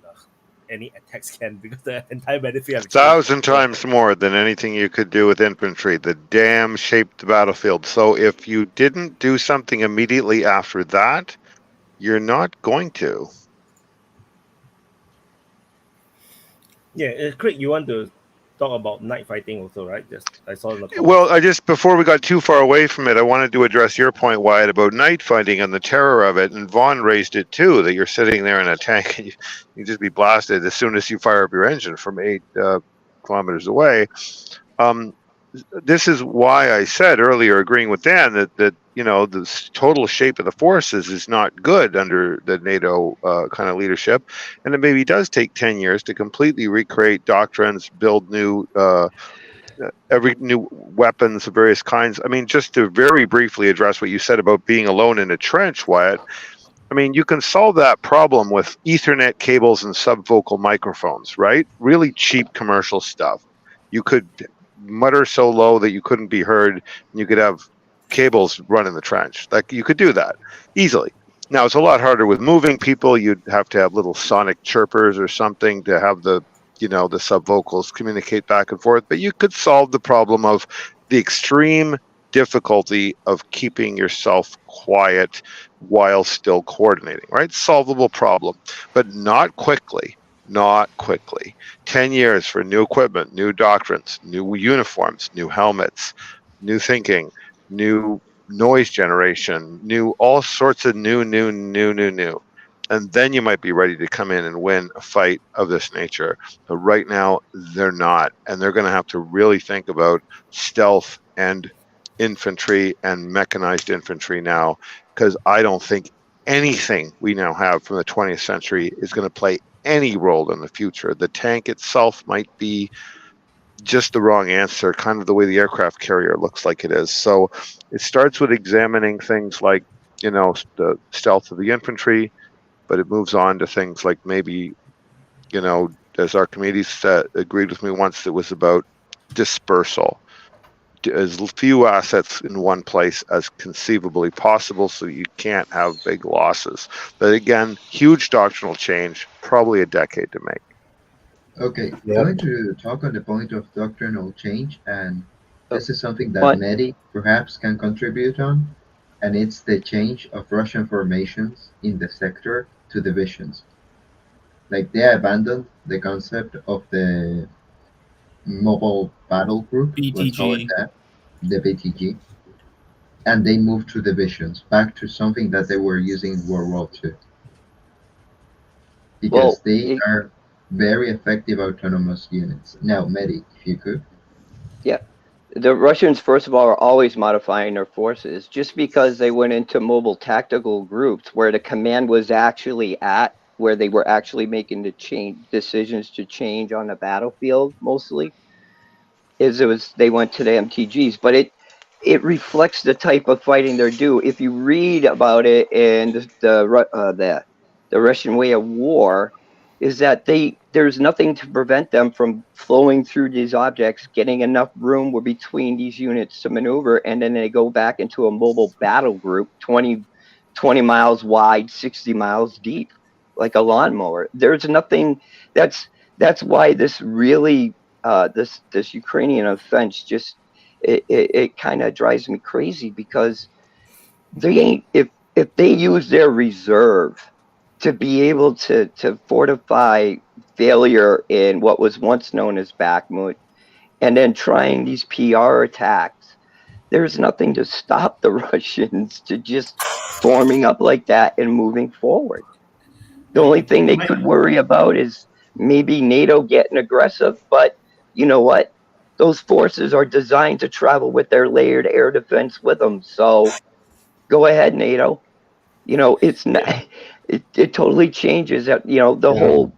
B: any attacks can, because the entire battlefield
H: 1,000 times more than anything you could do with infantry. The dam shaped the battlefield. So if you didn't do something immediately after that, you're not going to.
B: Yeah, Craig, you want to talk about night fighting also, right? I saw in the comments.
H: Well, before we got too far away from it, I wanted to address your point, Wyatt, about night fighting and the terror of it. And Vaughn raised it too, that you're sitting there in a tank and you just be blasted as soon as you fire up your engine from 8 kilometers away. This is why I said earlier, agreeing with Dan, that you know, the total shape of the forces is not good under the NATO kind of leadership, and it maybe does take 10 years to completely recreate doctrines, build new every new weapons of various kinds. I mean, just to very briefly address what you said about being alone in a trench, Wyatt. I mean, you can solve that problem with Ethernet cables and subvocal microphones, right? Really cheap commercial stuff. You could mutter so low that you couldn't be heard, and you could have cables run in the trench. Like, you could do that easily. Now, it's a lot harder with moving people. You'd have to have little sonic chirpers or something to have the, you know, the subvocals communicate back and forth. But you could solve the problem of the extreme difficulty of keeping yourself quiet while still coordinating, right? Solvable problem, but not quickly. Not quickly. 10 years for new equipment, new doctrines, new uniforms, new helmets, new thinking, new noise generation, new all sorts of new. And then you might be ready to come in and win a fight of this nature. But right now, they're not. And they're going to have to really think about stealth and infantry and mechanized infantry now, because I don't think anything we now have from the 20th century is going to play any role in the future. The tank itself might be just the wrong answer, kind of the way the aircraft carrier looks like it is. So it starts with examining things like, you know, the stealth of the infantry, but it moves on to things like maybe, you know, as Archimedes agreed with me once, it was about dispersal. As few assets in one place as conceivably possible, so you can't have big losses. But again, huge doctrinal change, probably a decade to make.
C: Okay, going to talk on the point of doctrinal change, and this is something that Mehdi perhaps can contribute on, and it's the change of Russian formations in the sector to divisions. Like, they abandoned the concept of the mobile battle group, let's call it that, the BTG, and they moved to divisions, back to something that they were using in World War II. Because they are very effective autonomous units. Now, Mehdi, if you could.
M: Yeah. The Russians, first of all, are always modifying their forces. Just because they went into mobile tactical groups where the command was actually at, where they were actually making the decisions to change on the battlefield, mostly, they went to the MTGs. But it reflects the type of fighting they're doing. If you read about it in the Russian way of war, is that there's nothing to prevent them from flowing through these objects, getting enough room between these units to maneuver, and then they go back into a mobile battle group 20 miles wide, 60 miles deep, like a lawnmower. There's nothing. That's why this really this Ukrainian offense just it kind of drives me crazy, because they ain't, if they use their reserve to be able to fortify failure in what was once known as Bakhmut, and then trying these PR attacks, there's nothing to stop the Russians to just forming up like that and moving forward. The only thing they could worry about is maybe NATO getting aggressive, but you know what? Those forces are designed to travel with their layered air defense with them. So go ahead, NATO. You know, it's not, it totally changes that, you know, the whole,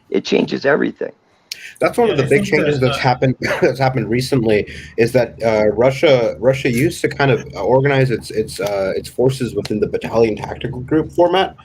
M: it changes everything.
F: That's one of the big changes that's happened recently, is that Russia used to kind of organize its forces within the battalion tactical group format,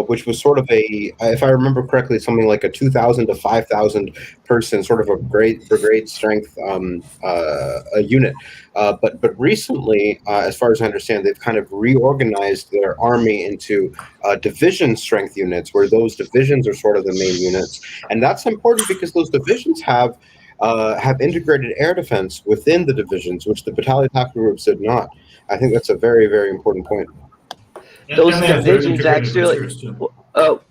F: which was sort of if I remember correctly, something like a 2,000 to 5,000 person sort of a brigade strength a unit. But recently, as far as I understand, they've kind of reorganized their army into division strength units, where those divisions are sort of the main units, and that's important because those divisions have integrated air defense within the divisions, which the battalion tactical groups did not. I think that's a very, very important point.
M: Those divisions actually,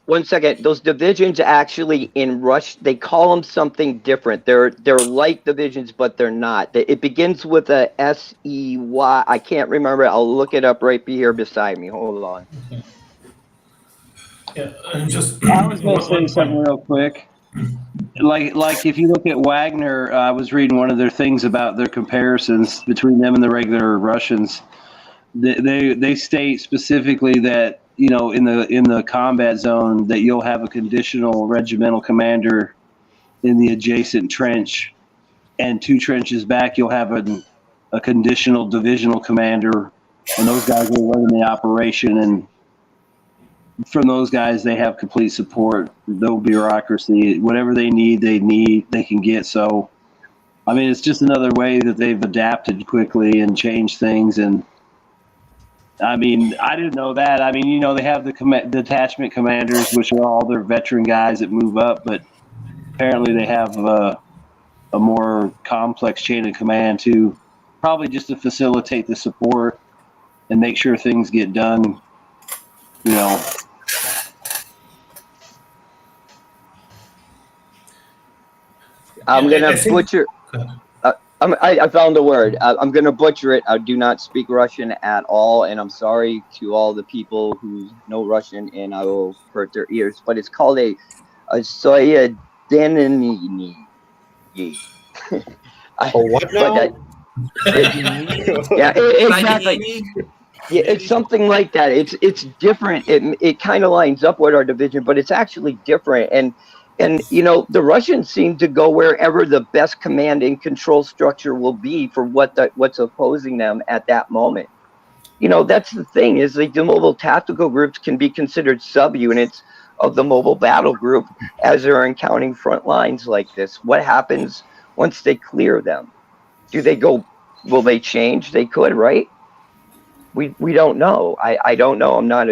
M: one second, those divisions actually in Rush, they call them something different. They're like divisions, but they're not. It begins with a S-E-Y. I can't remember. I'll look it up right here beside me. Hold on.
N: Yeah, just
D: I was going to say something real quick. Like if you look at Wagner, I was reading one of their things about their comparisons between them and the regular Russians. They state specifically that, you know, in the combat zone, that you'll have a conditional regimental commander in the adjacent trench, and 2 trenches back you'll have a conditional divisional commander, and those guys will run the operation, and from those guys they have complete support, no bureaucracy, whatever they need they can get. So I mean, it's just another way that they've adapted quickly and changed things. And I mean, I didn't know that. I mean, you know, they have the detachment commanders, which are all their veteran guys that move up, but apparently they have a more complex chain of command too, probably just to facilitate the support and make sure things get done, you know.
M: I'm gonna butcher. I found the word. I'm gonna butcher it. I do not speak Russian at all, and I'm sorry to all the people who know Russian, and I will hurt their ears. But it's called a soya denini.
F: What now?
M: Yeah, exactly. Yeah, it's something like that. It's different. It kind of lines up with our division, but it's actually different. And you know, the Russians seem to go wherever the best command and control structure will be for what's opposing them at that moment. You know, that's the thing, is like the mobile tactical groups can be considered subunits of the mobile battle group as they're encountering front lines like this. What happens once they clear them? Do they go? Will they change? They could, right? We don't know. I don't know. I'm not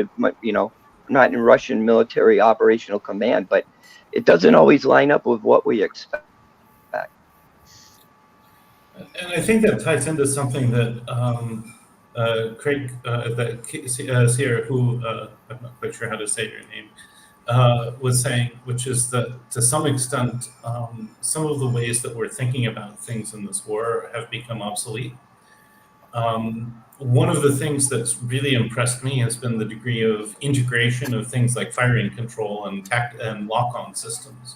M: not in Russian military operational command, but it doesn't always line up with what we expect.
N: And I think that ties into something that Craig, Sierra, who I'm not quite sure how to say your name, was saying, which is that to some extent, some of the ways that we're thinking about things in this war have become obsolete. One of the things that's really impressed me has been the degree of integration of things like firing control and lock-on systems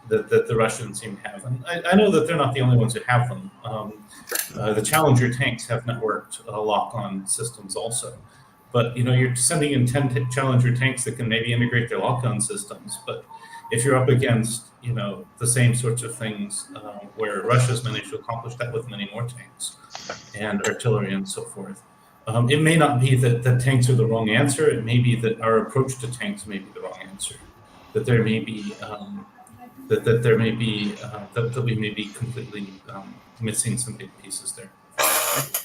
N: that the Russians seem to have. And I know that they're not the only ones who have them. The Challenger tanks have networked lock-on systems also. But you know, you're sending in 10 Challenger tanks that can maybe integrate their lock-on systems. But if you're up against the same sorts of things where Russia's managed to accomplish that with many more tanks and artillery and so forth. It may not be that tanks are the wrong answer. It may be that our approach to tanks may be the wrong answer. That there may be that we may be completely missing some big pieces there.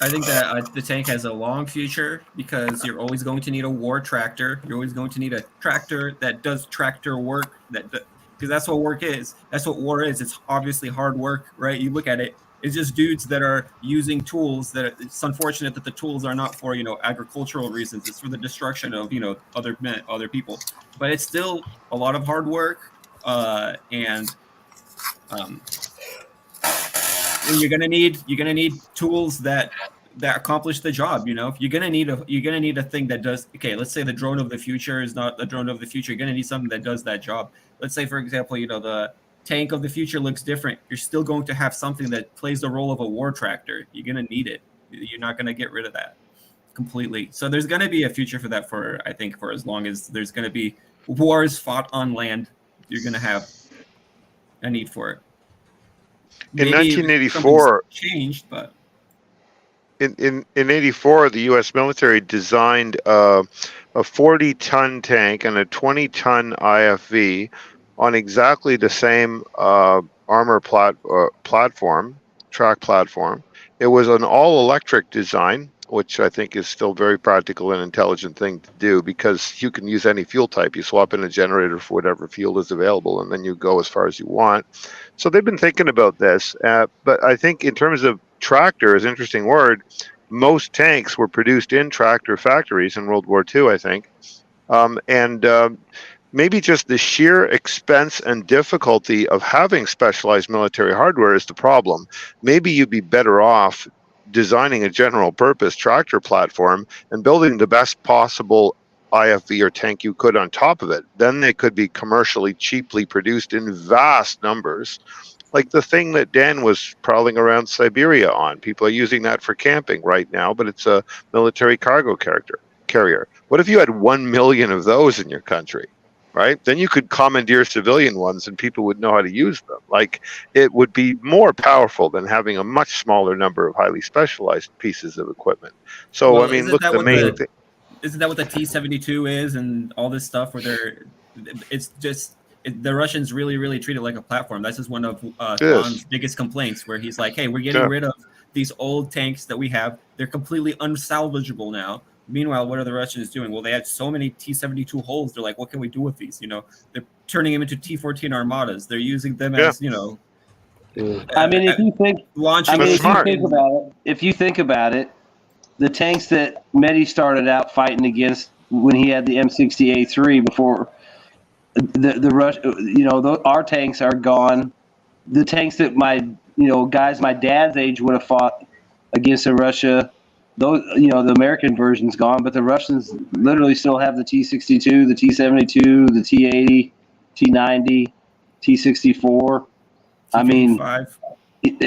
O: I think that the tank has a long future because you're always going to need a war tractor. You're always going to need a tractor that does tractor work. Because that's what work is. That's what war is. It's obviously hard work, right? You look at it. It's just dudes that are using tools that it's unfortunate that the tools are not for, agricultural reasons. It's for the destruction of, other people. But it's still a lot of hard work. And you're gonna need tools that accomplish the job. You're gonna need a thing that does. Okay, let's say the drone of the future is not the drone of the future. You're gonna need something that does that job. Let's say, for example, the tank of the future looks different. You're still going to have something that plays the role of a war tractor. You're gonna need it. You're not gonna get rid of that completely. So there's gonna be a future for that. I think for as long as there's gonna be wars fought on land, you're gonna have a need for it.
H: In 1984,
O: changed, but
H: in 84, the U.S. military designed a 40-ton tank and a 20-ton IFV on exactly the same armor platform, track platform. It was an all-electric design, which I think is still very practical and intelligent thing to do because you can use any fuel type. You swap in a generator for whatever fuel is available, and then you go as far as you want. So they've been thinking about this, but I think in terms of tractor is an interesting word. Most tanks were produced in tractor factories in World War II, I think. Maybe just the sheer expense and difficulty of having specialized military hardware is the problem. Maybe you'd be better off designing a general purpose tractor platform and building the best possible IFV or tank you could on top of it. Then they could be commercially cheaply produced in vast numbers, like the thing that Dan was prowling around Siberia on. People are using that for camping right now, but it's a military cargo carrier. What if you had 1 million of those in your country? Right? Then you could commandeer civilian ones and people would know how to use them. Like, it would be more powerful than having a much smaller number of highly specialized pieces of equipment. So,
O: well,
H: I mean, look, the main thing.
O: Isn't that what the T-72 is and all this stuff where the Russians really treat it like a platform. That's just one of Don's biggest complaints, where he's like, hey, we're getting rid of these old tanks that we have. They're completely unsalvageable now. Meanwhile, what are the Russians doing? Well, they had so many T-72 holes. They're like, what can we do with these? They're turning them into T-14 armadas. They're using them as,
D: I mean, if you think about it, the tanks that Mehdi started out fighting against when he had the M60A3 before the Rush, our tanks are gone. The tanks that guys my dad's age would have fought against in Russia, those, the American version's gone, but the Russians literally still have the T-62, the T-72, the T-80, T-90, T-64. I mean,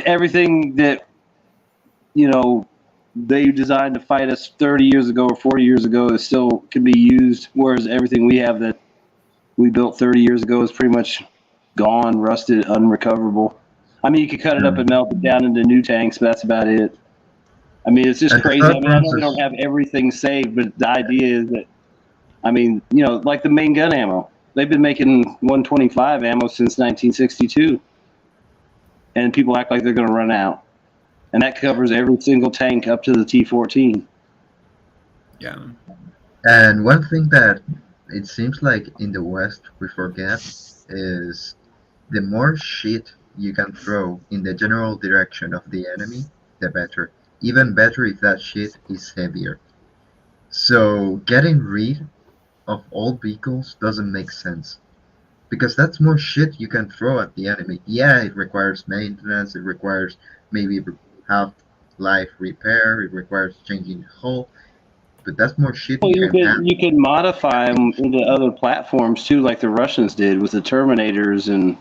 D: everything that, they designed to fight us 30 years ago or 40 years ago is still can be used, whereas everything we have that we built 30 years ago is pretty much gone, rusted, unrecoverable. I mean, you could cut it up and melt it down into new tanks, but that's about it. I mean, it's just crazy. I mean, I know we don't have everything saved, but the idea is that, I mean, like the main gun ammo. They've been making 125 ammo since 1962, and people act like they're going to run out. And that covers every single tank up to the T-14.
O: Yeah.
C: And one thing that it seems like in the West we forget is the more shit you can throw in the general direction of the enemy, the better. Even better if that shit is heavier. So getting rid of old vehicles doesn't make sense, because that's more shit you can throw at the enemy. Yeah, it requires maintenance, it requires maybe half-life repair, it requires changing the hull, but that's more shit you
D: can modify them into other platforms too, like the Russians did with the Terminators and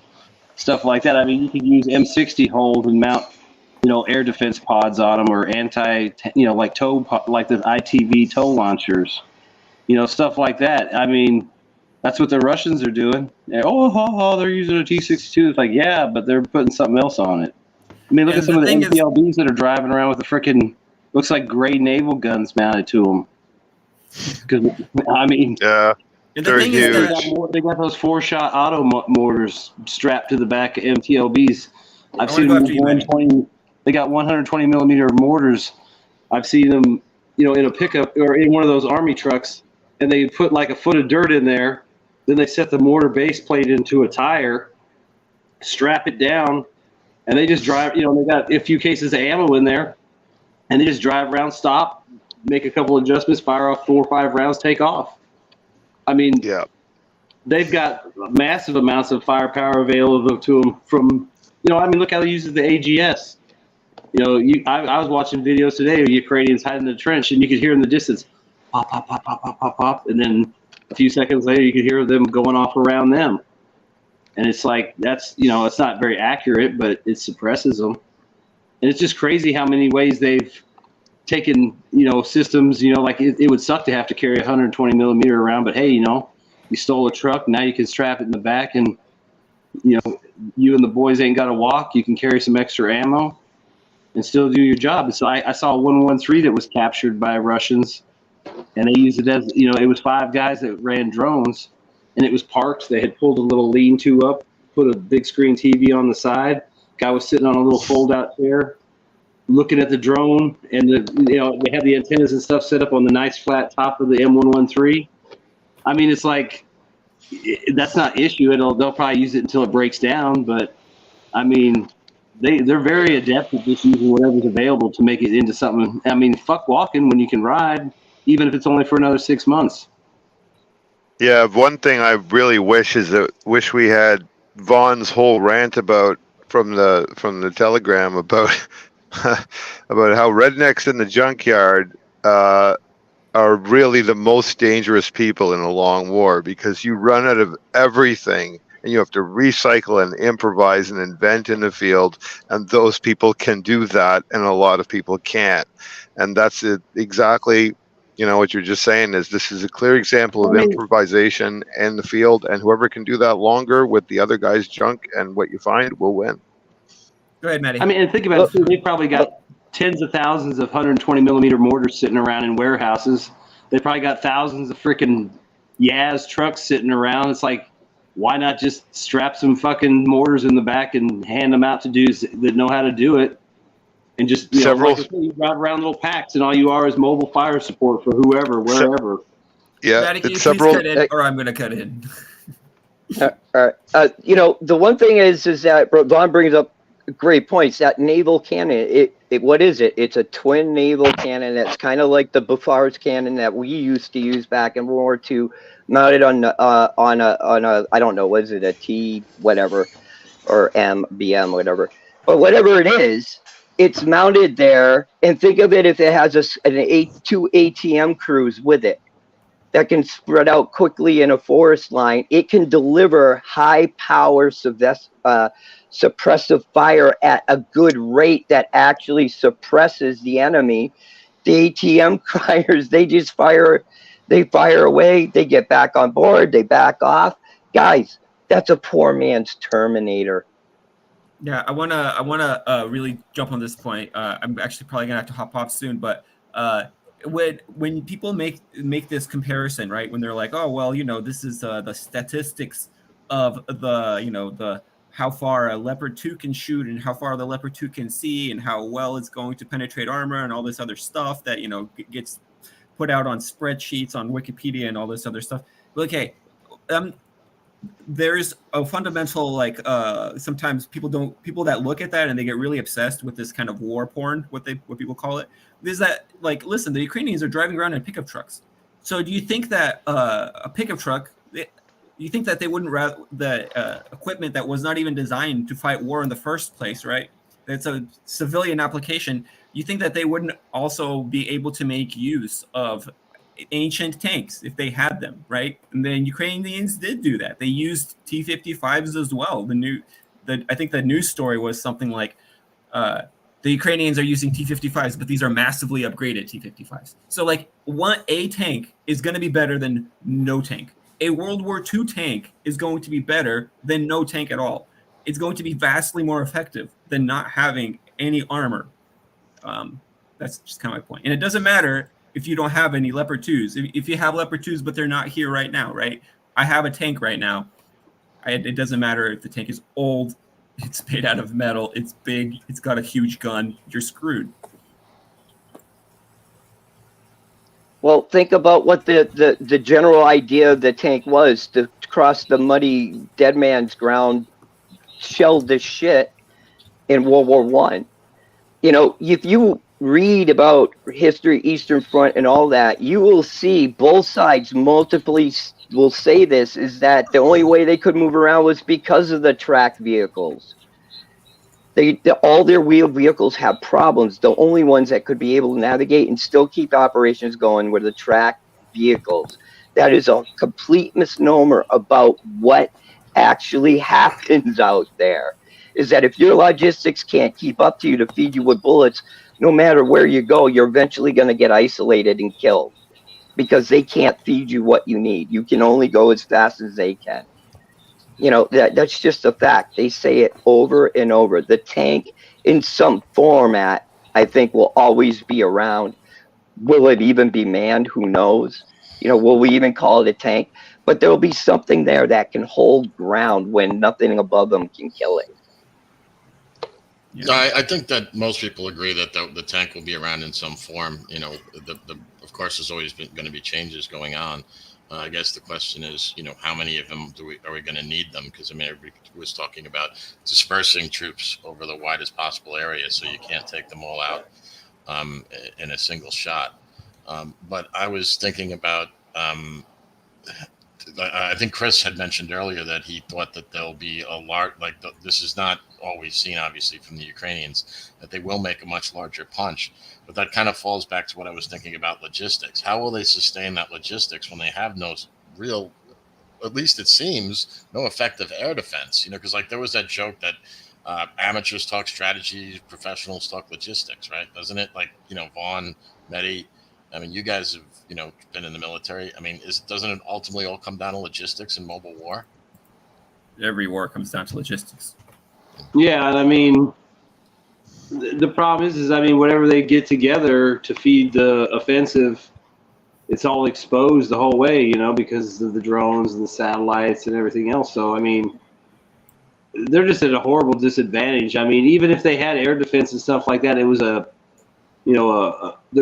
D: stuff like that. I mean, you could use M60 hulls and mount air defense pods on them, or like tow, like the ITV tow launchers, stuff like that. I mean, That's what the Russians are doing. They're using a T-62. It's like, yeah, but they're putting something else on it. I mean, look
O: And
D: at some of the
O: thing is,
D: MPLBs that are driving around with the freaking, looks like gray naval guns mounted to them. Because, I mean,
H: Yeah,
O: and the
H: they're
O: thing is
H: huge.
O: that
D: they got those 4-shot auto mortars strapped to the back of MTLBs. I've
O: I
D: seen
O: wanna
D: them
O: go after you, Manny.
D: 120. They got 120 millimeter mortars. I've seen them, in a pickup or in one of those army trucks, and they put like a foot of dirt in there. Then they set the mortar base plate into a tire, strap it down, and they just drive. They got a few cases of ammo in there, and they just drive around, stop, make a couple adjustments, fire off 4 or 5 rounds, take off. I mean,
H: Yeah.
D: they've got massive amounts of firepower available to them from, look how they use the AGS. I was watching videos today of Ukrainians hiding in the trench, and you could hear in the distance, pop, pop, pop, pop, pop, pop, pop, and then a few seconds later, you could hear them going off around them. And it's like, that's, it's not very accurate, but it suppresses them. And it's just crazy how many ways they've taken, systems, like it would suck to have to carry 120 millimeter around, but hey, you stole a truck, now you can strap it in the back, and, you and the boys ain't got to walk. You can carry some extra ammo and still do your job. And so I saw 113 that was captured by Russians, and they used it as, it was 5 guys that ran drones, and it was parked. They had pulled a little lean-to up, put a big screen TV on the side. Guy was sitting on a little fold-out chair, looking at the drone, and they had the antennas and stuff set up on the nice flat top of the M113. I mean, it's like, that's not issue. They'll probably use it until it breaks down, but I mean, they're very adept at just using whatever's available to make it into something. I mean, fuck walking when you can ride, even if it's only for another 6 months.
H: Yeah, one thing I really wish we had Vaughn's whole rant about from the Telegram about about how rednecks in the junkyard are really the most dangerous people in a long war, because you run out of everything and you have to recycle and improvise and invent in the field, and those people can do that and a lot of people can't. And that's it, exactly, what you're just saying is this is a clear example of improvisation in the field, and whoever can do that longer with the other guy's junk and what you find will win.
O: Go ahead, Maddie.
D: I mean, and think about it, they probably got tens of thousands of 120 millimeter mortars sitting around in warehouses. They probably got thousands of freaking Yaz trucks sitting around. It's like, why not just strap some fucking mortars in the back and hand them out to dudes that know how to do it? And just, like I said, you drive around little packs, and all you are is mobile fire support for whoever, wherever.
H: Yeah,
O: Maddie, can you please cut in, or I'm going to cut in.
M: All right. The one thing is that Don brings up great points. That naval cannon, what is it? It's a twin naval cannon that's kind of like the Buffar's cannon that we used to use back in World War II, mounted on a I don't know, what is it, a T whatever, or MBM whatever, but whatever it is, it's mounted there. And think of it, if it has two ATM crews with it that can spread out quickly in a forest line, it can deliver high power suppressive fire at a good rate that actually suppresses the enemy. The ATM criers, they just fire away, they get back on board, they back off. Guys, that's a poor man's Terminator.
O: Yeah, I wanna really jump on this point. I'm actually probably gonna have to hop off soon, but when people make this comparison, right? When they're like, oh well, this is the statistics of the how far a Leopard 2 can shoot and how far the Leopard 2 can see and how well it's going to penetrate armor and all this other stuff that gets put out on spreadsheets on Wikipedia and all this other stuff. But okay, there's a fundamental, like, sometimes people that look at that and they get really obsessed with this kind of war porn, what people call it, is that, like, listen, the Ukrainians are driving around in pickup trucks. So do you think that a pickup truck, you think that they wouldn't rather the equipment that was not even designed to fight war in the first place, right? It's a civilian application. You think that they wouldn't also be able to make use of ancient tanks if they had them, right? And then Ukrainians did do that. They used T-55s as well. I think the news story was something like the Ukrainians are using T-55s, but these are massively upgraded T-55s. So like a tank is going to be better than no tank. a World War II tank is going to be better than no tank at all. It's going to be vastly more effective than not having any armor. That's just kind of my point. And it doesn't matter if you don't have any Leopard 2s. If you have Leopard 2s, but they're not here right now, right? I have a tank right now. It doesn't matter if the tank is old, it's made out of metal, it's big, it's got a huge gun, you're screwed.
M: Well, think about what the general idea of the tank was, to cross the muddy dead man's ground, shell this shit in World War I. You know, if you read about history, Eastern Front and all that, you will see both sides multiply will say this, is that the only way they could move around was because of the tracked vehicles. All their wheeled vehicles have problems. The only ones that could be able to navigate and still keep operations going were the tracked vehicles. That is a complete misnomer about what actually happens out there. Is that if your logistics can't keep up to you to feed you with bullets, no matter where you go, you're eventually going to get isolated and killed because they can't feed you what you need. You can only go as fast as they can. You know, that's just a fact. They say it over and over. The tank in some format, I think, will always be around. Will it even be manned? Who knows? You know, will we even call it a tank? But there will be something there that can hold ground when nothing above them can kill it.
J: Yeah. I think that most people agree that the tank will be around in some form. You know, of course, there's always going to be changes going on. I guess the question is, you know, how many of them are we going to need them? Because I mean, everybody was talking about dispersing troops over the widest possible area, so you can't take them all out in a single shot. But I was thinking about, I think Chris had mentioned earlier that he thought that there'll be a large, this is not all we've seen, obviously, from the Ukrainians, that they will make a much larger punch. But that kind of falls back to what I was thinking about logistics. How will they sustain that logistics when they have no real, at least it seems, no effective air defense? You know, because like there was that joke that amateurs talk strategy, professionals talk logistics, right? Doesn't it? Like, you know, Vaughn, Mehdi, I mean, you guys have, you know, been in the military. I mean, doesn't it ultimately all come down to logistics in mobile war?
O: Every war comes down to logistics.
D: Yeah, and I mean, the problem is I mean, whatever they get together to feed the offensive, it's all exposed the whole way, you know, because of the drones and the satellites and everything else. So, I mean, they're just at a horrible disadvantage. I mean, even if they had air defense and stuff like that, it was there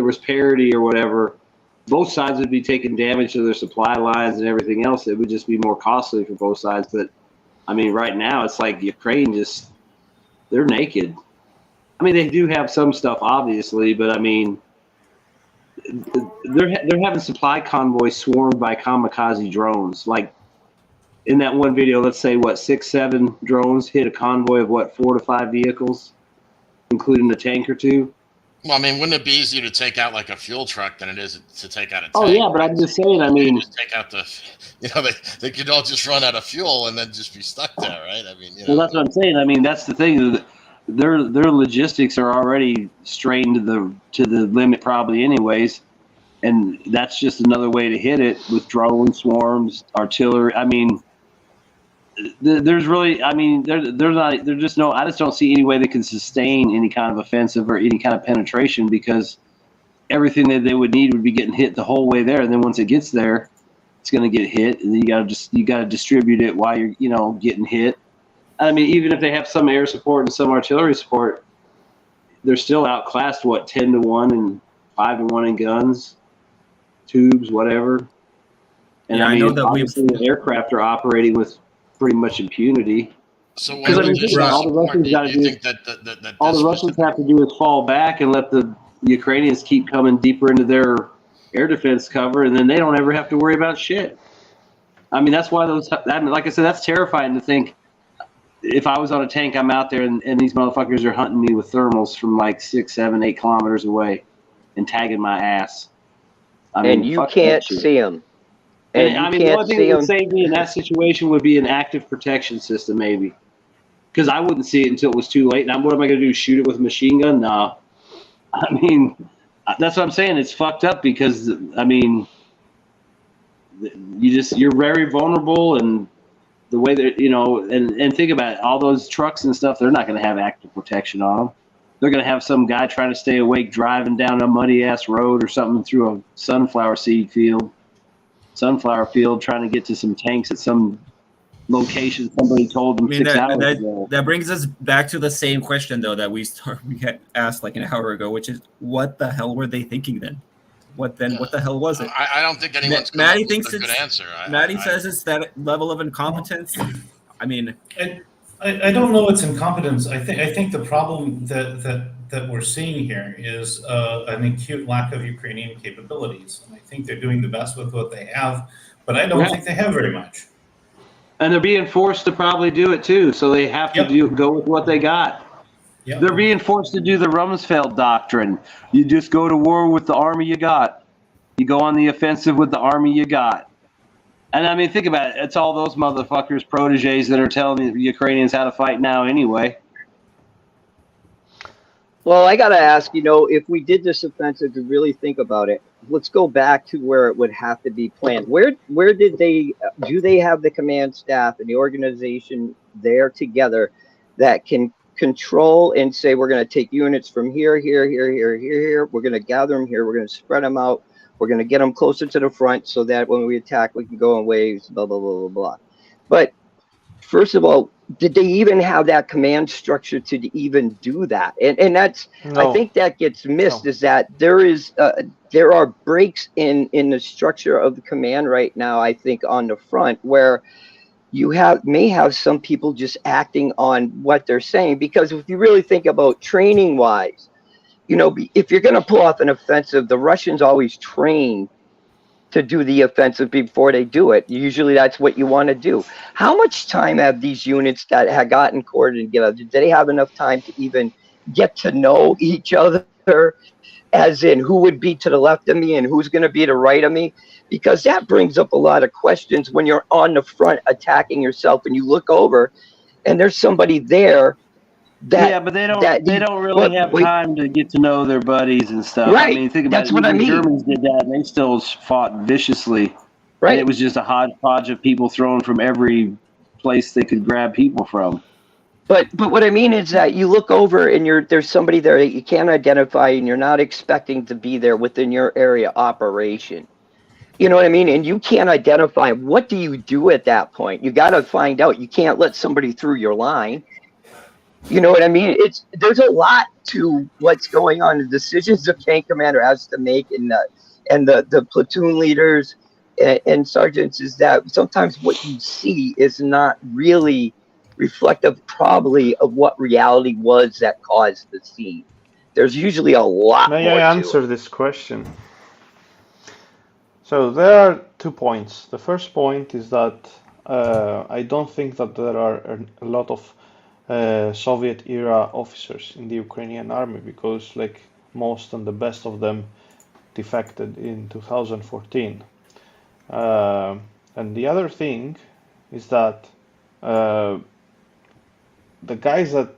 D: was parity or whatever, both sides would be taking damage to their supply lines and everything else. It would just be more costly for both sides. But, I mean, right now, it's like Ukraine they're naked. I mean, they do have some stuff, obviously, but I mean, they're having supply convoys swarmed by kamikaze drones. Like in that one video, let's say 6-7 drones hit a convoy of 4 to 5 vehicles, including a tank or two.
J: Well, I mean, wouldn't it be easier to take out like a fuel truck than it is to take out a tank?
D: Oh yeah, but I'm just saying. I mean,
J: just take out they could all just run out of fuel and then just be stuck there, right? I mean, you know.
D: Well, that's what I'm saying. I mean, that's the thing. Their logistics are already strained to the limit, probably, anyways, and that's just another way to hit it with drone swarms, artillery. I mean, there's really, I mean, there's just no. I just don't see any way they can sustain any kind of offensive or any kind of penetration, because everything that they would need would be getting hit the whole way there, and then once it gets there, it's going to get hit, and then you got to distribute it while you're, you know, getting hit. I mean, even if they have some air support and some artillery support, they're still outclassed, 10-1 and 5-1 in guns, tubes, whatever. And
O: yeah,
D: I mean,
O: know that
D: the aircraft are operating with pretty much impunity.
J: So
D: because I mean, all the Russians got to do all the Russians have to do is fall back and let the Ukrainians keep coming deeper into their air defense cover, and then they don't ever have to worry about shit. I mean, that's why like I said, that's terrifying to think. If I was on a tank, I'm out there, and these motherfuckers are hunting me with thermals from 6, 7, 8 kilometers away and tagging my ass. I mean,
M: and you can't see them.
D: And I mean, the only thing that would save me in that situation would be an active protection system, maybe. Because I wouldn't see it until it was too late. Now, what am I going to do, shoot it with a machine gun? No. I mean, that's what I'm saying. It's fucked up because, I mean, you're very vulnerable, and the way that and think about it, all those trucks and stuff, they're not going to have active protection on them. They're going to have some guy trying to stay awake driving down a muddy ass road or something through a sunflower field, trying to get to some tanks at some location somebody told them 6 hours ago.
O: That brings us back to the same question though that we had asked like an hour ago, which is what the hell were they thinking then? What the hell was it?
J: I don't think anyone's come
O: Maddie
J: up
O: thinks
J: with a good
O: it's
J: answer.
O: Maddie says it's that level of incompetence. I mean,
N: I don't know it's incompetence. I think the problem that we're seeing here is an acute lack of Ukrainian capabilities. And I think they're doing the best with what they have, but I don't think they have very much.
D: And they're being forced to probably do it too, so they have to go with what they got.
N: Yep.
D: They're being forced to do the Rumsfeld doctrine. You just go to war with the army you got. You go on the offensive with the army you got. And I mean, think about it. It's all those motherfuckers, proteges, that are telling the Ukrainians how to fight now anyway.
M: Well, I got to ask, if we did this offensive to really think about it, let's go back to where it would have to be planned. Where do they have the command staff and the organization there together that can control and say, we're going to take units from here. We're going to gather them here. We're going to spread them out. We're going to get them closer to the front so that when we attack, we can go in waves, blah, blah, blah, blah, blah. But first of all, did they even have that command structure to even do that? And that's, I think that gets missed, is that there are breaks in the structure of the command right now, I think, on the front, where you may have some people just acting on what they're saying. Because if you really think about training wise, if you're going to pull off an offensive, the Russians always train to do the offensive before they do it. Usually that's what you want to do. How much time have these units that had gotten coordinated together? Did they have enough time to even get to know each other, as in who would be to the left of me and who's going to be to the right of me? Because that brings up a lot of questions when you're on the front attacking yourself and you look over and there's somebody there that,
D: but they don't really have time to get to know their buddies and stuff.
M: Right.
D: I mean, think about
M: That's what I mean.
D: The Germans did that and they still fought viciously.
M: Right.
D: And it was just a hodgepodge of people thrown from every place they could grab people from.
M: But what I mean is that you look over and there's somebody there that you can't identify and you're not expecting to be there within your area operation. You know what I mean? And you can't identify. What do you do at that point? You got to find out. You can't let somebody through your line. You know what I mean? There's a lot to what's going on. The decisions the tank commander has to make, and the platoon leaders and sergeants, is that sometimes what you see is not really reflective, probably, of what reality was that caused the scene. There's usually a lot more.
K: May I answer this question? So there are 2 points. The first point is that I don't think that there are a lot of Soviet era officers in the Ukrainian army, because like most and the best of them defected in 2014. And the other thing is that the guys that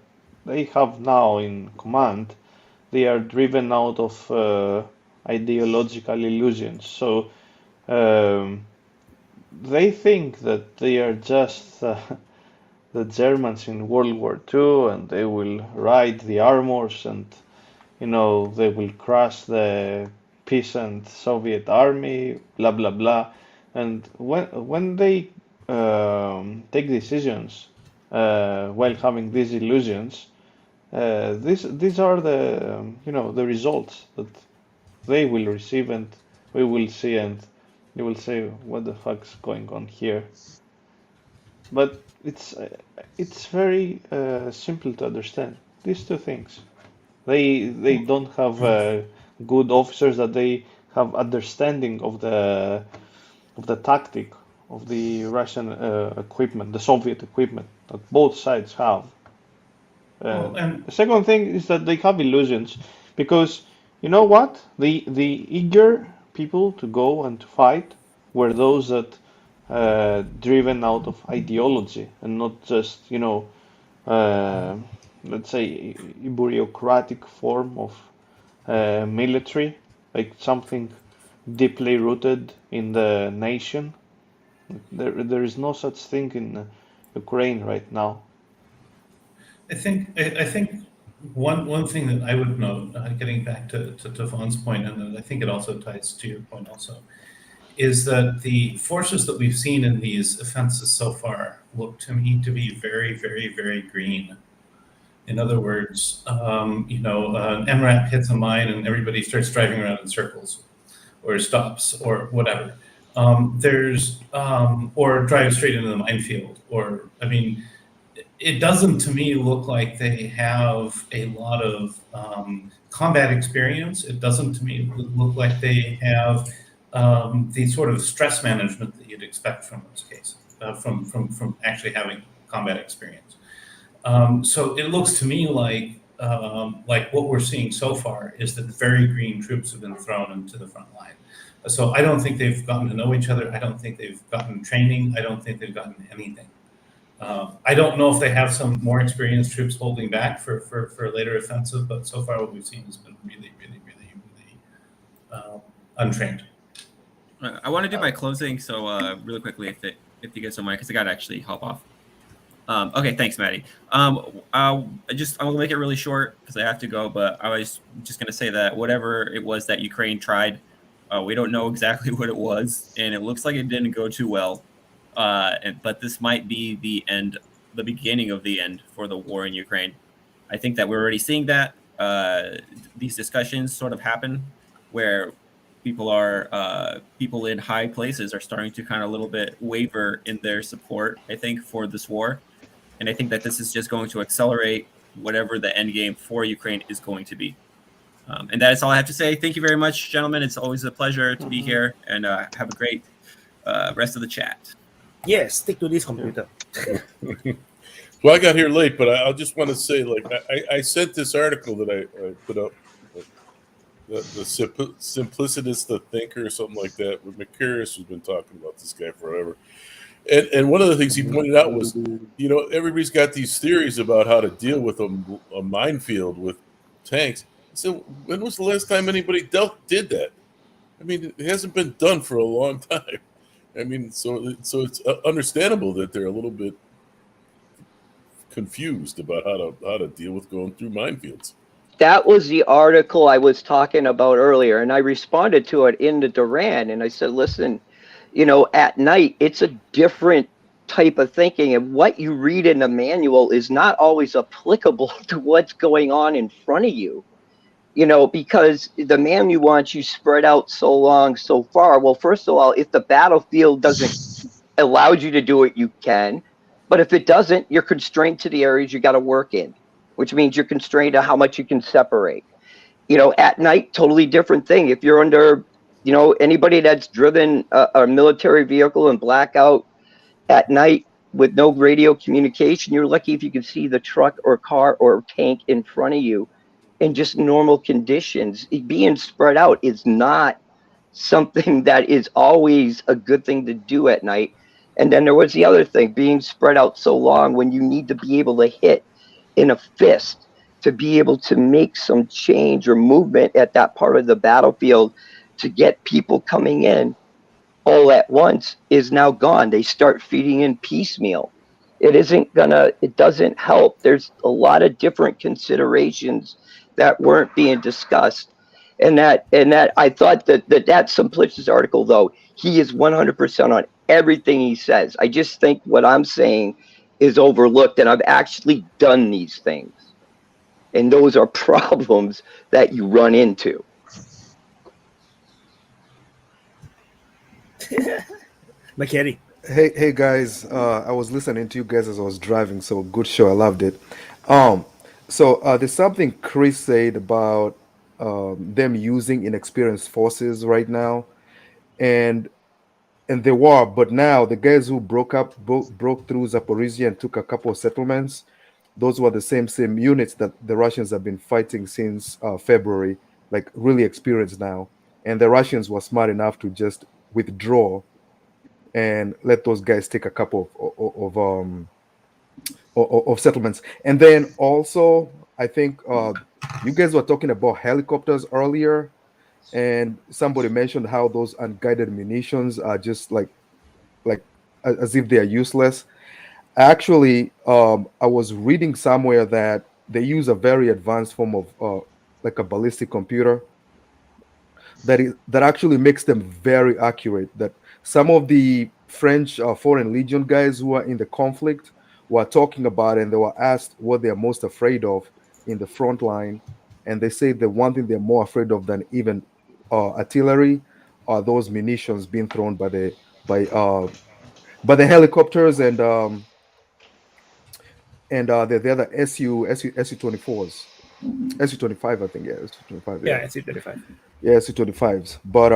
K: they have now in command, they are driven out of ideological illusions. So they think that they are just the Germans in World War II, and they will ride the armors, and they will crush the peasant Soviet army, blah blah blah. And when they take decisions while having these illusions, these are the the results that they will receive, and we will see, and you will say, what the fuck's going on here? But it's very simple to understand these 2 things. They don't have good officers, that they have understanding of the tactic of the Russian equipment, the Soviet equipment that both sides have. The second thing is that they have illusions, because you know what? The eager people to go and to fight were those that driven out of ideology, and not just let's say a bureaucratic form of military, like something deeply rooted in the nation. There is no such thing in Ukraine right now.
N: I think one thing that I would note, getting back to Vaughn's point, and I think it also ties to your point also, is that the forces that we've seen in these offenses so far look to me to be very, very, very green. In other words, an MRAP hits a mine and everybody starts driving around in circles, or stops, or whatever. Or drive straight into the minefield, it doesn't to me look like they have a lot of combat experience. It doesn't to me look like they have the sort of stress management that you'd expect from those cases, from actually having combat experience. So it looks to me like what we're seeing so far is that very green troops have been thrown into the front line. So I don't think they've gotten to know each other. I don't think they've gotten training. I don't think they've gotten anything. I don't know if they have some more experienced troops holding back for a later offensive, but so far what we've seen has been really, really, really, really untrained.
O: I want to do my closing, so really quickly, if you guys don't mind, because I got to actually hop off. Okay, thanks, Maddie. I'll make it really short because I have to go, but I was just going to say that whatever it was that Ukraine tried, we don't know exactly what it was, and it looks like it didn't go too well. But this might be the beginning of the end for the war in Ukraine. I think that we're already seeing that. These discussions sort of happen where people in high places are starting to kind of a little bit waver in their support, I think, for this war. And I think that this is just going to accelerate whatever the end game for Ukraine is going to be. And that is all I have to say. Thank you very much, gentlemen. It's always a pleasure to be here, and have a great rest of the chat.
B: Yes, stick to this computer.
P: Well, I got here late, but I just want to say, I sent this article that I put up, the simplicitous, the thinker, or something like that. With McCurious, has been talking about this guy forever. And one of the things he pointed out was, everybody's got these theories about how to deal with a minefield with tanks. So when was the last time anybody did that? I mean, it hasn't been done for a long time. I mean, so it's understandable that they're a little bit confused about how to deal with going through minefields.
M: That was the article I was talking about earlier, and I responded to it in the Duran, and I said, listen, at night, it's a different type of thinking, and what you read in the manual is not always applicable to what's going on in front of you. Because the manual wants you spread out so long, so far. Well, first of all, if the battlefield doesn't allow you to do it, you can. But if it doesn't, you're constrained to the areas you got to work in, which means you're constrained to how much you can separate. At night, totally different thing. If you're under, anybody that's driven a military vehicle and blackout at night with no radio communication, you're lucky if you can see the truck or car or tank in front of you. In just normal conditions, being spread out is not something that is always a good thing to do at night. And then there was the other thing, being spread out so long when you need to be able to hit in a fist to be able to make some change or movement at that part of the battlefield to get people coming in all at once is now gone. They start feeding in piecemeal. It doesn't help. There's a lot of different considerations that weren't being discussed. And that I thought that Simplicitous article, though, he is 100% on everything he says. I just think what I'm saying is overlooked, and I've actually done these things. And those are problems that you run into.
B: McKerry.
Q: Hey guys, I was listening to you guys as I was driving, so good show. I loved it. So there's something Chris said about them using inexperienced forces right now, and they were, but now the guys who broke through Zaporizhzhia and took a couple of settlements, those were the same units that the Russians have been fighting since February, like really experienced now, and the Russians were smart enough to just withdraw and let those guys take a couple of settlements. And then also, I think you guys were talking about helicopters earlier. And somebody mentioned how those unguided munitions are just like as if they are useless. Actually, I was reading somewhere that they use a very advanced form of like a ballistic computer that actually makes them very accurate. That some of the French Foreign Legion guys who are in the conflict were talking about, and they were asked what they are most afraid of in the front line, and they say the one thing they're more afraid of than even artillery are those munitions being thrown by the helicopters and the other SU 24s, SU 25, I think. Yeah, SU 25.
B: Yeah,
Q: Yeah,
B: it's 35.
Q: yeah, SU 25s. But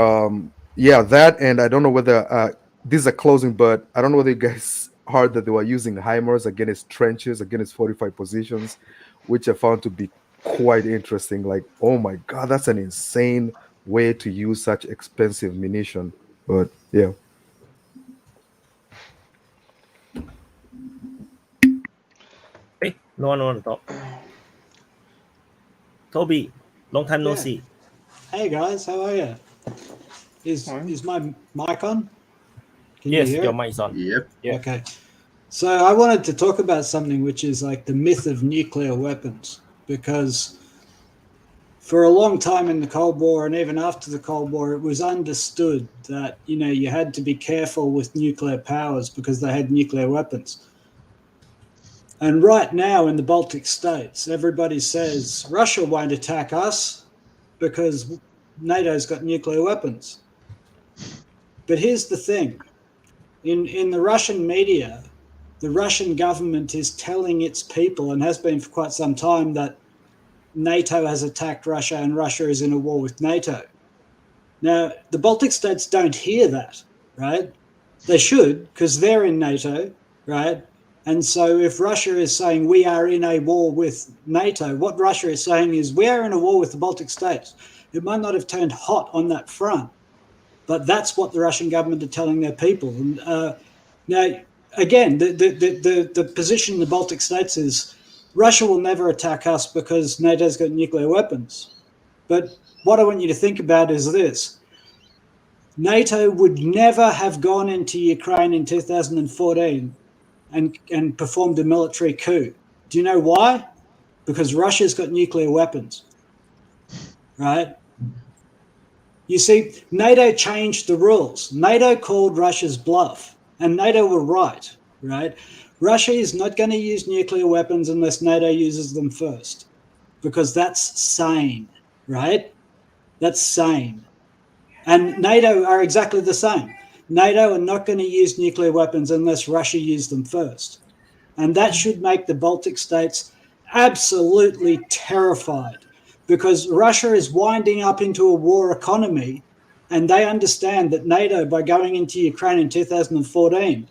Q: yeah, that, and I don't know whether these are closing, but I don't know whether you guys heard that they were using HIMARS against trenches, against 45 positions, which I found to be quite interesting. Like, oh my god, that's an insane way to use such expensive munition. But yeah.
B: Hey, no one want to talk. Toby, long time no
R: Yeah.
B: see.
R: Hey guys, how are you? Is my mic on? Can
B: Yes,
R: you hear
B: your
R: it?
B: mic is on.
C: Yep.
B: Yeah.
R: Okay. So I wanted to talk about something which is like the myth of nuclear weapons, because for a long time in the Cold War and even after the Cold War, it was understood that, you know, you had to be careful with nuclear powers because they had nuclear weapons. And right now in the Baltic states, everybody says Russia won't attack us because NATO's got nuclear weapons. But here's the thing. In the Russian media, the Russian government is telling its people, and has been for quite some time, that NATO has attacked Russia and Russia is in a war with NATO. Now, the Baltic states don't hear that, right? They should, because they're in NATO, right? And so if Russia is saying we are in a war with NATO, what Russia is saying is we are in a war with the Baltic states. It might not have turned hot on that front, but that's what the Russian government are telling their people. And now, again, the position in the Baltic states is Russia will never attack us because NATO's got nuclear weapons. But what I want you to think about is this. NATO would never have gone into Ukraine in 2014 and performed a military coup. Do you know why? Because Russia's got nuclear weapons, right? You see, NATO changed the rules. NATO called Russia's bluff, and NATO were right? Russia is not going to use nuclear weapons unless NATO uses them first, because that's sane, right? That's sane. And NATO are exactly the same. NATO are not going to use nuclear weapons unless Russia used them first. And that should make the Baltic states absolutely terrified, because Russia is winding up into a war economy, and they understand that NATO, by going into Ukraine in 2014,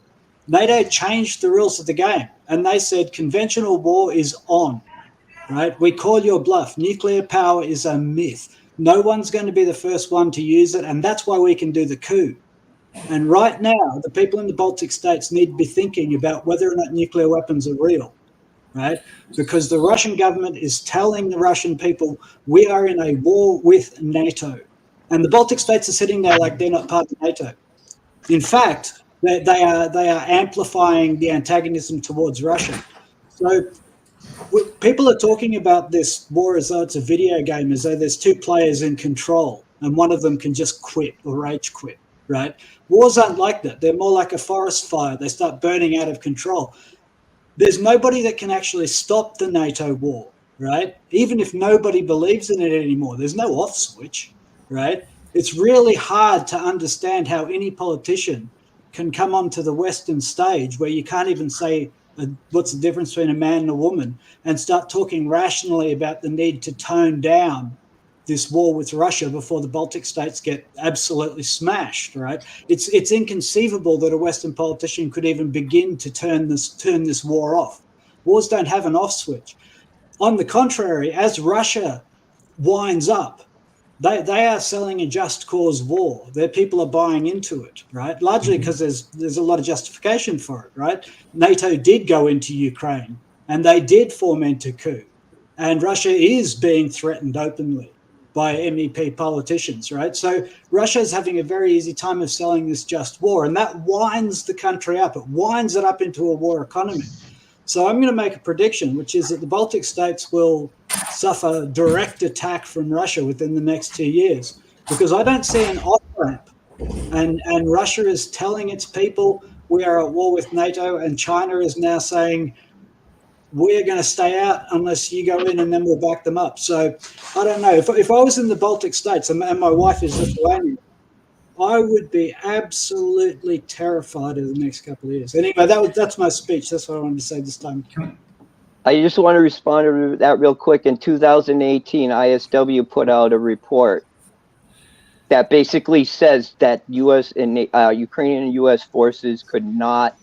R: NATO changed the rules of the game, and they said conventional war is on, right? We call your bluff. Nuclear power is a myth. No one's going to be the first one to use it, and that's why we can do the coup. And right now, the people in the Baltic states need to be thinking about whether or not nuclear weapons are real, right? Because the Russian government is telling the Russian people, we are in a war with NATO. And the Baltic states are sitting there like they're not part of NATO. In fact, they are amplifying the antagonism towards Russia. So people are talking about this war as though it's a video game, as though there's two players in control and one of them can just quit or rage quit, right? Wars aren't like that. They're more like a forest fire. They start burning out of control. There's nobody that can actually stop the NATO war, right? Even if nobody believes in it anymore, there's no off switch, right? It's really hard to understand how any politician can come onto the Western stage where you can't even say what's the difference between a man and a woman, and start talking rationally about the need to tone down this war with Russia before the Baltic states get absolutely smashed, right? It's inconceivable that a Western politician could even begin to turn this war off. Wars don't have an off switch. On the contrary, as Russia winds up, they are selling a just cause war. Their people are buying into it, right? Largely because there's a lot of justification for it, right? NATO did go into Ukraine and they did foment a coup, and Russia is being threatened openly. by MEP politicians, right? So Russia's having a very easy time of selling this just war, and that winds the country up. It winds it up into a war economy. So I'm going to make a prediction, which is that the Baltic states will suffer direct attack from Russia within the next 2 years, because I don't see an off-ramp. And Russia is telling its people, we are at war with NATO, and China is now saying, we're going to stay out unless you go in, and then we'll back them up. So I don't know. If I was in the Baltic states and my wife is Lithuanian, I would be absolutely terrified of the next couple of years. Anyway, that's my speech. That's what I wanted to say this time.
M: I just want to respond to that real quick. In 2018, ISW put out a report that basically says that U.S. and Ukrainian and U.S. forces could not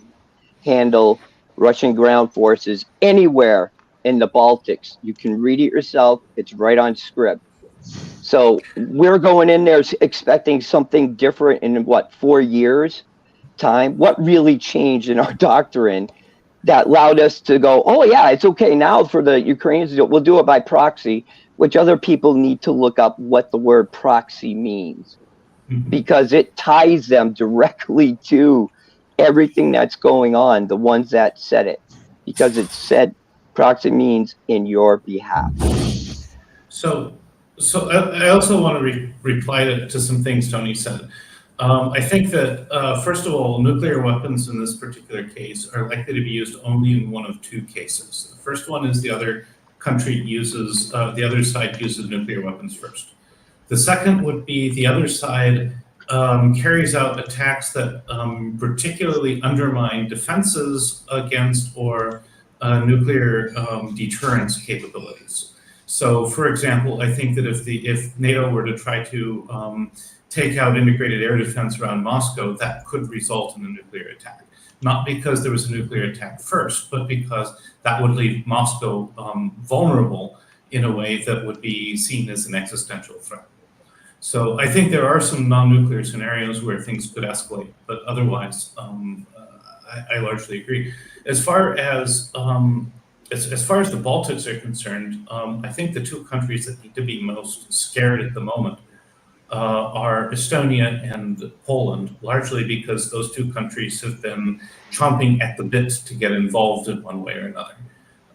M: handle Russian ground forces anywhere in the Baltics. You can read it yourself. It's right on script. So we're going in there expecting something different in 4 years time. What really changed in our doctrine that allowed us to go, oh yeah, it's okay now for the Ukrainians to do it. We'll do it by proxy, which other people need to look up what the word proxy means, because it ties them directly to everything that's going on, the ones that said it, because it said proxy means in your behalf.
N: So I also want to reply to some things Tony said. I think that, first of all, nuclear weapons in this particular case are likely to be used only in one of two cases. The first one is the other country uses, the other side uses nuclear weapons first. The second would be the other side carries out attacks that particularly undermine defenses against or nuclear deterrence capabilities. So, for example, I think that if NATO were to try to take out integrated air defense around Moscow, that could result in a nuclear attack. Not because there was a nuclear attack first, but because that would leave Moscow vulnerable in a way that would be seen as an existential threat. So I think there are some non-nuclear scenarios where things could escalate, but otherwise, I largely agree. As far as the Baltics are concerned, I think the two countries that need to be most scared at the moment are Estonia and Poland, largely because those two countries have been chomping at the bit to get involved in one way or another.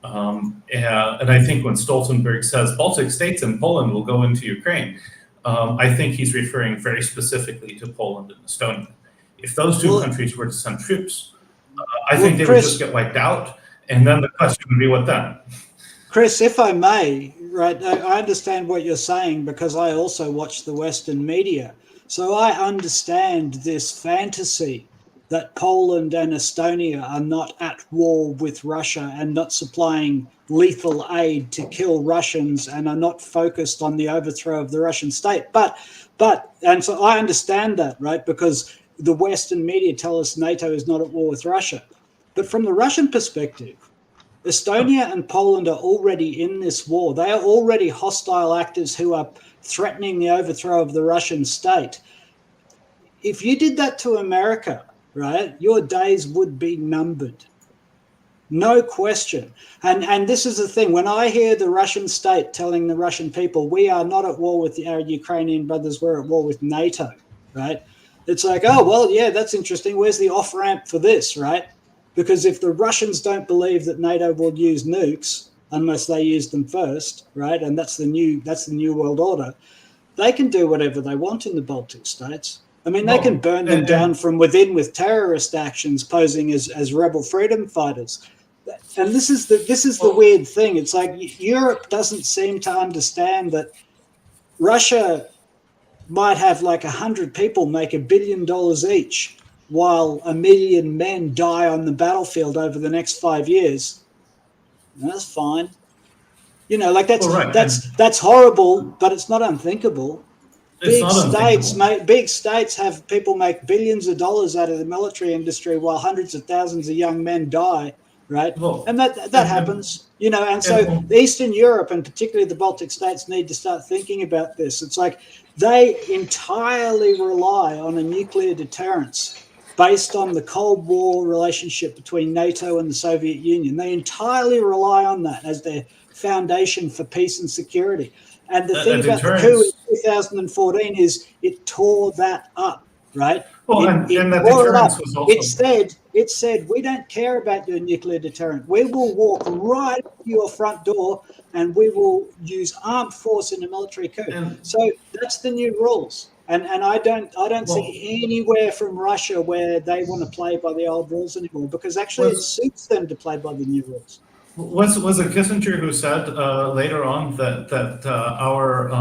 N: And I think when Stoltenberg says Baltic states and Poland will go into Ukraine, I think he's referring very specifically to Poland and Estonia. If those two countries were to send troops, I think they would just get wiped out, and then the question would be what then?
R: Chris, if I may, right, I understand what you're saying because I also watch the Western media. So I understand this fantasy that Poland and Estonia are not at war with Russia and not supplying lethal aid to kill Russians and are not focused on the overthrow of the Russian state. And so I understand that, right, because the Western media tell us NATO is not at war with Russia. But from the Russian perspective, Estonia and Poland are already in this war. They are already hostile actors who are threatening the overthrow of the Russian state. If you did that to America, right, your days would be numbered. No question. And this is the thing. When I hear the Russian state telling the Russian people, we are not at war with our Ukrainian brothers, we're at war with NATO, right? It's like, oh, well, yeah, that's interesting. Where's the off-ramp for this, right? Because if the Russians don't believe that NATO will use nukes unless they use them first, right, and that's the new world order, they can do whatever they want in the Baltic states. I mean, they can burn them down from within with terrorist actions posing as rebel freedom fighters. And this is the weird thing. It's like Europe doesn't seem to understand that Russia might have like 100 people make $1 billion each, while 1 million men die on the battlefield over the next 5 years. And that's fine. You know, like that's horrible, but it's not unthinkable. Big states have people make billions of dollars out of the military industry while hundreds of thousands of young men die, right? And that happens, you know. And so Eastern Europe and particularly the Baltic states need to start thinking about this. It's like they entirely rely on a nuclear deterrence based on the Cold War relationship between NATO and the Soviet Union. They entirely rely on that as their foundation for peace and security. And the
N: A
R: thing about the coup
N: deterrence.
R: in 2014 is it tore that up, right?
N: Well,
R: it
N: and that
R: tore it up.
N: deterrence was also.
R: It said, we don't care about your nuclear deterrent. We will walk right up to your front door and we will use armed force in a military coup. So that's the new rules. And I don't see anywhere from Russia where they want to play by the old rules anymore, because actually it suits them to play by the new rules.
N: Was it Kissinger who said later on that our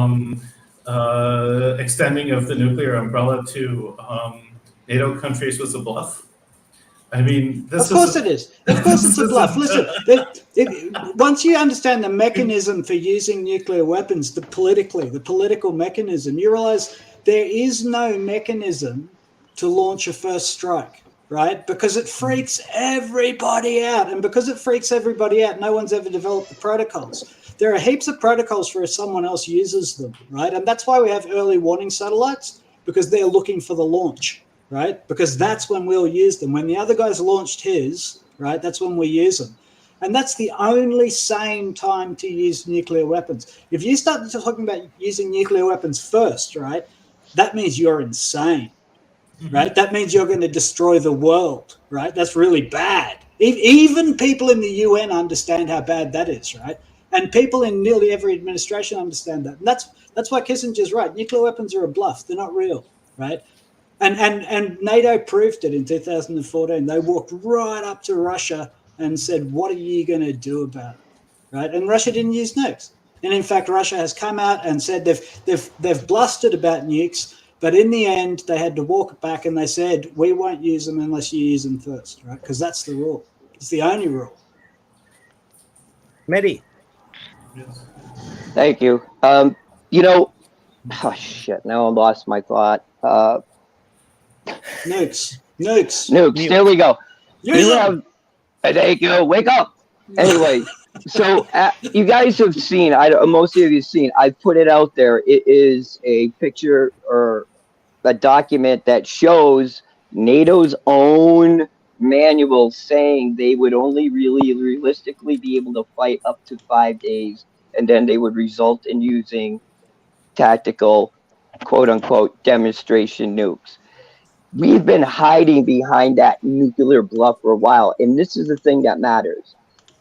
N: extending of the nuclear umbrella to NATO countries was a bluff? I mean,
R: of course it is. Of course it's a bluff. Listen, once you understand the mechanism for using nuclear weapons, the political mechanism, you realize there is no mechanism to launch a first strike, right? Because it freaks everybody out. And because it freaks everybody out, no one's ever developed the protocols. There are heaps of protocols for if someone else uses them, right? And that's why we have early warning satellites, because they're looking for the launch, right? Because that's when we'll use them. When the other guy's launched his, right, that's when we use them. And that's the only sane time to use nuclear weapons. If you start talking about using nuclear weapons first, right, that means you're insane, right? That means you're going to destroy the world, right? That's really bad. Even people in the UN understand how bad that is, right? And people in nearly every administration understand that. And that's why Kissinger's right. Nuclear weapons are a bluff. They're not real, right? And NATO proved it in 2014. They walked right up to Russia and said, what are you going to do about it, right? And Russia didn't use nukes. And in fact, Russia has come out and said they've blustered about nukes, but in the end, they had to walk it back and they said, we won't use them unless you use them first, right? Because that's the rule. It's the only rule.
B: Mehdi.
N: Yes.
M: Thank you. You know, oh shit, now I lost my thought.
R: Nukes.
M: There we go. Thank you. Wake up. Anyway, so you guys have seen, most of you have seen, I put it out there. It is a picture or a document that shows NATO's own manual saying they would only really realistically be able to fight up to 5 days, and then they would result in using tactical, quote unquote, demonstration nukes. We've been hiding behind that nuclear bluff for a while, and this is the thing that matters.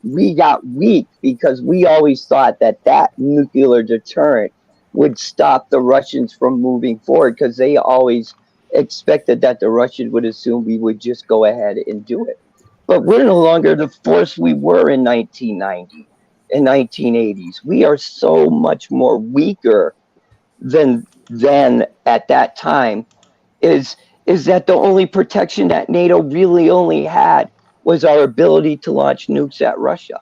M: We got weak because we always thought that nuclear deterrent would stop the Russians from moving forward, because they always expected that the Russians would assume we would just go ahead and do it. But we're no longer the force we were in 1990 and 1980s. We are so much more weaker than at that time. Is that the only protection that NATO really only had was our ability to launch nukes at Russia.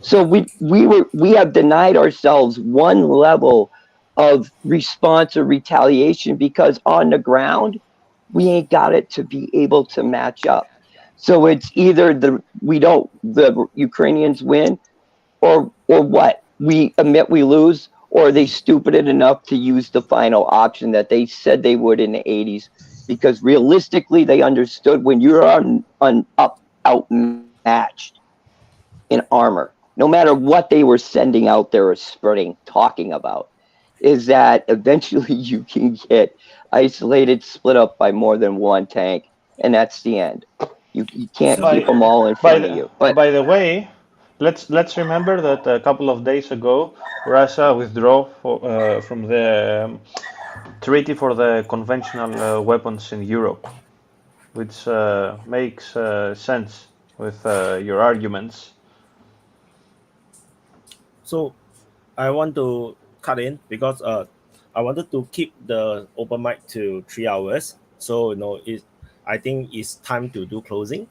M: So we have denied ourselves one level of response or retaliation, because on the ground we ain't got it to be able to match up. So it's either the Ukrainians win, or what? We admit we lose, or are they stupid enough to use the final option that they said they would in the 80s? Because realistically, they understood when you're outmatched in armor, no matter what they were sending out there or talking about, is that eventually you can get isolated, split up by more than one tank, and that's the end. You can't keep them all in front of you. But
K: by the way, let's remember that a couple of days ago, Russia withdrew from the treaty for the conventional weapons in Europe, which makes sense with your arguments.
B: So I want to cut in because I wanted to keep the open mic to 3 hours. So I think it's time to do closing.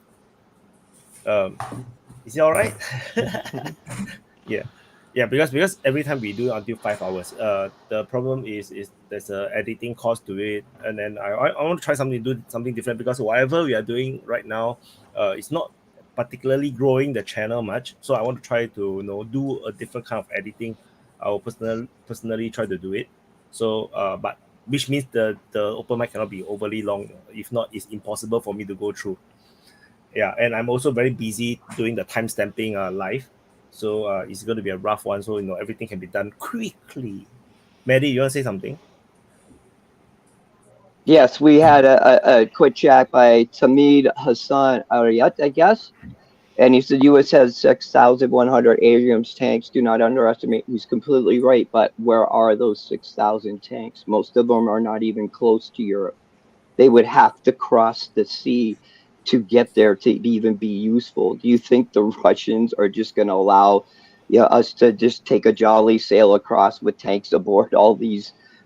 B: Is it all right? Yeah, because every time we do until 5 hours, the problem is there's a editing cost to it, and then I want to try do something different, because whatever we are doing right now, it's not particularly growing the channel much. So I want to try to do a different kind of editing. I will personally try to do it. So but which means the open mic cannot be overly long. If not, it's impossible for me to go through. Yeah, and I'm also very busy doing the time stamping live. So it's going to be a rough one. So everything can be done quickly. Maddie, you want to say something?
M: Yes, we had a quick chat by Tamid Hassan Ariyat, I guess. And he said U.S. has 6,100 Abrams tanks. Do not underestimate. He's completely right. But where are those 6,000 tanks? Most of them are not even close to Europe. They would have to cross the sea to get there to even be useful. Do you think the Russians are just going to allow us to just take a jolly sail across with tanks aboard all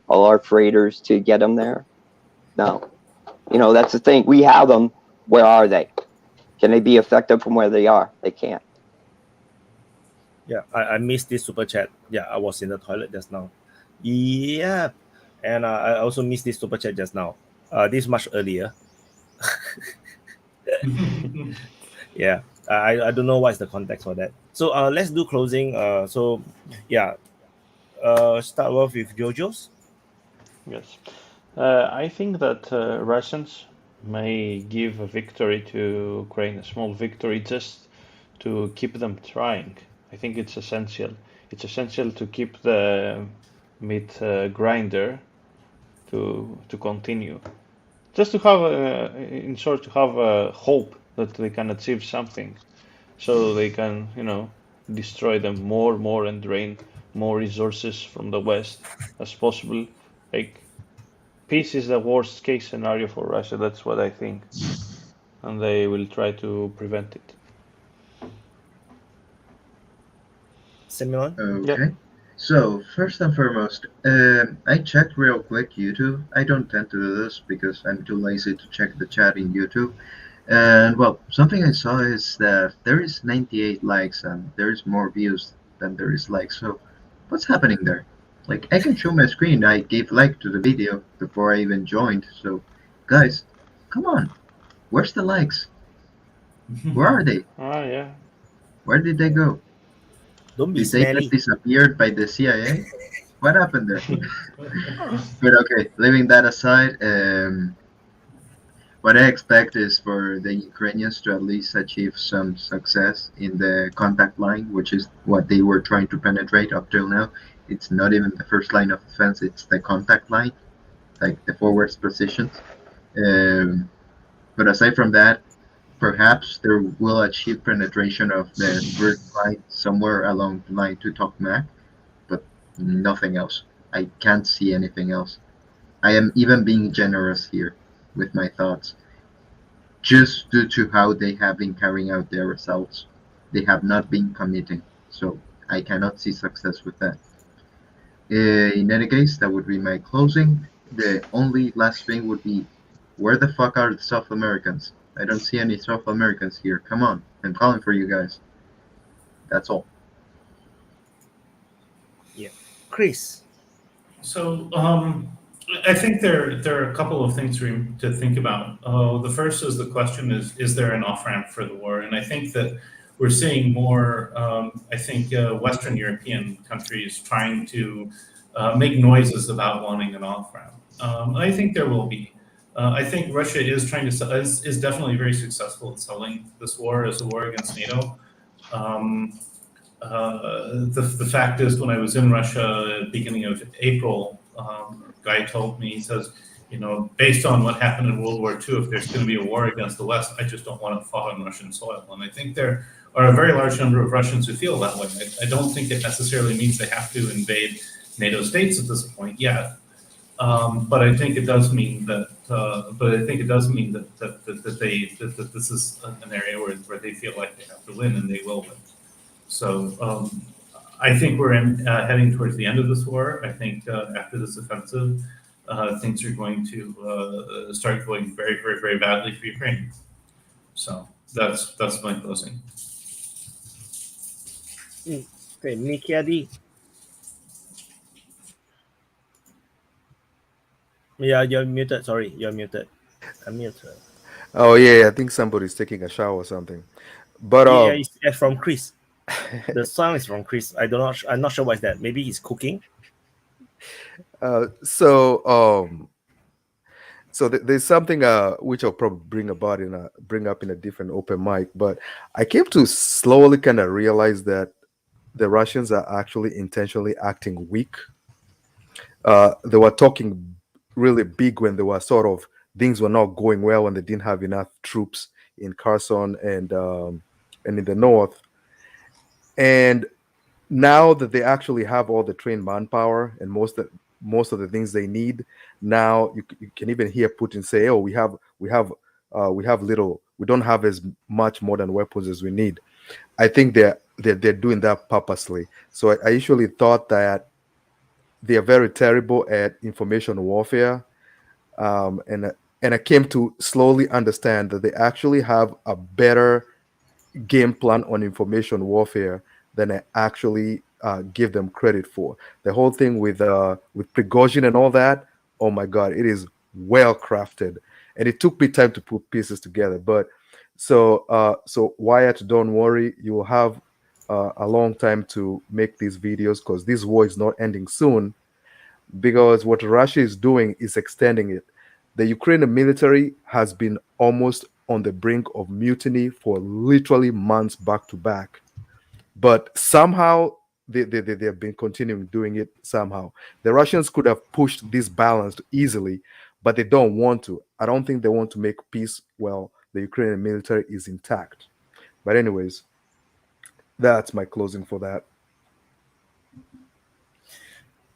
M: our freighters to get them there? No. That's the thing. We have them. Where are they? Can they be effective from where they are? They can't.
B: Yeah, I missed this super chat. Yeah, I was in the toilet just now. Yeah, and I also missed this super chat just now. This much earlier. Yeah, I don't know what's the context for that. So let's do closing. So yeah, start off with Jojo's.
K: Yes. I think that Russians may give a victory to Ukraine, a small victory, just to keep them trying. I think it's essential. It's essential to keep the meat grinder to continue, just to have, in short, to have hope that they can achieve something, so they can, destroy them more, and drain more resources from the West as possible. Like, peace is the worst case scenario for Russia. That's what I think, and they will try to prevent it.
B: Simeon?
C: Okay.
K: Yep.
C: So first and foremost, I checked real quick YouTube. I don't tend to do this because I'm too lazy to check the chat in YouTube. And well, something I saw is that there is 98 likes and there is more views than there is likes. So what's happening there? Like, I can show my screen. I gave like to the video before I even joined. So guys, come on. Where's the likes? Where are they?
K: Yeah.
C: Where did they go?
B: Don't be
C: Did they get
B: smelly.
C: disappeared by the CIA? What happened there? But okay, leaving that aside, what I expect is for the Ukrainians to at least achieve some success in the contact line, which is what they were trying to penetrate up till now. It's not even the first line of defense, it's the contact line, like the forwards positions. But aside from that, perhaps they will achieve penetration of the first line somewhere along the line to Tokmak, but nothing else. I can't see anything else. I am even being generous here with my thoughts, just due to how they have been carrying out their assaults. They have not been committing, so I cannot see success with that. In any case, that would be my closing. The only last thing would be, where the fuck are the South Americans? I don't see any South Americans here. Come on, I'm calling for you guys. That's all.
B: Yeah, Chris.
N: So I think there are a couple of things to think about. The first is the question is there an off ramp for the war? And I think that we're seeing more. I think Western European countries trying to make noises about wanting an off ramp. I think there will be. I think Russia is trying to is definitely very successful at selling this war as a war against NATO. The fact is, when I was in Russia at the beginning of April, a guy told me, he says, based on what happened in World War II, if there's going to be a war against the West, I just don't want it fought on Russian soil. And I think there are a very large number of Russians who feel that way. I don't think it necessarily means they have to invade NATO states at this point yet. But I think it does mean that. That this is an area where they feel like they have to win, and they will win. So I think we're heading towards the end of this war. I think after this offensive, things are going to start going very, very, very badly for Ukraine. So that's my closing.
B: Okay, Mikiadi. Yeah, you're muted. Sorry, you're muted. Unmute her.
Q: Oh yeah, I think somebody's taking a shower or something. But
B: Yeah, it's from Chris. The song is from Chris. I'm not sure what's that. Maybe he's cooking.
Q: So there's something which I'll probably bring up in a different open mic. But I came to slowly kind of realize that the Russians are actually intentionally acting weak. They were talking really big when they were sort of things were not going well and they didn't have enough troops in Kherson and in the north. And now that they actually have all the trained manpower and most of the things they need, now you can even hear Putin say, "Oh, we have little. We don't have as much modern weapons as we need." I think they're doing that purposely. So I usually thought that they are very terrible at information warfare, and I came to slowly understand that they actually have a better game plan on information warfare than I actually give them credit for. The whole thing with Prigozhin and all that, oh my God, it is well crafted, and it took me time to put pieces together. But so Wyatt, don't worry, you will have a long time to make these videos because this war is not ending soon. Because what Russia is doing is extending it. The Ukrainian military has been almost on the brink of mutiny for literally months back to back. But somehow they have been continuing doing it somehow. The Russians could have pushed this balance easily, but they don't want to. I don't think they want to make peace while the Ukrainian military is intact. But anyways, that's my closing for that.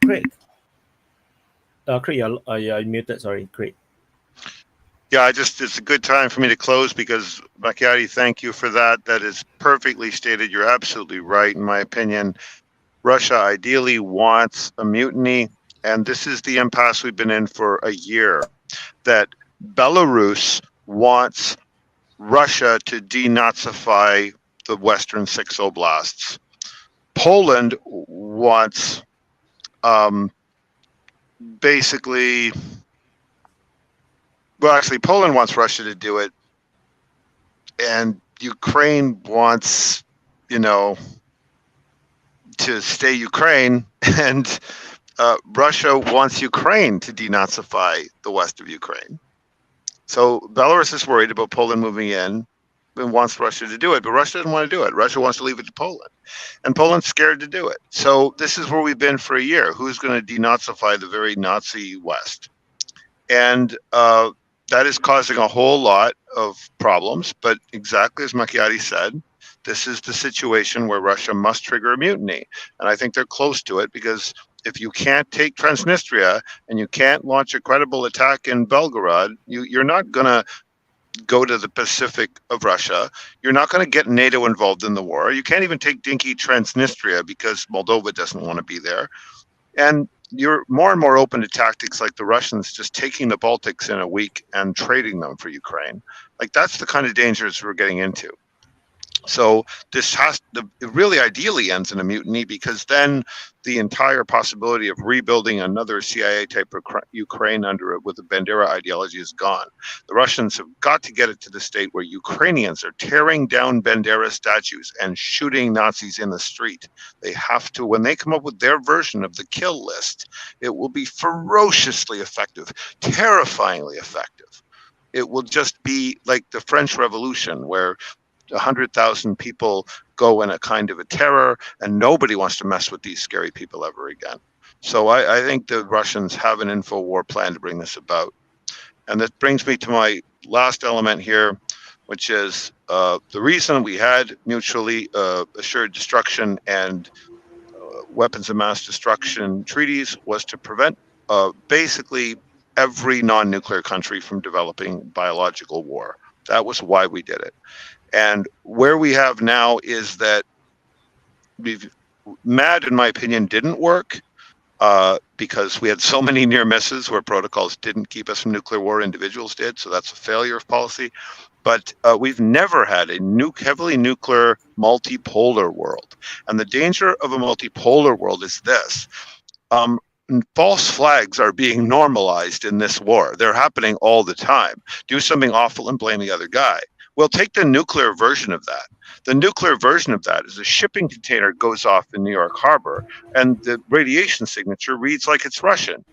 B: Great. Craig, you're muted. Sorry, Craig.
H: Yeah, it's a good time for me to close because, Macchiati, thank you for that. That is perfectly stated. You're absolutely right, in my opinion. Russia ideally wants a mutiny, and this is the impasse we've been in for a year, that Belarus wants Russia to denazify the Western 6 oblasts. Poland wants basically... Well, actually, Poland wants Russia to do it, and Ukraine wants, to stay Ukraine, and Russia wants Ukraine to denazify the west of Ukraine. So Belarus is worried about Poland moving in and wants Russia to do it, but Russia doesn't want to do it. Russia wants to leave it to Poland, and Poland's scared to do it. So this is where we've been for a year. Who's going to denazify the very Nazi West? And that is causing a whole lot of problems, but exactly as Macchiati said, this is the situation where Russia must trigger a mutiny. And I think they're close to it because if you can't take Transnistria and you can't launch a credible attack in Belgorod, you're not going to go to the Pacific of Russia. You're not going to get NATO involved in the war. You can't even take dinky Transnistria because Moldova doesn't want to be there. And you're more and more open to tactics like the Russians just taking the Baltics in a week and trading them for Ukraine. Like, that's the kind of dangers we're getting into. So this it really ideally ends in a mutiny, because then the entire possibility of rebuilding another CIA type of Ukraine under it with the Bandera ideology is gone. The Russians have got to get it to the state where Ukrainians are tearing down Bandera statues and shooting Nazis in the street. They have to, when they come up with their version of the kill list, it will be ferociously effective, terrifyingly effective. It will just be like the French Revolution, where 100,000 people go in a kind of a terror, and nobody wants to mess with these scary people ever again. So I think the Russians have an info war plan to bring this about. And that brings me to my last element here, which is the reason we had mutually assured destruction and weapons of mass destruction treaties was to prevent basically every non-nuclear country from developing biological war. That was why we did it. And where we have now is that MAD, in my opinion, didn't work because we had so many near misses where protocols didn't keep us from nuclear war, individuals did. So that's a failure of policy. But we've never had a heavily nuclear multipolar world. And the danger of a multipolar world is this. False flags are being normalized in this war. They're happening all the time. Do something awful and blame the other guy. Well, take the nuclear version of that. The nuclear version of that is a shipping container goes off in New York Harbor, and the radiation signature reads like it's Russian.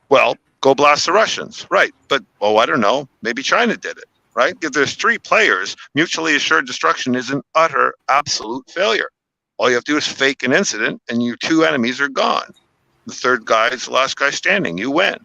H: Well, go blast the Russians, right? But, I don't know, maybe China did it, right? If there's 3 players, mutually assured destruction is an utter, absolute failure. All you have to do is fake an incident, and your 2 enemies are gone. The third guy is the last guy standing. You win.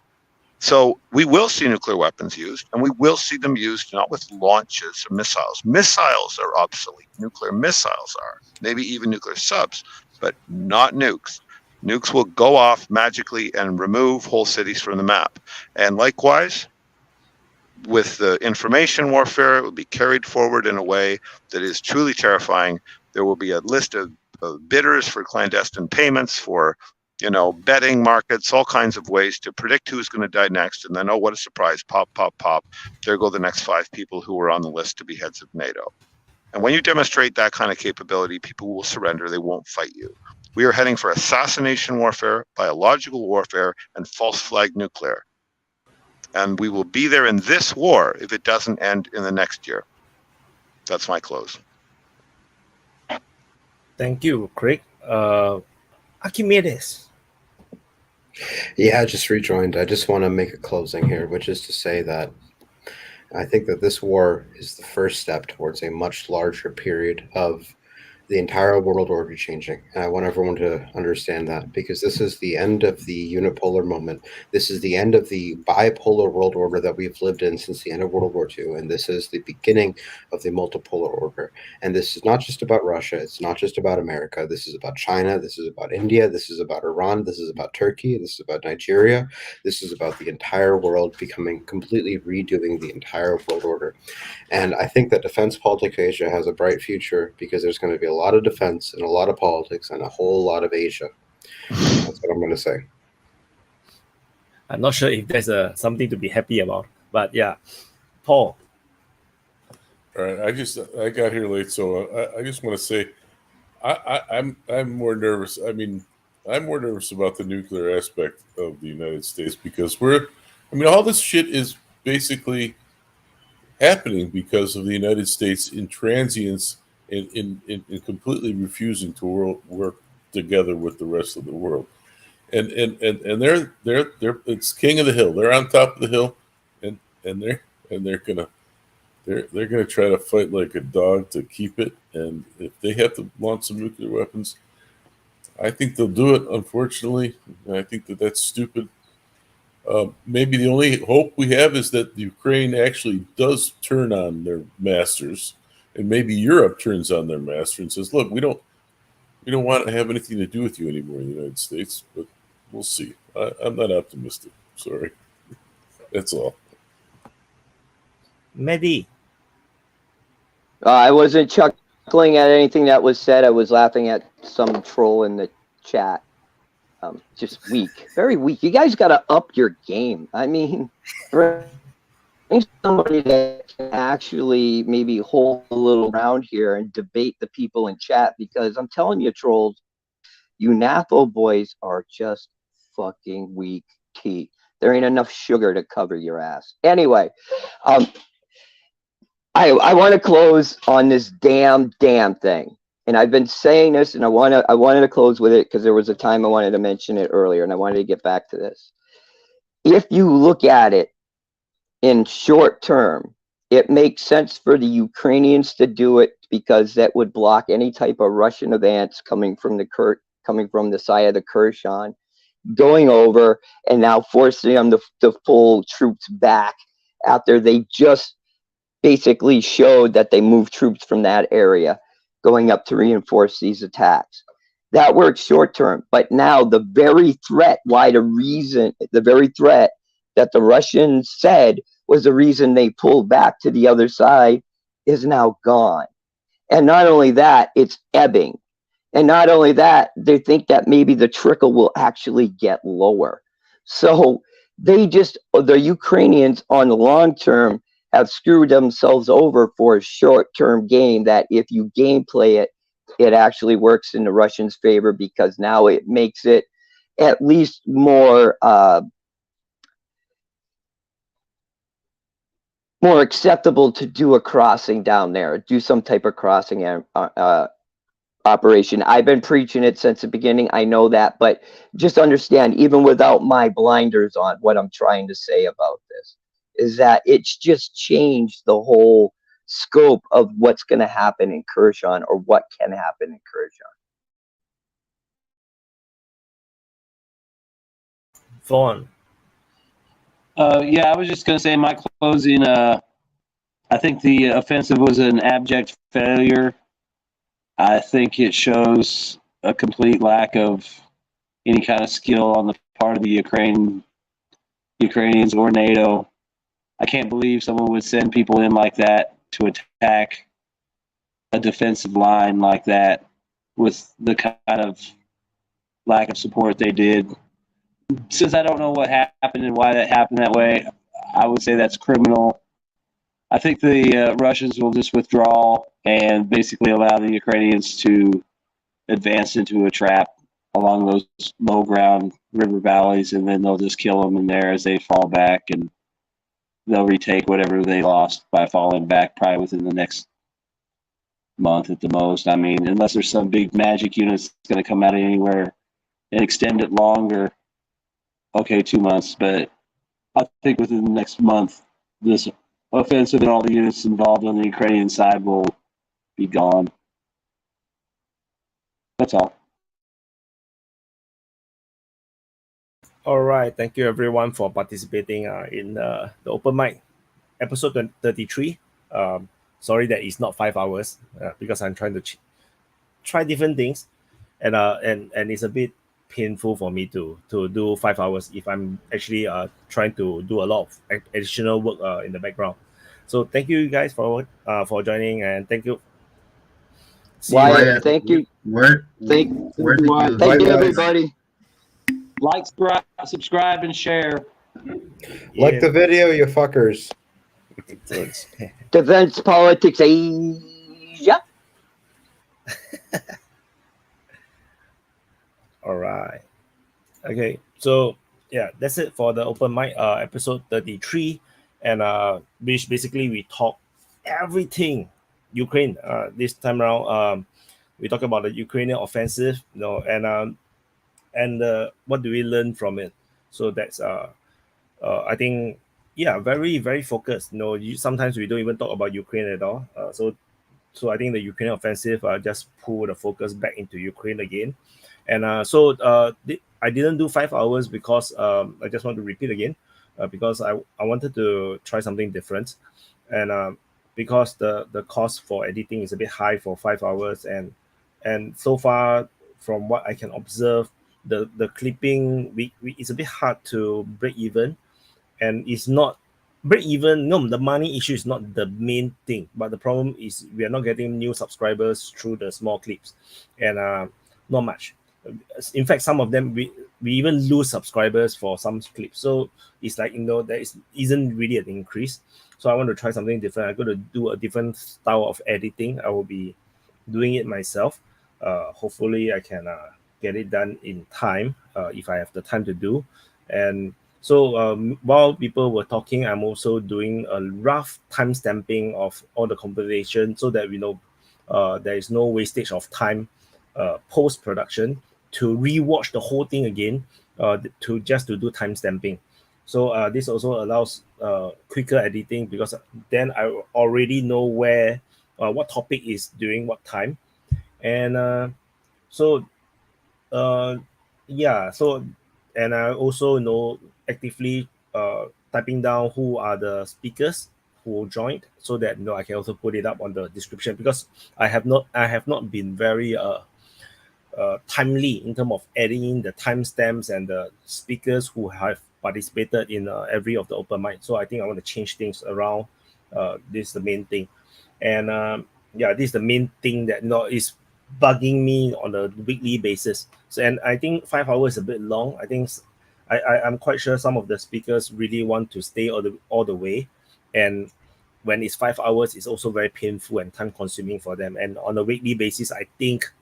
H: So we will see nuclear weapons used, and we will see them used not with launches of missiles. Missiles are obsolete. Nuclear missiles are. Maybe even nuclear subs, but not nukes. Nukes will go off magically and remove whole cities from the map. And likewise, with the information warfare, it will be carried forward in a way that is truly terrifying. There will be a list of bidders for clandestine payments, for betting markets, all kinds of ways to predict who's going to die next. And then, oh, what a surprise, pop, pop, pop. There go the next 5 people who were on the list to be heads of NATO. And when you demonstrate that kind of capability, people will surrender. They won't fight you. We are heading for assassination warfare, biological warfare, and false flag nuclear. And we will be there in this war if it doesn't end in the next year. That's my close.
B: Thank you, Craig. Archimedes.
F: Yeah, I just rejoined. I just want to make a closing here, which is to say that I think that this war is the first step towards a much larger period of the entire world order changing. And I want everyone to understand that, because this is the end of the unipolar moment. This is the end of the bipolar world order that we've lived in since the end of World War II. And this is the beginning of the multipolar order. And this is not just about Russia. It's not just about America. This is about China. This is about India. This is about Iran. This is about Turkey. This is about Nigeria. This is about the entire world becoming completely redoing the entire world order. And I think that defense politics Asia has a bright future, because there's going to be a lot of defense and a lot of politics and a whole lot of Asia. That's what I'm going to say.
B: I'm not sure if there's something to be happy about, but yeah. Paul.
P: All right, I got here late, so I just want to say I'm more nervous. I mean, I'm more nervous about the nuclear aspect of the United States, because all this shit is basically happening because of the United States intransience in completely refusing to work together with the rest of the world. And they're it's king of the hill. They're on top of the hill, and they're gonna try to fight like a dog to keep it. And if they have to launch some nuclear weapons, I think they'll do it. Unfortunately, and I think that's stupid. Maybe the only hope we have is that Ukraine actually does turn on their masters, and maybe Europe turns on their master and says, "Look, we don't want to have anything to do with you anymore in the United States." But we'll see. I'm not optimistic. Sorry. That's all.
B: Mehdi.
M: I wasn't chuckling at anything that was said. I was laughing at some troll in the chat. Just weak, very weak. You guys got to up your game. I mean, bring somebody that can actually maybe hold a little round here and debate the people in chat, because I'm telling you, trolls, you NAFO boys are just fucking weak tea. There ain't enough sugar to cover your ass. Anyway, I want to close on this damn thing. And I've been saying this, and I wanted to close with it because there was a time I wanted to mention it earlier, and I wanted to get back to this. If you look at it in short term, it makes sense for the Ukrainians to do it, because that would block any type of Russian advance coming from the side of the Kherson, going over and now forcing them to pull troops back after they just basically showed that they moved troops from that area, going up to reinforce these attacks. That works short term, but now the very threat that the Russians said was the reason they pulled back to the other side is now gone. And not only that, it's ebbing. And not only that, they think that maybe the trickle will actually get lower. So the Ukrainians on the long term have screwed themselves over for a short-term game that if you gameplay it, it actually works in the Russians' favor, because now it makes it at least more acceptable to do a crossing down there, do some type of crossing operation. I've been preaching it since the beginning. I know that, but just understand, even without my blinders on, what I'm trying to say about this is that it's just changed the whole scope of what's going to happen in Kherson, or what can happen in Kherson.
B: Vaughn.
D: Yeah, I was just going to say my closing. I think the offensive was an abject failure. I think it shows a complete lack of any kind of skill on the part of the Ukrainians or NATO. I can't believe someone would send people in like that to attack a defensive line like that with the kind of lack of support they did. Since I don't know what happened and why that happened that way, I would say that's criminal. I think the Russians will just withdraw and basically allow the Ukrainians to advance into a trap along those low ground river valleys, and then they'll just kill them in there as they fall back, and they'll retake whatever they lost by falling back probably within the next month at the most. I mean, unless there's some big magic unit that's going to come out of anywhere and extend it longer, okay, 2 months, but I think within the next month, this offensive and all the units involved on the Ukrainian side will be gone. That's all.
B: All right, thank you everyone for participating in the open mic episode 33. Sorry that it's not 5 hours because I'm trying to try different things, and it's a bit painful for me to do 5 hours if I'm actually trying to do a lot of additional work in the background. So thank you guys for joining, and thank you.
M: Wyatt, thank you.
C: Where
M: Thank you, everybody.
D: Like, subscribe, and share.
F: Like the video, you fuckers.
M: Defense politics Asia.
B: All right. Okay. So yeah, that's it for the open mic episode 33, and which basically we talk everything Ukraine. This time around, we talk about the Ukrainian offensive, and what do we learn from it. So that's I think, yeah, very very focused. Sometimes we don't even talk about Ukraine at all. So I think the Ukrainian offensive just pull the focus back into Ukraine again. And I didn't do 5 hours because I just want to repeat again, because I wanted to try something different, and because the cost for editing is a bit high for 5 hours, and so far from what I can observe, the clipping it's a bit hard to break even, and it's not break even. No, the money issue is not the main thing, but the problem is we are not getting new subscribers through the small clips, and not much. In fact, some of them we even lose subscribers for some clips. So it's like, there isn't really an increase. So I want to try something different. I'm going to do a different style of editing. I will be doing it myself. Hopefully I can get it done in time, if I have the time to do. And so while people were talking, I'm also doing a rough time stamping of all the conversation, so that we know there is no wastage of time post-production to rewatch the whole thing again, to do time stamping. So this also allows quicker editing, because then I already know where what topic is during what time. And and I also know actively typing down who are the speakers who joined, so that I can also put it up on the description, because I have not been very timely in terms of adding in the timestamps and the speakers who have participated in every of the open mic. So I think I want to change things around. This is the main thing, and this is the main thing that is bugging me on a weekly basis. So, and I think 5 hours is a bit long. I think I'm quite sure some of the speakers really want to stay all the way, and when it's 5 hours, it's also very painful and time consuming for them. And on a weekly basis, I think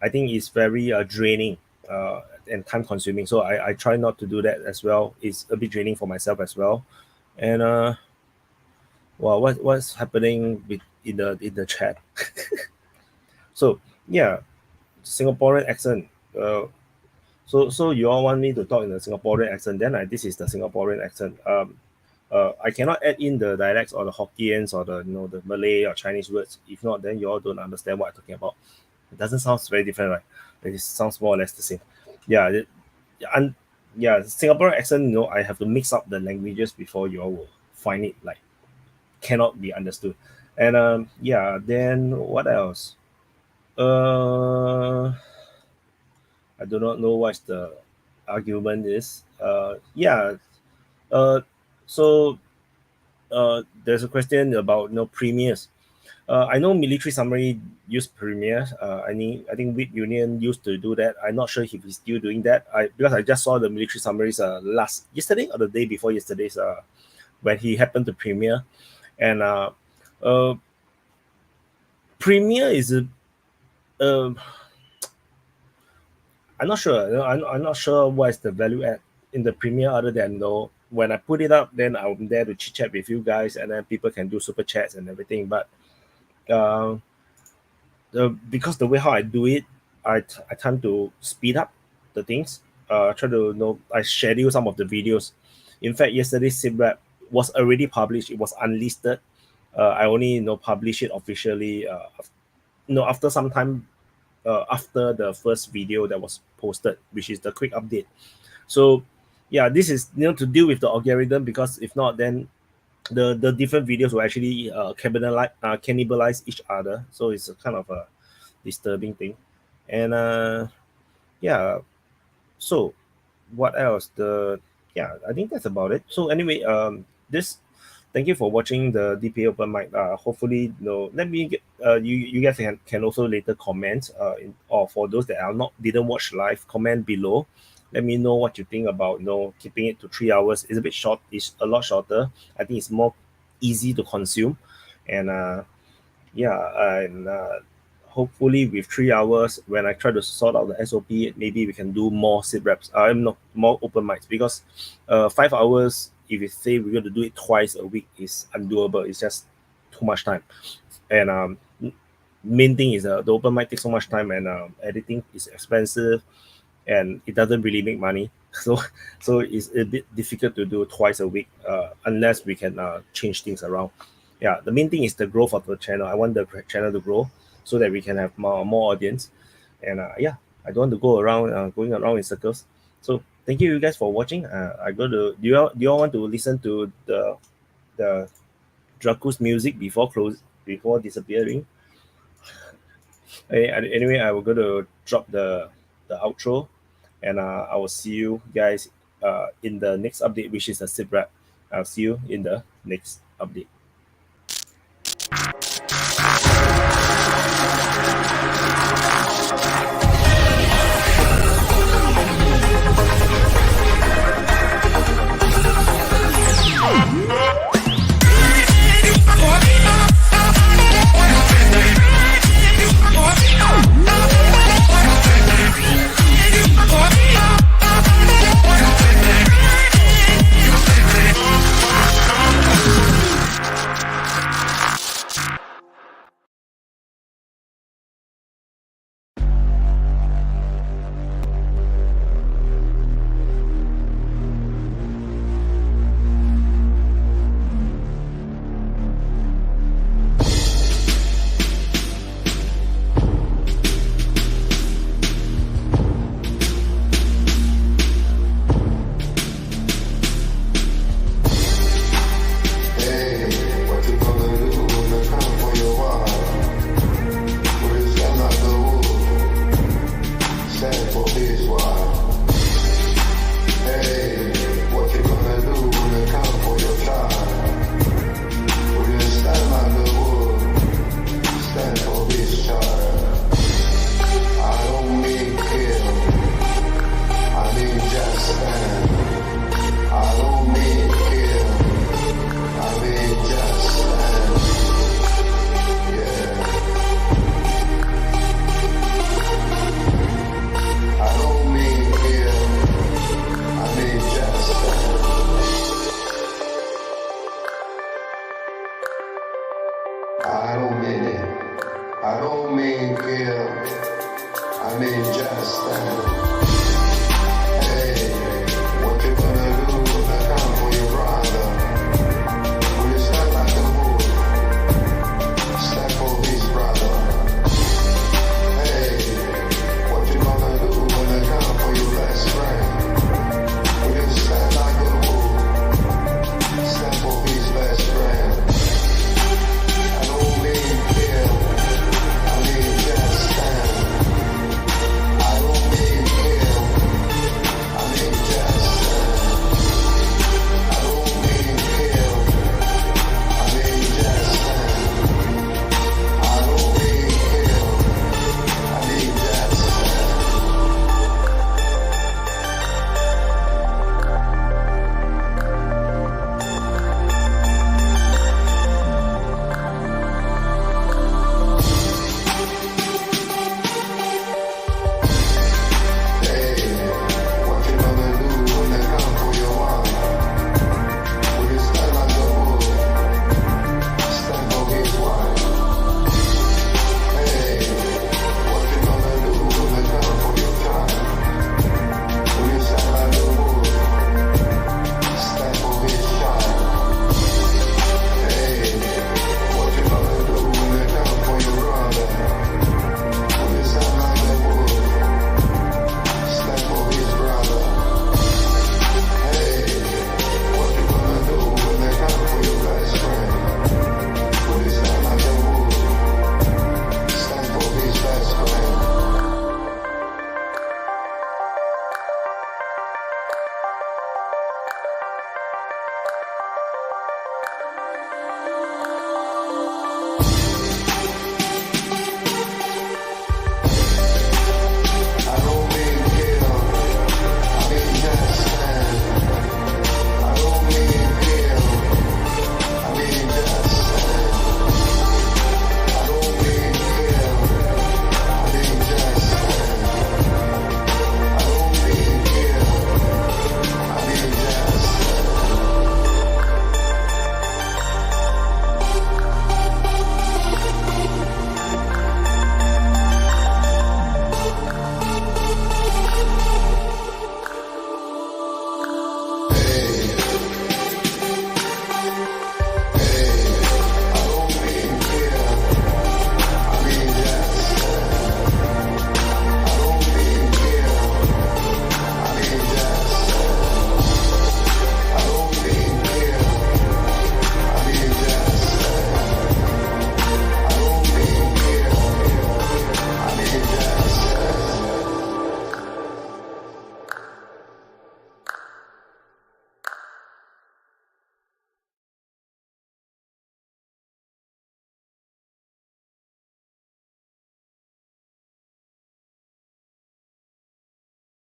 B: it's very draining and time consuming. So I try not to do that as well. It's a bit draining for myself as well. And what's happening in the chat? So yeah, Singaporean accent. So you all want me to talk in the Singaporean accent? Then this is the Singaporean accent. I cannot add in the dialects or the Hokkiens or the Malay or Chinese words. If not, then you all don't understand what I'm talking about. It doesn't sound very different, right? It sounds more or less the same. Yeah, yeah, Singapore accent, I have to mix up the languages before you all will find it like cannot be understood. And yeah, then what else? I do not know what the argument is. Yeah. Uh, so there's a question about premiers. I know military summary use Premiere. I think Wit Union used to do that. I'm not sure if he's still doing that. Because I just saw the military summaries yesterday or the day before yesterday's when he happened to Premiere, and Premiere is a I'm not sure. I'm not sure what is the value add in the Premiere other than when I put it up, then I'm there to chit chat with you guys, and then people can do super chats and everything. But because the way how I do it, I tend to speed up the things. Try to I schedule some of the videos. In fact, yesterday's SIP was already published. It was unlisted. I only publish it officially. After some time. After the first video that was posted, which is the quick update. So yeah, this is to deal with the algorithm, because if not, then the different videos will actually cannibalize each other. So it's a kind of a disturbing thing. And yeah, so what else? I think that's about it. So anyway, thank you for watching the DPA Open Mic. Hopefully, let me get you guys can also later comment. Or for those that didn't watch live, comment below. Let me know what you think about keeping it to 3 hours. It's a bit short. It's a lot shorter. I think it's more easy to consume, and hopefully with 3 hours, when I try to sort out the SOP, maybe we can do more sit reps. More open mics, because 5 hours, if you say we're going to do it twice a week, is undoable. It's just too much time. And main thing is the open mic takes so much time, and editing is expensive, and it doesn't really make money. So it's a bit difficult to do twice a week, unless we can change things around. Yeah, the main thing is the growth of the channel. I want the channel to grow so that we can have more audience. And yeah, I don't want to go around going around in circles. So thank you guys for watching. I go to do you all want to listen to the Dracu's music before disappearing? Anyway, I will go to drop the outro, and I will see you guys in the next update, which is a SIP wrap. I'll see you in the next update.
A: I don't mean kill, I mean just stand.